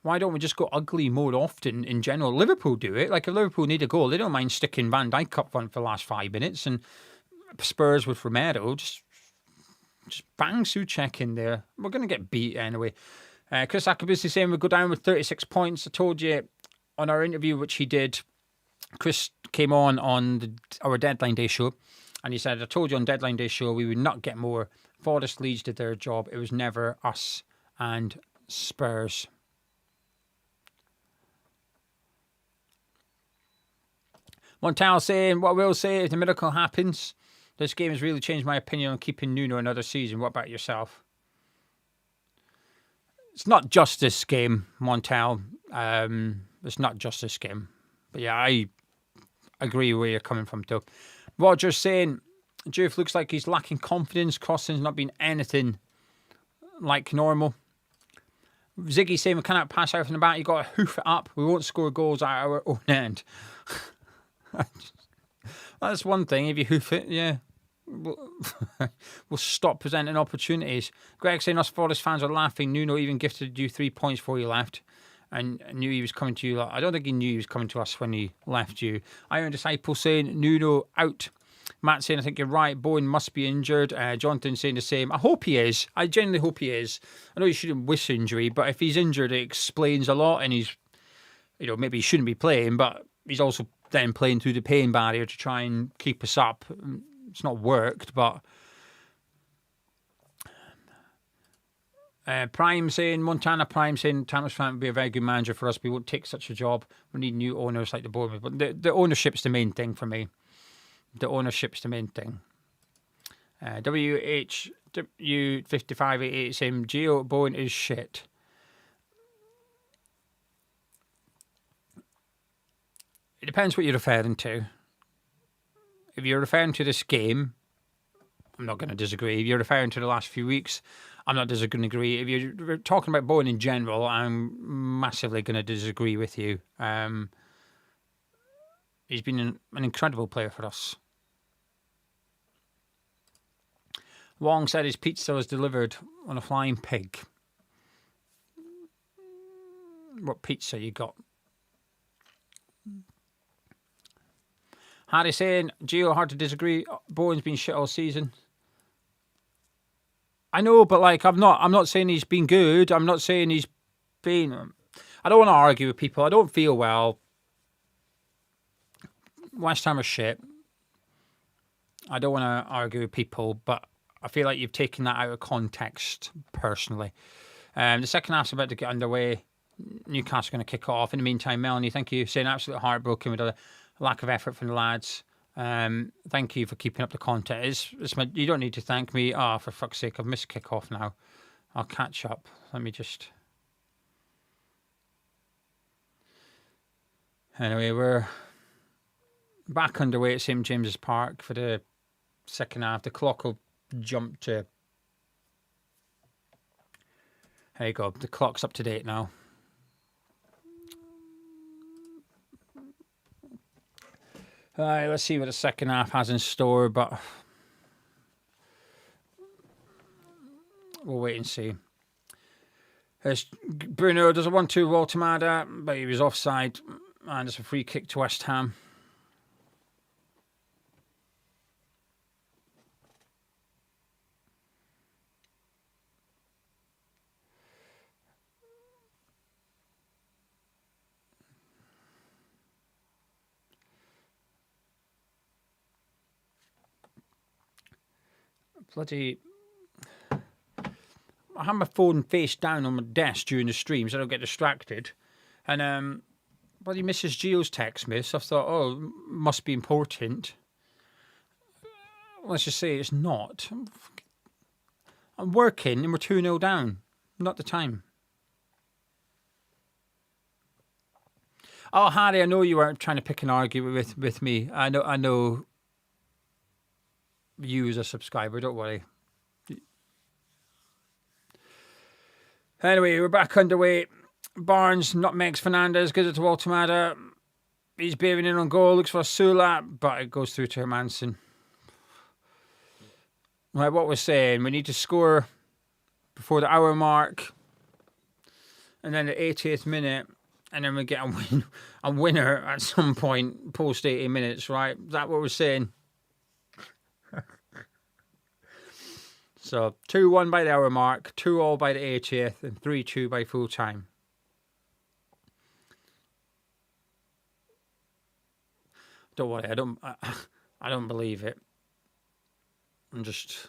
Why don't we just go ugly more often in general? Liverpool do it. Like, if Liverpool need a goal, they don't mind sticking Van Dijk up front for the last 5 minutes. And Spurs with Romero, just bang Souček in there. We're going to get beat anyway. Chris Akabisi saying we'll go down with 36 points. I told you on our interview, which he did, Chris came on our deadline day show. And he said, I told you on deadline day show we would not get more. Forest Leeds did their job. It was never us and Spurs. Montal saying, what I will say if the miracle happens, this game has really changed my opinion on keeping Nuno another season. What about yourself? It's not just this game, Montal. It's not just this game. But yeah, I agree where you're coming from too. Roger saying, Juve looks like he's lacking confidence. Crossing's not been anything like normal. Ziggy saying we cannot pass out from the back. You got to hoof it up. We won't score goals at our own end. That's one thing. If you hoof it, yeah, we'll stop presenting opportunities. Greg saying us Forest fans are laughing. Nuno even gifted you 3 points before you left, and knew he was coming to you. I don't think he knew he was coming to us when he left you. Iron Disciple saying Nuno out. Matt saying I think you're right. Bowen must be injured. Jonathan saying the same. I hope he is. I genuinely hope he is. I know you shouldn't wish injury, but if he's injured, it explains a lot. And he's, maybe he shouldn't be playing, but he's also then playing through the pain barrier to try and keep us up. It's not worked, but Prime saying, Montana Prime saying, Thomas Frank would be a very good manager for us. We won't take such a job. We need new owners like the board. But the ownership's the main thing for me. The ownership's the main thing. WHU5588 Gio Bowen is shit. It depends what you're referring to. If you're referring to this game, I'm not going to disagree. If you're referring to the last few weeks, I'm not going to agree. If you're talking about Bowen in general, I'm massively going to disagree with you. He's been an incredible player for us. Wong said his pizza was delivered on a flying pig. What pizza you got? Harry saying, Gio, hard to disagree. Bowen's been shit all season. I know, but like I'm not saying he's been good. I'm not saying he's been. I don't want to argue with people. I don't feel well. West Ham are shit. I don't want to argue with people, but I feel like you've taken that out of context personally. The second half's about to get underway. Newcastle going to kick off. In the meantime, Melanie, thank you. Saying absolutely heartbroken with the lack of effort from the lads. Thank you for keeping up the content. You don't need to thank me. For fuck's sake, I've missed kick-off now. I'll catch up. Let me just... Anyway, we're back underway at St James's Park for the second half. The clock will jump to... There you go. The clock's up to date now. All right, let's see what the second half has in store, but we'll wait and see. There's Bruno does a 1-2 Waltemada, but he was offside, and it's a free kick to West Ham. Bloody... I have my phone face down on my desk during the stream so I don't get distracted. And bloody Mrs. Gio's text me, so I thought, must be important. Let's just say it's not. I'm working and we're 2-0 down. Not the time. Oh, Harry, I know you weren't trying to pick an argument with me. I know you as a subscriber, don't worry. Anyway, we're back underway. Barnes nutmegs Fernandez, gives it to Waltemada. He's bearing in on goal, looks for Sula, but it goes through to Hermansen. Right, what we're saying, we need to score before the hour mark, and then the 80th minute, and then we get a winner at some point post 80 minutes, right? Is that what we're saying? So 2-1 by the hour mark, 2-2 by the 80th, and 3-2 by full time. Don't worry, I don't believe it. I'm just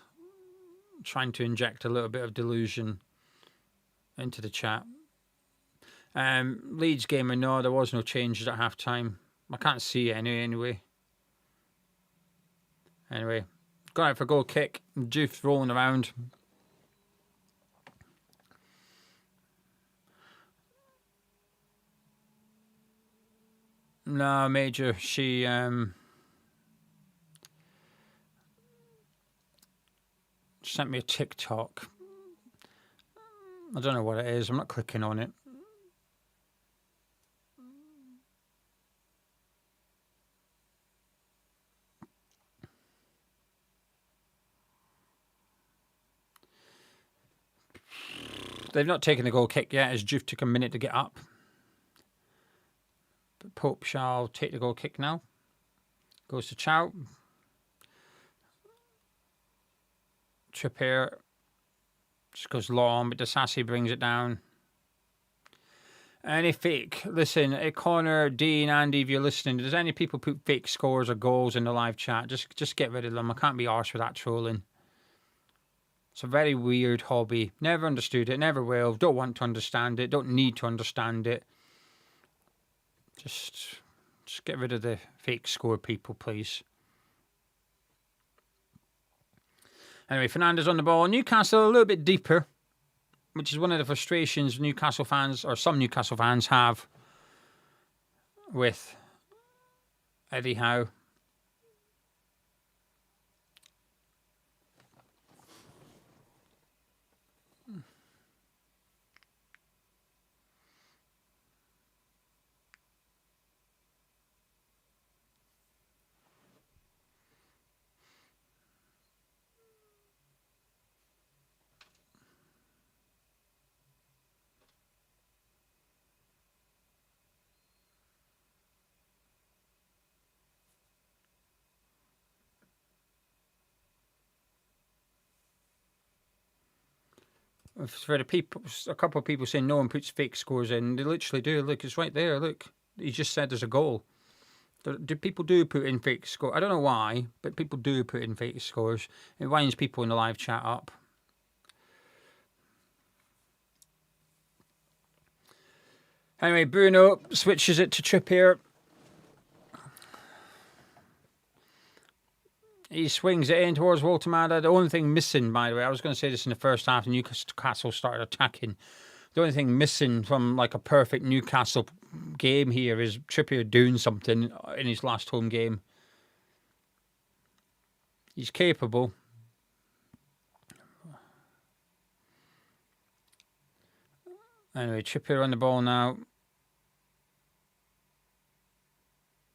trying to inject a little bit of delusion into the chat. Leeds game, no, there was no changes at half time. I can't see any anyway. Anyway. Got out for a goal kick. Juve rolling around. No, Major, she sent me a TikTok. I don't know what it is. I'm not clicking on it. They've not taken the goal kick yet, as Juve took a minute to get up. But Pope shall take the goal kick now. Goes to Chow. Trippier just goes long, but Disasi brings it down. Any fake? Listen, Connor, Dean, Andy, if you're listening, does any people put fake scores or goals in the live chat? Just get rid of them. I can't be arsed with that trolling. It's a very weird hobby. Never understood it. Never will. Don't want to understand it. Don't need to understand it. Just get rid of the fake score people, please. Anyway, Fernandes on the ball. Newcastle a little bit deeper, which is one of the frustrations Newcastle fans, or some Newcastle fans, have with Eddie Howe. For the people, a couple of people saying no one puts fake scores in. They literally do. Look, it's right there. Look, he just said there's a goal. People do put in fake scores. I don't know why, but people do put in fake scores. It winds people in the live chat up. Anyway, Bruno switches it to Trippier. He swings it in towards Walter-Mada. The only thing missing, by the way, I was going to say this in the first half, Newcastle started attacking. The only thing missing from like a perfect Newcastle game here is Trippier doing something in his last home game. He's capable. Anyway, Trippier on the ball now.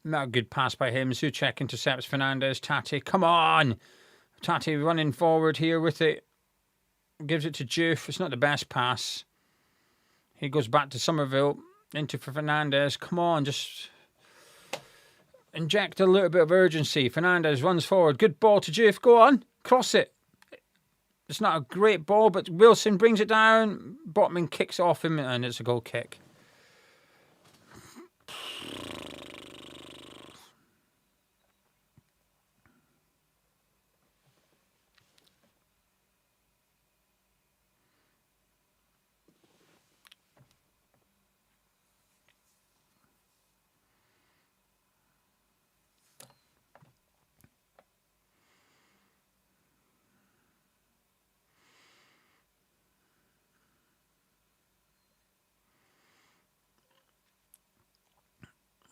Not a good pass by him. Souček intercepts Fernandes. Tati, come on! Tati running forward here with it. Gives it to Juve. It's not the best pass. He goes back to Somerville. Into Fernandes. Come on, just inject a little bit of urgency. Fernandes runs forward. Good ball to Juve. Go on. Cross it. It's not a great ball, but Wilson brings it down. Botman kicks off him, and it's a goal kick.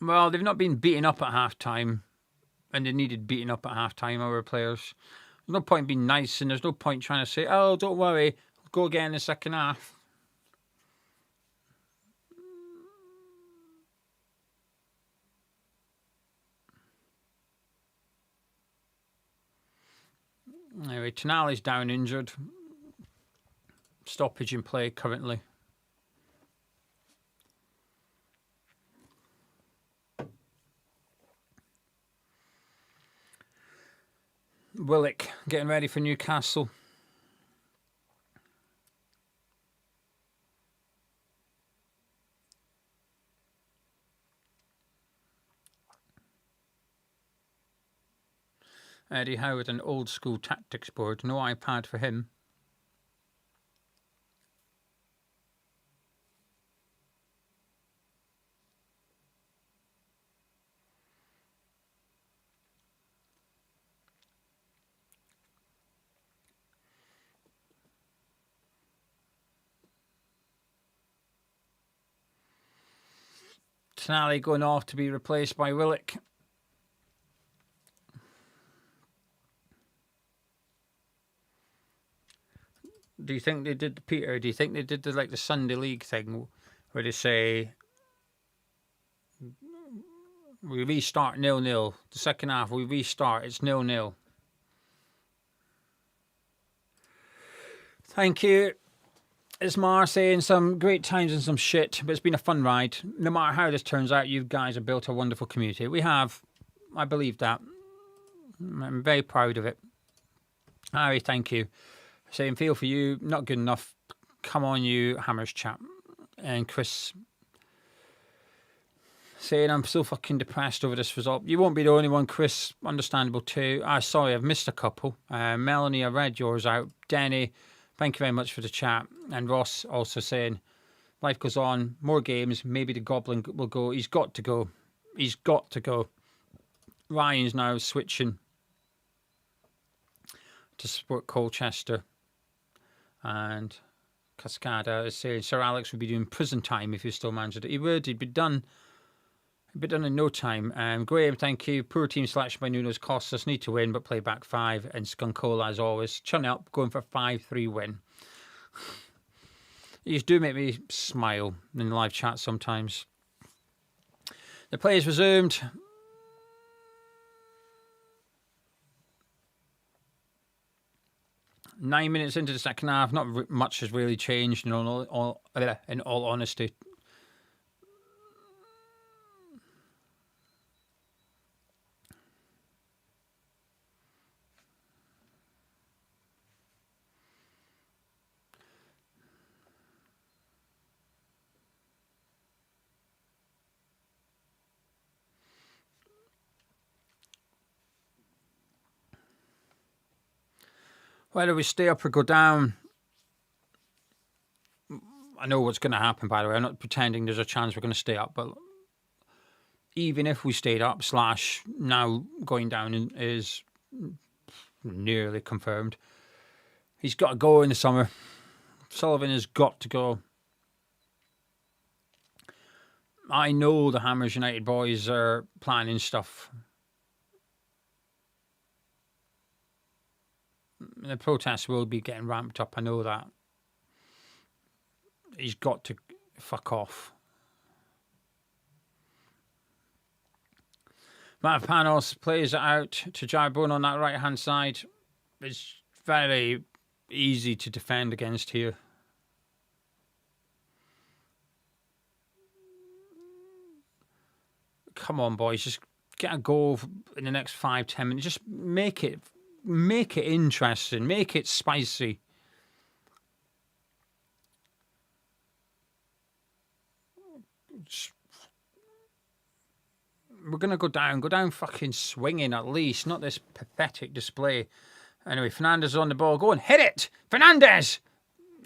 Well, they've not been beaten up at half-time, and they needed beaten up at half-time, our players. There's no point being nice, and there's no point trying to say, oh, don't worry, we'll go again in the second half. Anyway, Tonali's down injured. Stoppage in play currently. Willock getting ready for Newcastle. Eddie Howe with an old school tactics board. No iPad for him. Tonali going off to be replaced by Willock. Do you think they did, Peter? Do you think they did the Sunday League thing where they say we restart 0-0? The second half we restart, it's 0-0. Thank you. It's Mar saying some great times and some shit, but it's been a fun ride. No matter how this turns out, you guys have built a wonderful community. We have. I believe that. I'm very proud of it. Harry, thank you. Saying, feel for you, not good enough. Come on, you Hammers chap. And Chris saying, I'm so fucking depressed over this result. You won't be the only one, Chris. Understandable too. Sorry, I've missed a couple. Melanie, I read yours out. Denny, thank you very much for the chat. And Ross also saying, life goes on, more games, maybe the Goblin will go. He's got to go. He's got to go. Ryan's now switching to support Colchester. And Cascada is saying Sir Alex would be doing prison time if he was still manager. He would. He'd be done. He'd be done in no time. Graham, thank you. Poor team selection by Nuno's costs us. Need to win, but play back 5. And Skunkola, as always, chun up, going for 5-3 win. You do make me smile in the live chat sometimes. The play is resumed. Nine minutes into the second half, not much has really changed in all honesty. Whether we stay up or go down, I know what's going to happen, by the way. I'm not pretending there's a chance we're going to stay up, but even if we stayed up / now going down is nearly confirmed. He's got to go in the summer. Sullivan has got to go. I know the Hammers United boys are planning stuff. The protests will be getting ramped up. I know that. He's got to fuck off. Mavropanos plays it out to Jarbone on that right-hand side. It's very easy to defend against here. Come on, boys. Just get a goal in the next 5-10 minutes. Just make it interesting. Make it spicy. We're going to go down fucking swinging at least, not this pathetic display. Anyway, Fernandez is on the ball. Go and hit it! Fernandez!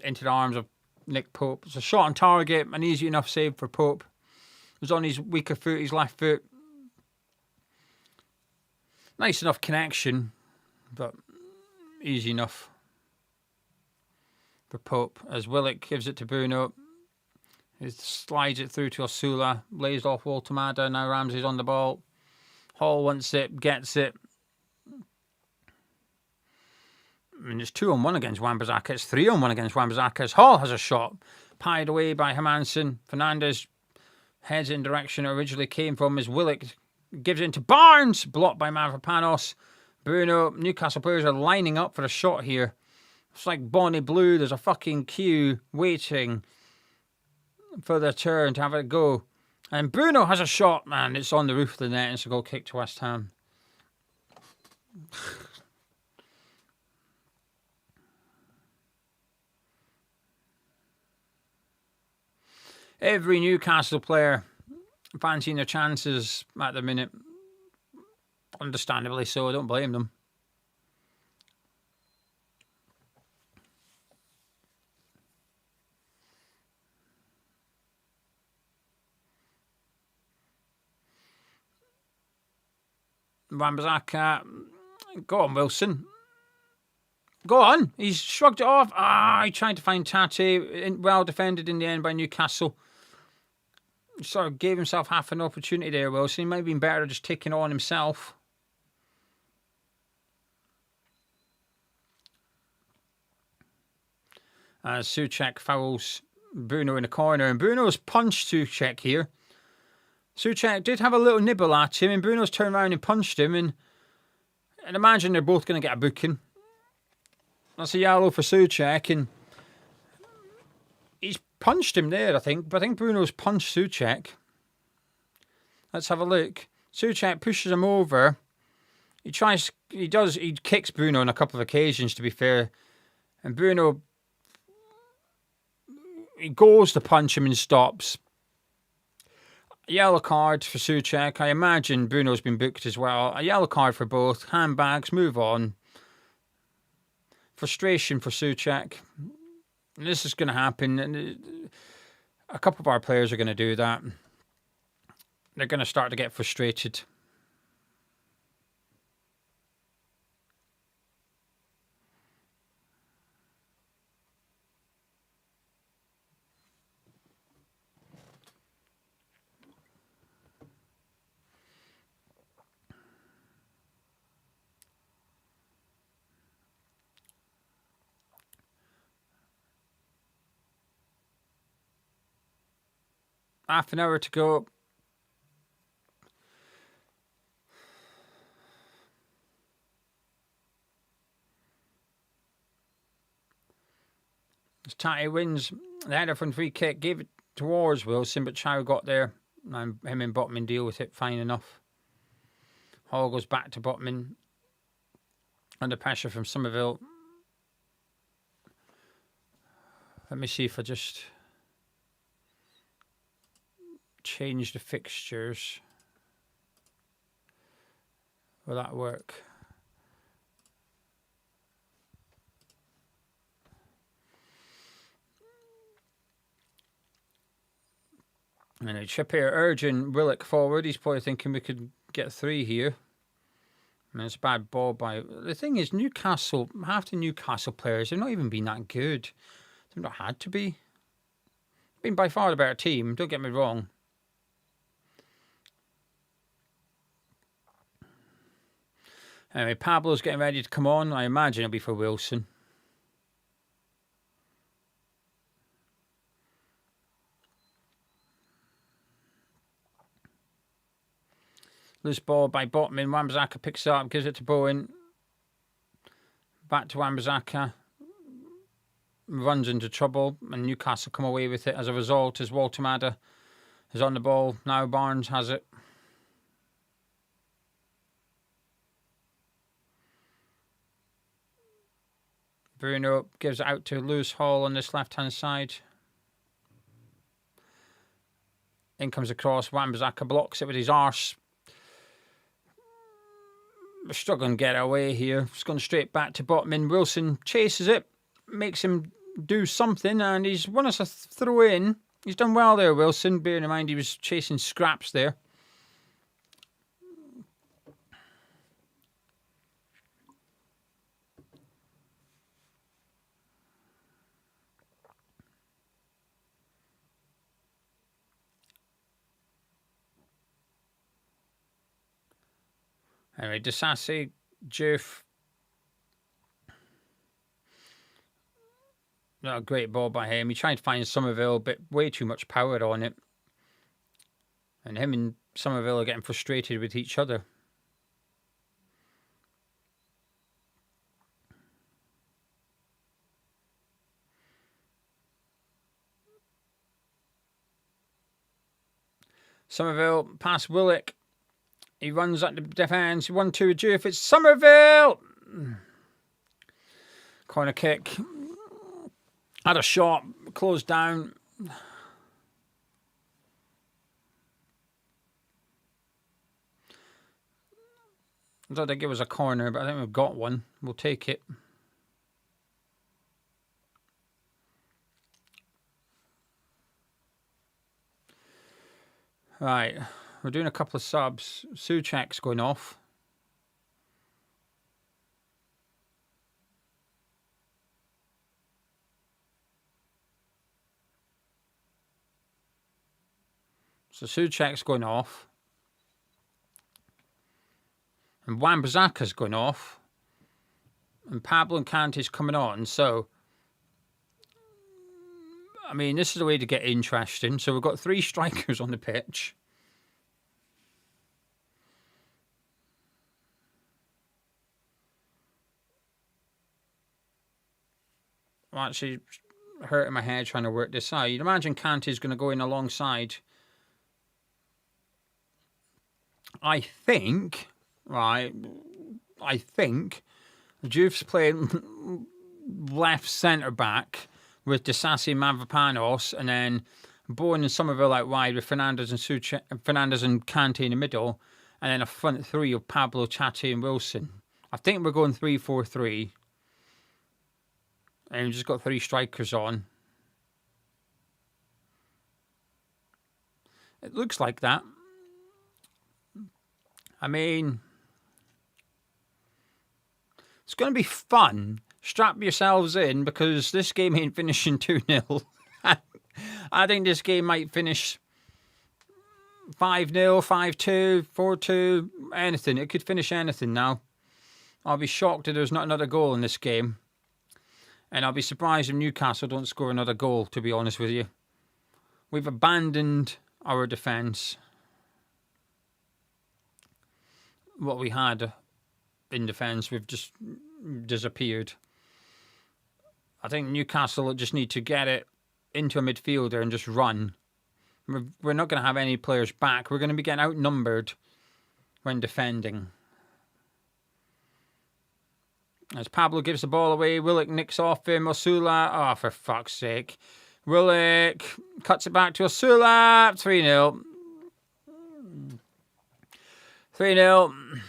Into the arms of Nick Pope. It's a shot on target, an easy enough save for Pope. It was on his weaker foot, his left foot. Nice enough connection, but easy enough for Pope. As Willock gives it to Bruno. He slides it through to Osula. Lays off Waltamada. Now Ramsey's on the ball. Hall wants it, gets it. I mean, it's 2-on-1 against Wan-Bissaka. It's 3-on-1 against Wan-Bissaka. Hall has a shot. Pied away by Hermansen. Fernandez heads in direction it originally came from as Willock gives it into Barnes. Blocked by Mavropanos. Bruno, Newcastle players are lining up for a shot here. It's like Bonnie Blue. There's a fucking queue waiting for their turn to have a go. And Bruno has a shot, man. It's on the roof of the net. It's a goal kick to West Ham. Every Newcastle player fancying their chances at the minute. Understandably so. I don't blame them. Wan-Bissaka. Go on, Wilson. Go on. He's shrugged it off. He tried to find Tate. Well defended in the end by Newcastle. Sort of gave himself half an opportunity there, Wilson. He might have been better just taking it on himself. Souček fouls Bruno in the corner. And Bruno's punched Souček here. Souček did have a little nibble at him, and Bruno's turned around and punched him. And imagine they're both going to get a booking. That's a yellow for Souček, and he's punched him there, I think. But I think Bruno's punched Souček. Let's have a look. Souček pushes him over. He kicks Bruno on a couple of occasions, to be fair. And Bruno, he goes to punch him and stops. A yellow card for Souček. I imagine Bruno's been booked as well. A yellow card for both. Handbags, move on. Frustration for Souček. This is going to happen. And a couple of our players are going to do that. They're going to start to get frustrated. half an hour to go. As Tatty wins the header from free kick, gave it towards Wilson, but Chow got there, and him and Botman deal with it fine enough. Hall goes back to Botman, under pressure from Somerville. Let me see if I just change the fixtures. Will that work? And Trippier urging Willock forward. He's probably thinking we could get 3 here. And it's a bad ball by... The thing is, Newcastle, half the Newcastle players have not even been that good. They've not had to be. Been by far the better team, don't get me wrong. Anyway, Pablo's getting ready to come on. I imagine it'll be for Wilson. Loose ball by Botman. Wan-Bissaka picks it up, gives it to Bowen. Back to Wan-Bissaka. Runs into trouble, and Newcastle come away with it as a result, as Walter Madder is on the ball. Now Barnes has it. Bruno gives it out to Lewis Hall on this left-hand side. In comes across. Wan-Bissaka blocks it with his arse. We're struggling to get away here. It's gone straight back to Botman. Wilson chases it, makes him do something, and he's won us a throw in. He's done well there, Wilson. Bearing in mind he was chasing scraps there. Anyway, Disasi, Juve. Not a great ball by him. He tried to find Somerville, but way too much power on it. And him and Somerville are getting frustrated with each other. Somerville past Willock. He runs at the defence. 1-2 Juve. It's Somerville. Corner kick. Had a shot. Closed down. I don't think it was a corner, but I think we've got one. We'll take it. Right. We're doing a couple of subs. Souček's going off. So Souček's going off. And Wan-Bissaka's going off. And Pablo and Kante's coming on. So, I mean, this is the way to get interesting. So we've got 3 strikers on the pitch. I'm actually hurting my head trying to work this out. You'd imagine Kante's going to go in alongside. I think, right, Juve's playing left centre-back with Disasi and Mavropanos, and then Bowen and Somerville out wide with Fernandes and Kante in the middle, and then a front 3 of Pablo, Chatti and Wilson. I think we're going 3-4-3. And we've just got 3 strikers on. It looks like that. I mean, it's going to be fun. Strap yourselves in, because this game ain't finishing 2-0. I think this game might finish 5-0, 5-2, 4-2, anything. It could finish anything now. I'll be shocked if there's not another goal in this game. And I'll be surprised if Newcastle don't score another goal, to be honest with you. We've abandoned our defence. What we had in defence, we've just disappeared. I think Newcastle just need to get it into a midfielder and just run. We're not going to have any players back. We're going to be getting outnumbered when defending. As Pablo gives the ball away, Willock nicks off him. Osula, oh, for fuck's sake. Willock cuts it back to Osula. 3-0. 3-0.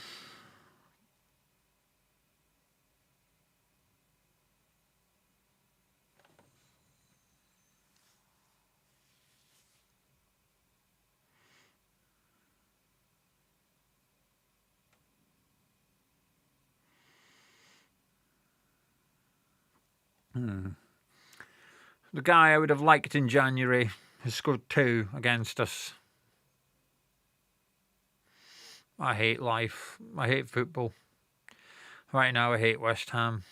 The guy I would have liked in January has scored 2 against us. I hate life. I hate football. Right now I hate West Ham.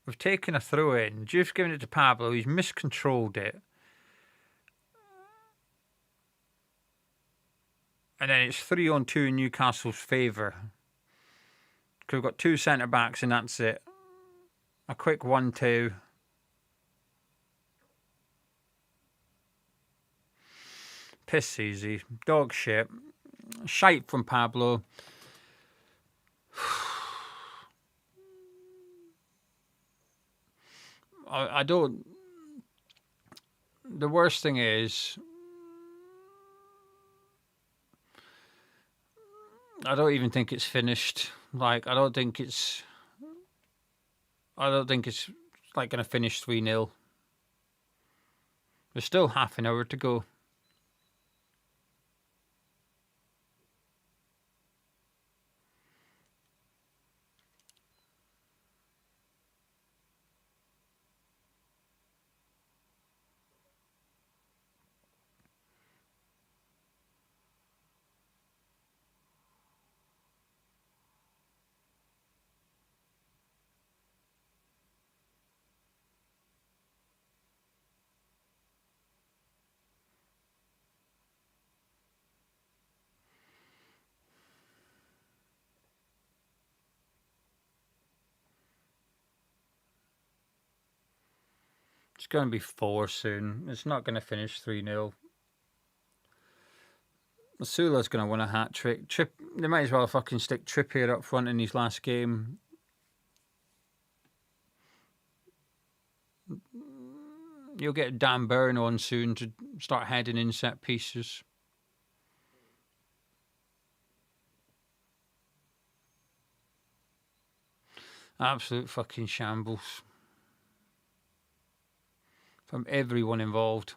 We've taken a throw in. Juve's given it to Pablo. He's miscontrolled it. And then it's 3-on-2 in Newcastle's favour. Because we've got 2 centre-backs and that's it. A quick 1-2. Piss easy. Dog shit. Shite from Pablo. I don't... The worst thing is... I don't even think it's finished. Like, I don't think it's like going to finish 3-0. There's still half an hour to go. It's going to be 4 soon. It's not going to finish 3-0. Masula's going to win a hat-trick. They might as well fucking stick Trippier up front in his last game. You'll get Dan Burn on soon to start heading in set pieces. Absolute fucking shambles. From everyone involved.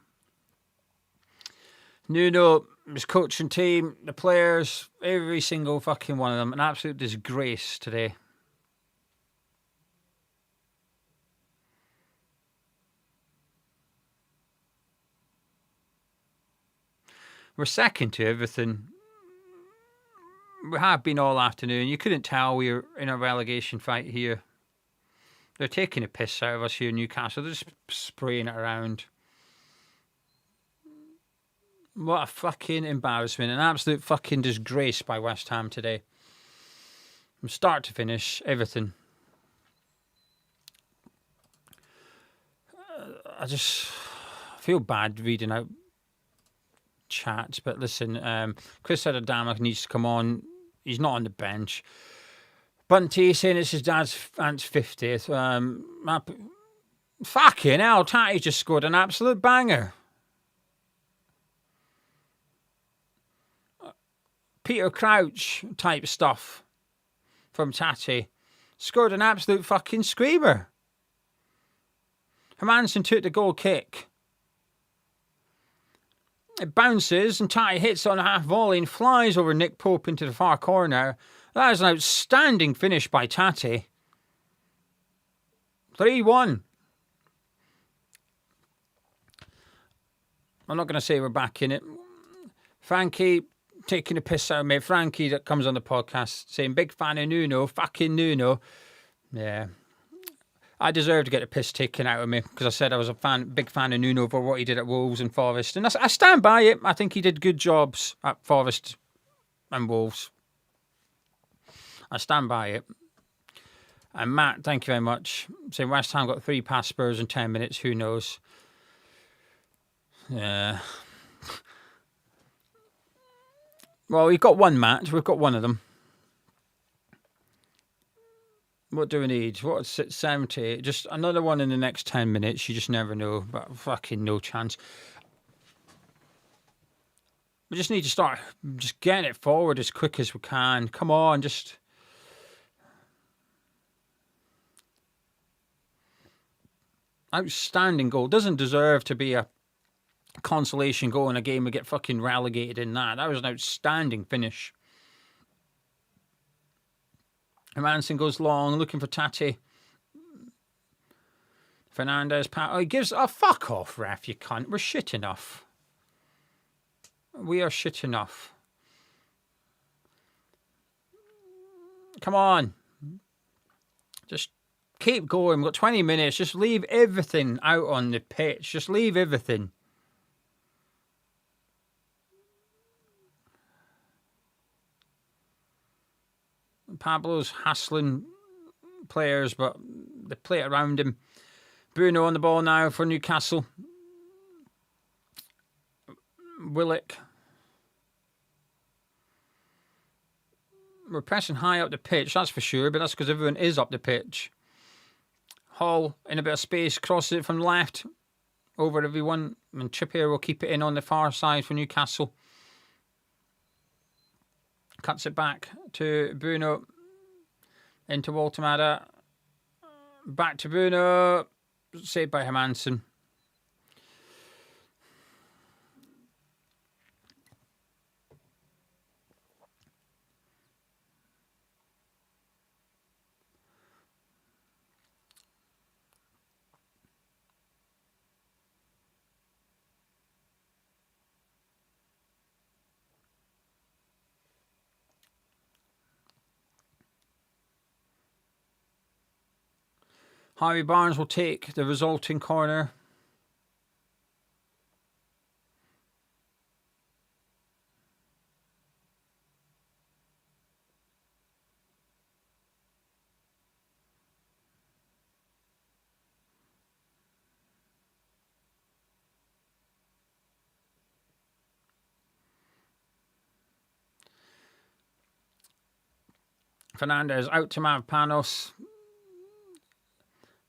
Nuno, his coaching team, the players, every single fucking one of them, an absolute disgrace today. We're second to everything. We have been all afternoon. You couldn't tell we were in a relegation fight here. They're taking a piss out of us here in Newcastle. They're just spraying it around. What a fucking embarrassment. An absolute fucking disgrace by West Ham today. From start to finish, everything. I just feel bad reading out chats, but listen, Chris Adama needs to come on. He's not on the bench. Bunty saying it's his aunt's 50th. Fucking hell, Tatty just scored an absolute banger. Peter Crouch type stuff from Tatty. Scored an absolute fucking screamer. Hermanson took the goal kick. It bounces and Tatty hits on a half volley and flies over Nick Pope into the far corner. That is an outstanding finish by Tatty. 3-1. I'm not going to say we're back in it. Frankie taking a piss out of me. Frankie that comes on the podcast saying, big fan of Nuno, fucking Nuno. Yeah. I deserve to get a piss taken out of me because I said I was big fan of Nuno for what he did at Wolves and Forest. And I stand by it. I think he did good jobs at Forest and Wolves. I stand by it. And Matt, thank you very much. Saying West Ham got 3 past Spurs in 10 minutes. Who knows? Yeah. Well, we've got one match. We've got one of them. What do we need? What's it? 70? Just another one in the next 10 minutes. You just never know. But fucking no chance. We just need to start just getting it forward as quick as we can. Come on, just... Outstanding goal. Doesn't deserve to be a consolation goal in a game we get fucking relegated in that. That was an outstanding finish. Manson goes long, looking for Tati. Fernandez, he gives... Oh, fuck off, ref, you cunt. We're shit enough. We are shit enough. Come on. Just keep going. We've got 20 minutes. Just leave everything out on the pitch. Just leave everything. Pablo's hassling players, but they play it around him. Bruno on the ball now for Newcastle. Willock. We're pressing high up the pitch, that's for sure, but that's because everyone is up the pitch. Hall in a bit of space, crosses it from left over everyone, and Trippier will keep it in on the far side for Newcastle. Cuts it back to Bruno. Into Waltemada. Back to Bruno. Saved by Hermansen. Harvey Barnes will take the resulting corner. Fernandez out to Mavpanos.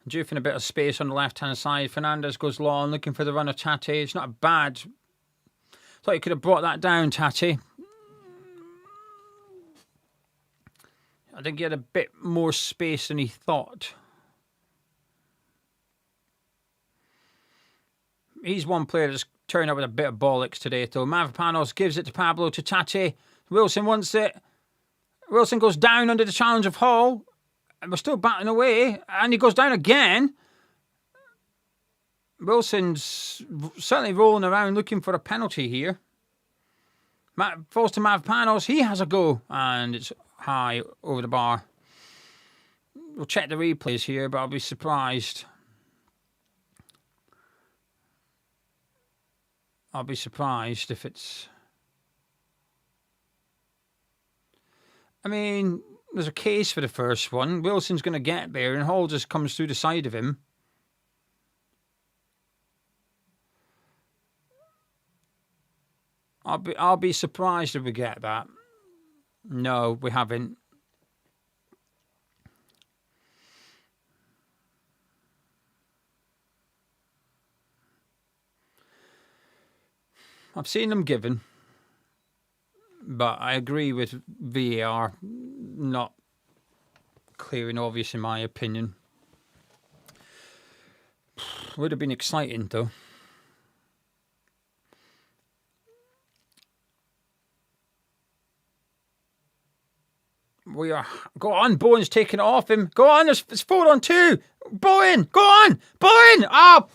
Juve in a bit of space on the left-hand side. Fernandez goes long, looking for the run of Tati. It's not bad. Thought he could have brought that down, Tati. I think he had a bit more space than he thought. He's one player that's turned up with a bit of bollocks today, though. Mavropanos gives it to Pablo, to Tati. Wilson wants it. Wilson goes down under the challenge of Hall. And we're still batting away. And he goes down again. Wilson's certainly rolling around looking for a penalty here. Falls to Mavpanos. He has a go. And it's high over the bar. We'll check the replays here, but I'll be surprised. I'll be surprised if it's... I mean, there's a case for the first one. Wilson's going to get there and Hall just comes through the side of him. I'll be surprised if we get that. No, we haven't. I've seen them given, but I agree with VAR, not clear and obvious in my opinion. Would have been exciting though. We are... Go on, Bowen's taking it off him. Go on, it's 4-on-2. Bowen, go on. Bowen! Oh!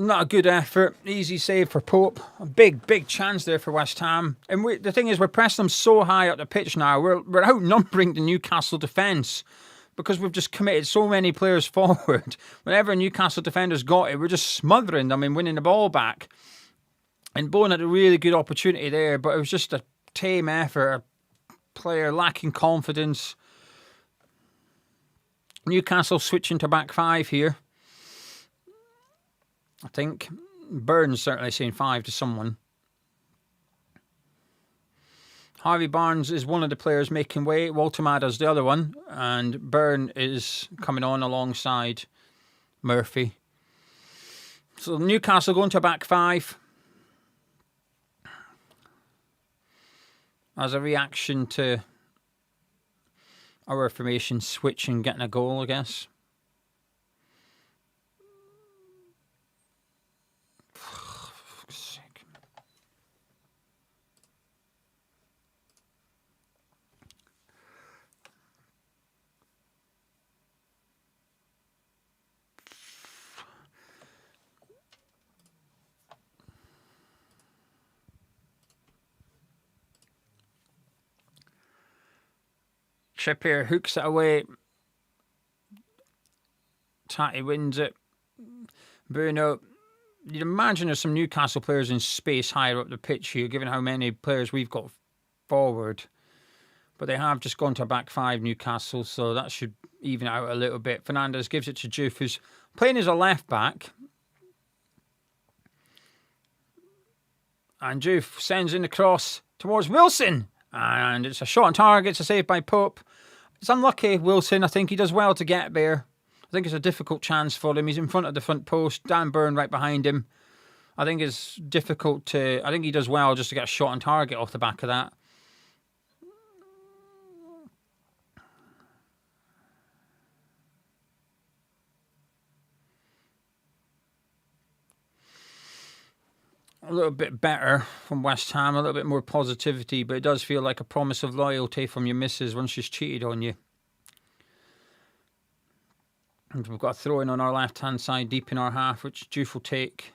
Not a good effort. Easy save for Pope. A big chance there for West Ham. And the thing is, we're pressing them so high up the pitch now. We're outnumbering the Newcastle defence because we've just committed so many players forward. Whenever a Newcastle defender's got it, we're just smothering them and winning the ball back. And Bowen had a really good opportunity there, but it was just a tame effort. A player lacking confidence. Newcastle switching to back five here. I think Burns certainly saying 5 to someone. Harvey Barnes is one of the players making way. Walter Mada's the other one. And Byrne is coming on alongside Murphy. So Newcastle going to back five. As a reaction to our formation switch and getting a goal, I guess. Trippier hooks it away. Tatty wins it. Bruno. You'd imagine there's some Newcastle players in space higher up the pitch here, given how many players we've got forward. But they have just gone to a back five, Newcastle, so that should even out a little bit. Fernandes gives it to Juve, who's playing as a left back. And Juve sends in the cross towards Wilson. And it's a shot on target. It's a save by Pope. It's unlucky, Wilson. I think he does well to get there. I think it's a difficult chance for him. He's in front of the front post. Dan Burn right behind him. I think it's difficult to... I think he does well just to get a shot on target off the back of that. A little bit better from West Ham, a little bit more positivity, but it does feel like a promise of loyalty from your missus once she's cheated on you. And we've got a throw-in on our left-hand side, deep in our half, which Juve will take.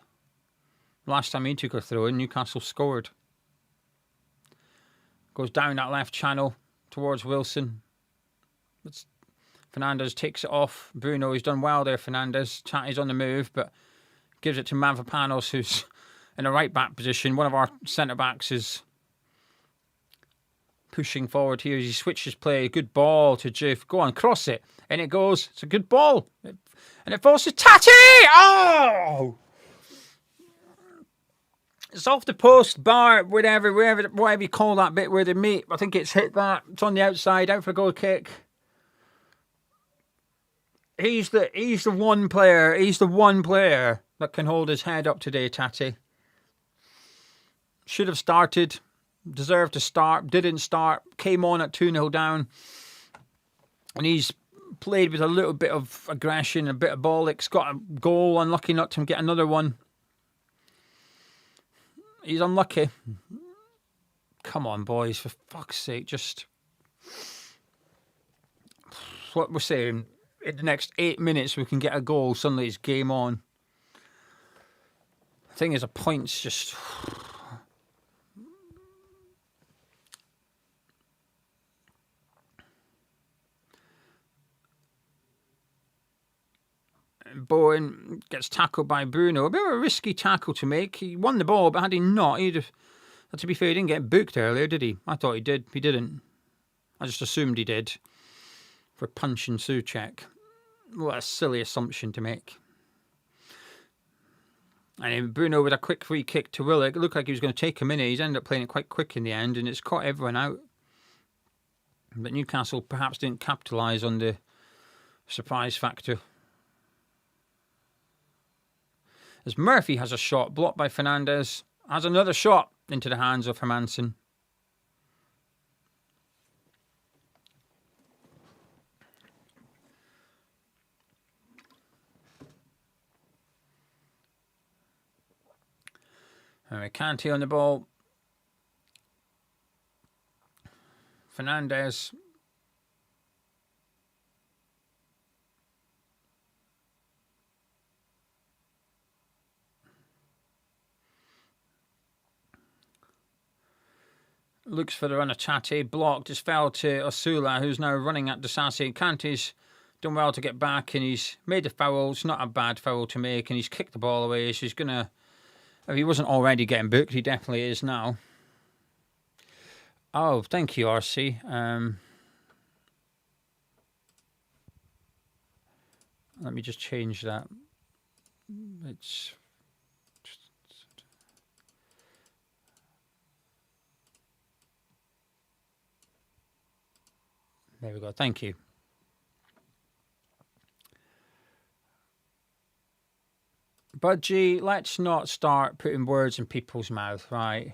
Last time he took a throw-in, Newcastle scored. Goes down that left channel towards Wilson. Fernandes takes it off. Bruno, he's done well there, Fernandes. Tatty's on the move, but gives it to Mavropanos, who's in a right-back position. One of our centre-backs is pushing forward here as he switches play. Good ball to Juve. Go on, cross it. And it goes. It's a good ball. And it falls to Tatty! Oh! It's off the post, bar, whatever you call that bit where they meet. I think it's hit that. It's on the outside, out for a goal kick. He's the one player that can hold his head up today, Tatty. Should have started, deserved to start, didn't start, came on at 2-0 down. And he's played with a little bit of aggression, a bit of bollocks, got a goal, unlucky not to get another one. He's unlucky. Come on, boys, for fuck's sake, just... What we're saying, in the next 8 minutes we can get a goal, suddenly it's game on. The thing is, a point's just... Bowen gets tackled by Bruno. A bit of a risky tackle to make. He won the ball, but had he not, he'd have... To be fair, he didn't get booked earlier, did he? I thought he did. He didn't. I just assumed he did. For punch and Souček. What a silly assumption to make. And then Bruno with a quick free kick to Willock. It looked like he was going to take a minute. He's ended up playing it quite quick in the end, and it's caught everyone out. But Newcastle perhaps didn't capitalise on the surprise factor. As Murphy has a shot, blocked by Fernandes, has another shot into the hands of Hermansen. Alright, Kante on the ball. Fernandes. Looks for the run of Tati. Blocked. Just fell to Osula, who's now running at Disasi. Kante's done well to get back, and he's made the foul. It's not a bad foul to make, and he's kicked the ball away. So he's going to... If he wasn't already getting booked, he definitely is now. Oh, thank you, RC. Let me just change that. It's... There we go. Thank you. Budgie, let's not start putting words in people's mouth, right?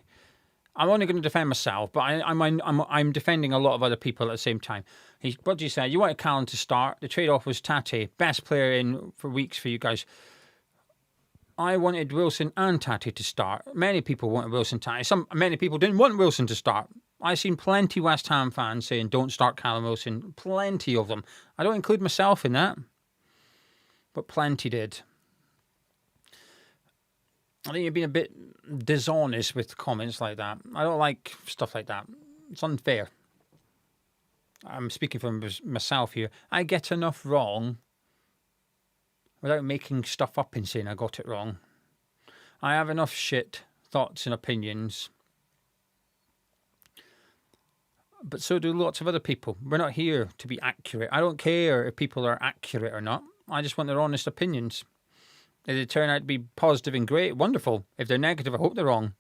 I'm only going to defend myself, but I'm defending a lot of other people at the same time. Budgie said, you wanted Callan to start. The trade-off was Tati, best player in for weeks for you guys. I wanted Wilson and Tati to start. Many people wanted Wilson Tati. Many people didn't want Wilson to start. I've seen plenty West Ham fans saying, don't start Callum Wilson. Plenty of them. I don't include myself in that, but plenty did. I think you're being a bit dishonest with comments like that. I don't like stuff like that. It's unfair. I'm speaking for myself here. I get enough wrong without making stuff up and saying I got it wrong. I have enough shit, thoughts and opinions. But so do lots of other people. We're not here to be accurate. I don't care if people are accurate or not. I just want their honest opinions. If they turn out to be positive and great, wonderful. If they're negative, I hope they're wrong.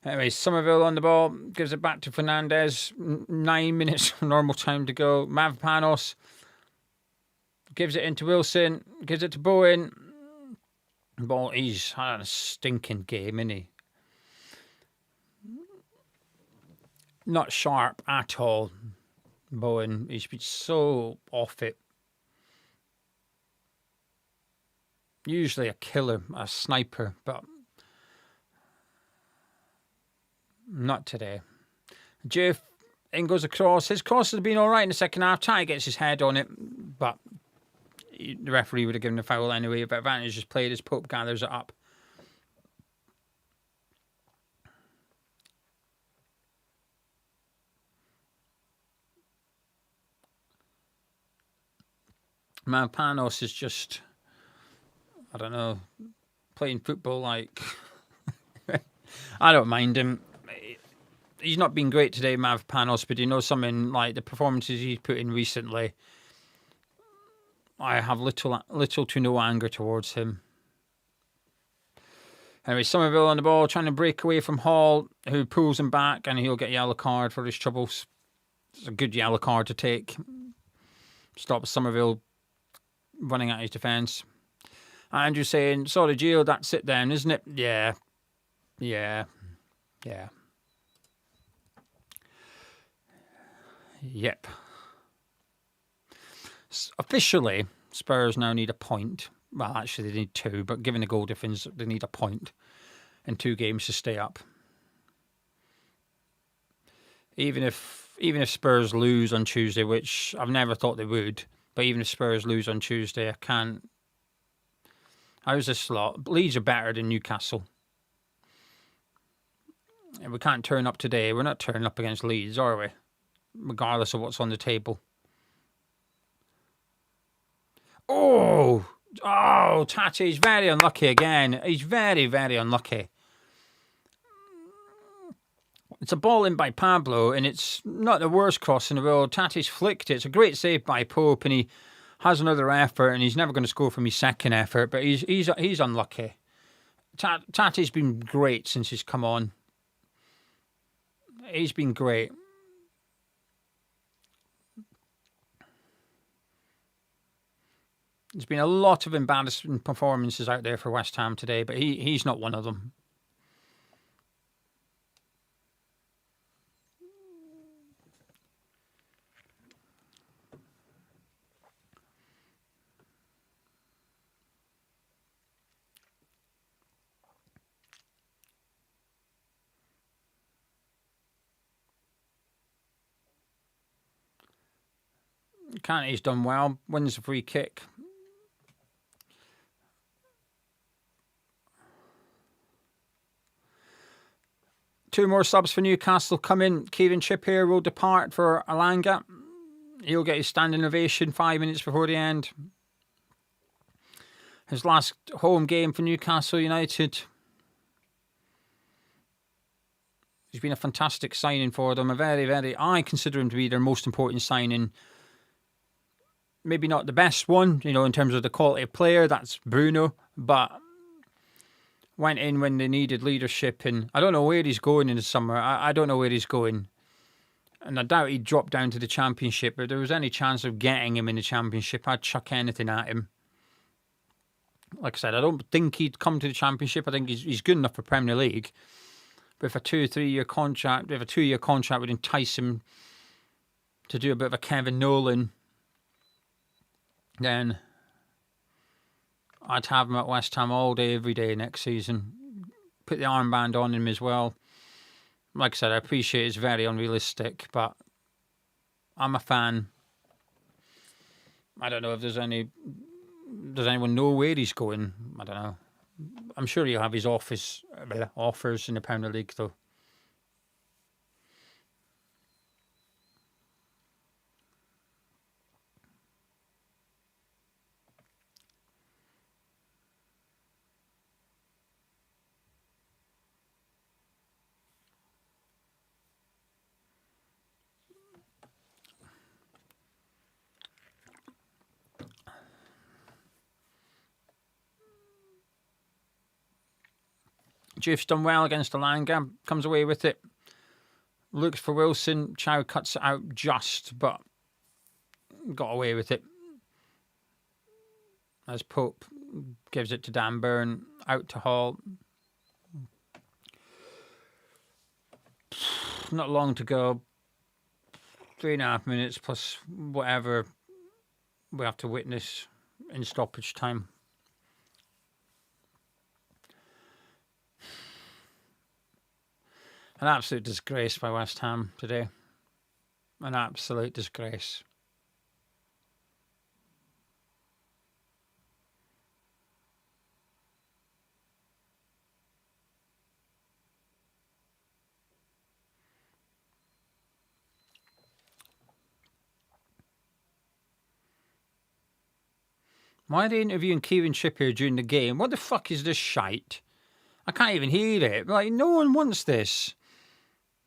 Anyway, Somerville on the ball, gives it back to Fernandez. 9 minutes normal time to go. Mavropanos gives it into Wilson, gives it to Bowen. Ball, he's had a stinking game, isn't he? Not sharp at all. Bowen, he's been so off it. Usually a killer, a sniper, but not today. Jeff in goes across. His cross has been all right in the second half. Ty gets his head on it, but the referee would have given a foul anyway. But advantage is played as Pope gathers it up. Panos is just, I don't know, playing football like... I don't mind him. He's not been great today, Panos, but you know something, like the performances he's put in recently, I have little to no anger towards him. Anyway, Somerville on the ball, trying to break away from Hall, who pulls him back, and he'll get a yellow card for his troubles. It's a good yellow card to take. Stops Somerville running at his defence. Andrew saying, sorry, Gio, that's it then, isn't it? Yeah. Yep. Officially, Spurs now need a point. Well, actually, they need 2, but given the goal difference, they need a point in 2 games to stay up. Even if Spurs lose on Tuesday, which I've never thought they would, but even if Spurs lose on Tuesday, I can't. How's this lot? Leeds are better than Newcastle. And we can't turn up today. We're not turning up against Leeds, are we? Regardless of what's on the table. Oh, Tati's very unlucky again. He's very, very unlucky. It's a ball in by Pablo, and it's not the worst cross in the world. Tati's flicked it. It's a great save by Pope, and he has another effort, and he's never going to score from his second effort, but he's unlucky. Tati's been great since he's come on. He's been great. There's been a lot of embarrassing performances out there for West Ham today, but he's not one of them. Kante's done well, wins the free kick. 2 more subs for Newcastle coming. Kieran Trippier will depart for Alanga. He'll get his standing ovation 5 minutes before the end. His last home game for Newcastle United. He's been a fantastic signing for them. I consider him to be their most important signing. Maybe not the best one, in terms of the quality of player. That's Bruno. But went in when they needed leadership. And I don't know where he's going in the summer. I don't know where he's going. And I doubt he'd drop down to the Championship. But if there was any chance of getting him in the Championship, I'd chuck anything at him. Like I said, I don't think he'd come to the Championship. I think he's good enough for Premier League. But if a 2 or 3 year contract, if a 2 year contract would entice him to do a bit of a Kevin Nolan, then I'd have him at West Ham all day, every day next season. Put the armband on him as well. Like I said, I appreciate it's very unrealistic, but I'm a fan. I don't know if does anyone know where he's going? I don't know. I'm sure he'll have his offers in the Premier League, though. Juve's done well against Alanga, comes away with it. Looks for Wilson. Chow cuts it out just, but got away with it. As Pope gives it to Dan Burn, out to Hall. Not long to go. 3.5 minutes plus whatever we have to witness in stoppage time. An absolute disgrace by West Ham today. An absolute disgrace. Why are they interviewing Kieran Trippier during the game? What the fuck is this shite? I can't even hear it. Like, no one wants this.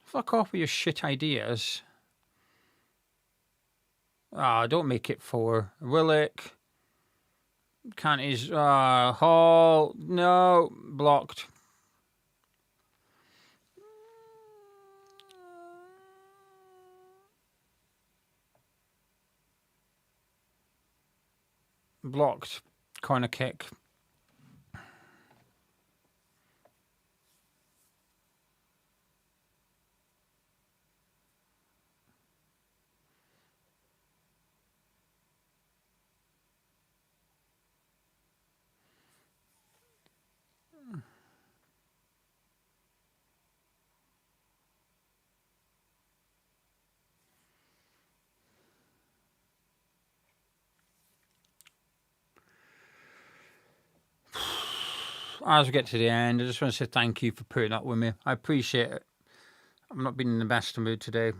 Fuck off with your shit ideas. Don't make it 4. Willock. Can't his... Hall. No. Blocked. Blocked. Corner kick. As we get to the end, I just want to say thank you for putting up with me. I appreciate it. I've not been in the best of mood today.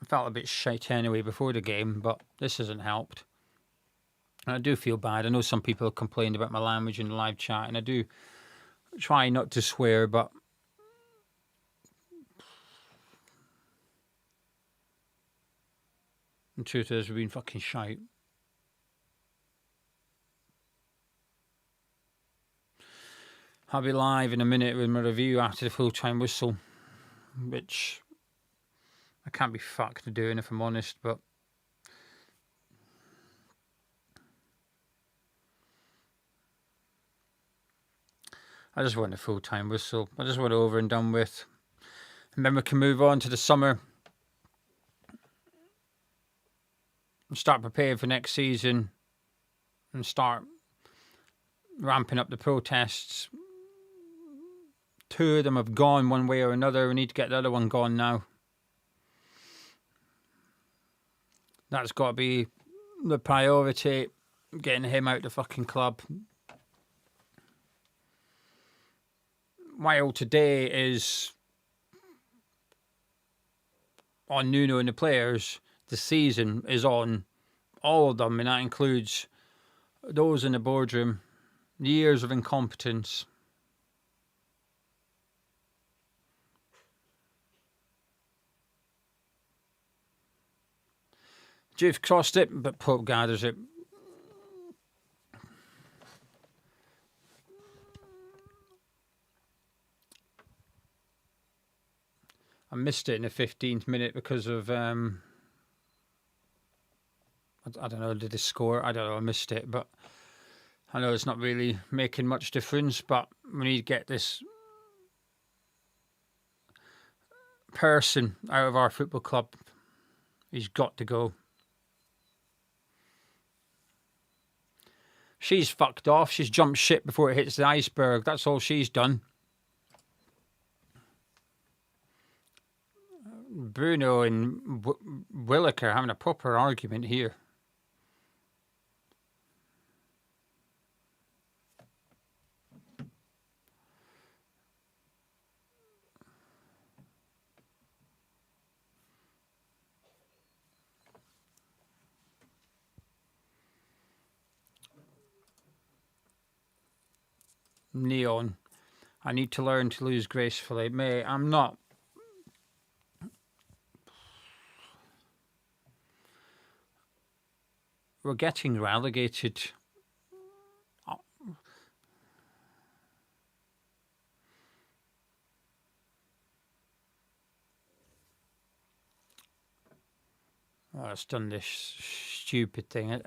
I felt a bit shite anyway before the game, but this hasn't helped. And I do feel bad. I know some people have complained about my language in the live chat, and I do try not to swear, but the truth is, we've been fucking shite. I'll be live in a minute with my review after the full-time whistle, which I can't be fucked doing if I'm honest, but I just want a full-time whistle. I just want it over and done with. And then we can move on to the summer and start preparing for next season and start ramping up the protests. 2 of them have gone one way or another. We need to get the other one gone now. That's got to be the priority, getting him out the fucking club. While today is on Nuno and the players, the season is on all of them, and that includes those in the boardroom, years of incompetence. Juve crossed it, but Pope gathers it. I missed it in the 15th minute because of, I don't know, did they score? I don't know, I missed it, but I know it's not really making much difference, but we need to get this person out of our football club. He's got to go. She's fucked off. She's jumped ship before it hits the iceberg. That's all she's done. Bruno and Willock are having a proper argument here. Neon. I need to learn to lose gracefully. Mate, I'm not. We're getting relegated. Oh, it's done this stupid thing.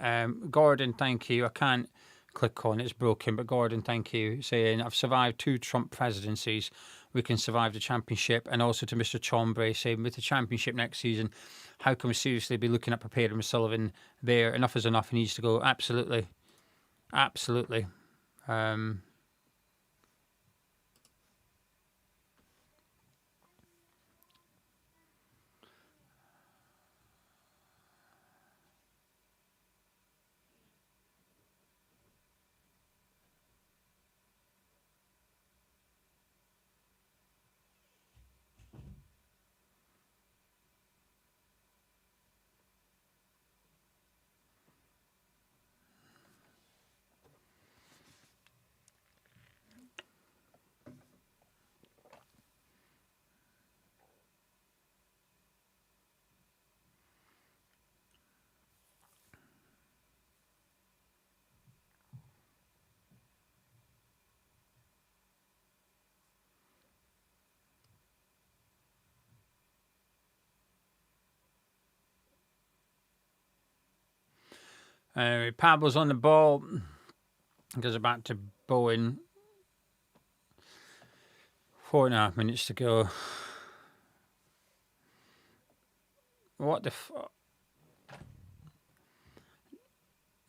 Gordon, thank you. I can't click on it, it's broken. But Gordon, thank you. Saying, I've survived 2 Trump presidencies. We can survive the championship. And also to Mr. Chombre, saying, with the championship next season, how can we seriously be looking at Prepare and Sullivan there? Enough is enough. He needs to go. Absolutely. Absolutely. Pablo's on the ball. Goes back to Bowen. 4.5 minutes to go. What the fuck?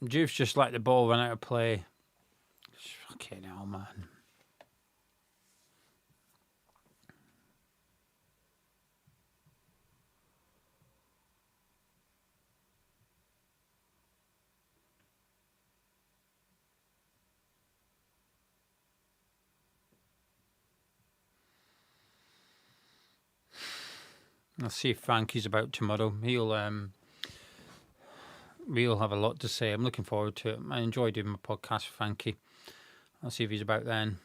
Juve's just let the ball run out of play. Fucking hell, man. I'll see if Frankie's about tomorrow. We'll have a lot to say. I'm looking forward to it. I enjoy doing my podcast with Frankie. I'll see if he's about then.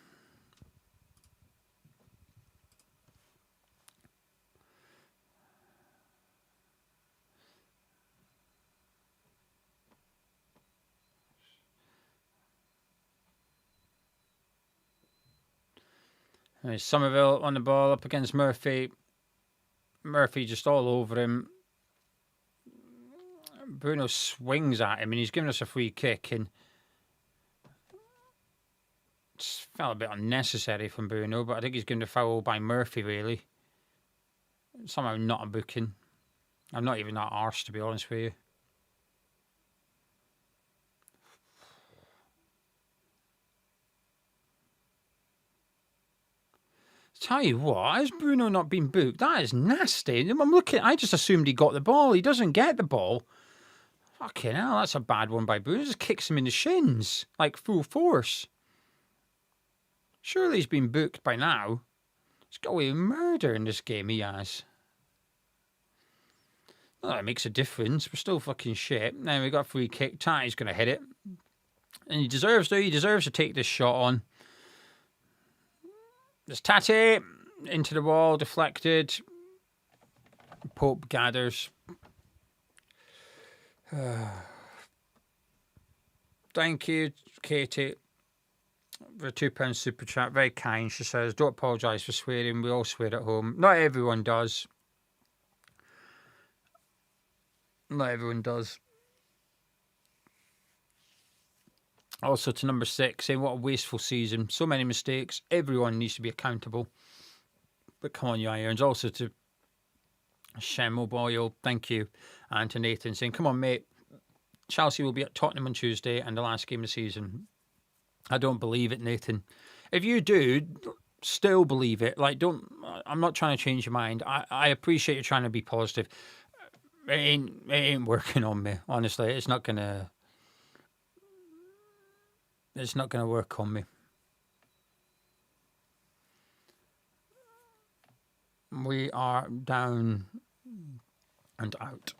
Somerville on the ball up against Murphy. Murphy just all over him. Bruno swings at him and he's giving us a free kick, and it felt a bit unnecessary from Bruno, but I think he's given a foul by Murphy, really. Somehow not a booking. I'm not even that arsed, to be honest with you. Tell you what, has Bruno not been booked? That is nasty. I'm looking. I just assumed he got the ball. He doesn't get the ball. Fucking hell, that's a bad one by Bruno. He just kicks him in the shins, like full force. Surely he's been booked by now. He's got away with murder in this game, he has. Well, it makes a difference. We're still fucking shit. Then we got a free kick. Tatty's going to hit it. And he deserves to. He deserves to take this shot on. There's Tatty. Into the wall. Deflected. Pope gathers. Thank you, Katie, for a £2 super chat. Very kind. She says, don't apologise for swearing. We all swear at home. Not everyone does. Not everyone does. Also to number 6, saying what a wasteful season. So many mistakes. Everyone needs to be accountable. But come on, you Irons. Also to Shemo Boyle, thank you. And to Nathan saying, come on, mate. Chelsea will be at Tottenham on Tuesday and the last game of the season. I don't believe it, Nathan. If you do still believe it, I'm not trying to change your mind. I appreciate you trying to be positive. It ain't working on me, honestly. It's not gonna work on me. We are down and out.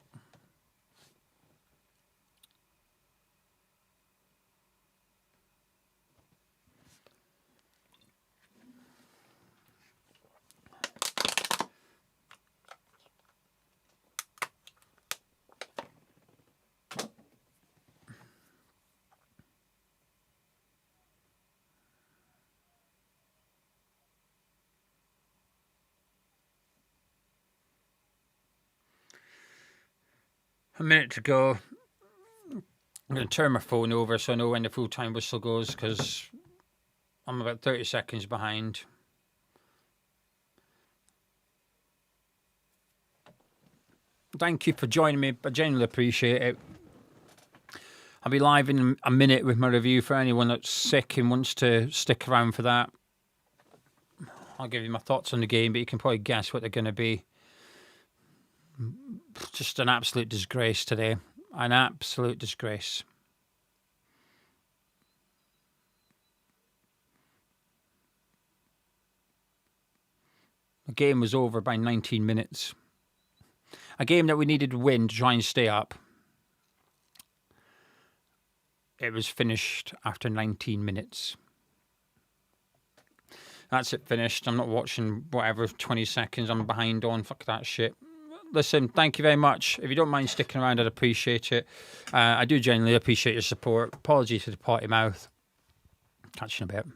A minute to go. I'm going to turn my phone over so I know when the full-time whistle goes because I'm about 30 seconds behind. Thank you for joining me. I genuinely appreciate it. I'll be live in a minute with my review for anyone that's sick and wants to stick around for that. I'll give you my thoughts on the game, but you can probably guess what they're going to be. Just an absolute disgrace today. An absolute disgrace. The game was over by 19 minutes. A game that we needed to win to try and stay up. It was finished after 19 minutes. That's it, finished. I'm not watching whatever 20 seconds I'm behind on. Fuck that shit. Listen, thank you very much. If you don't mind sticking around, I'd appreciate it. I do genuinely appreciate your support. Apologies for the potty mouth. Catch you in a bit.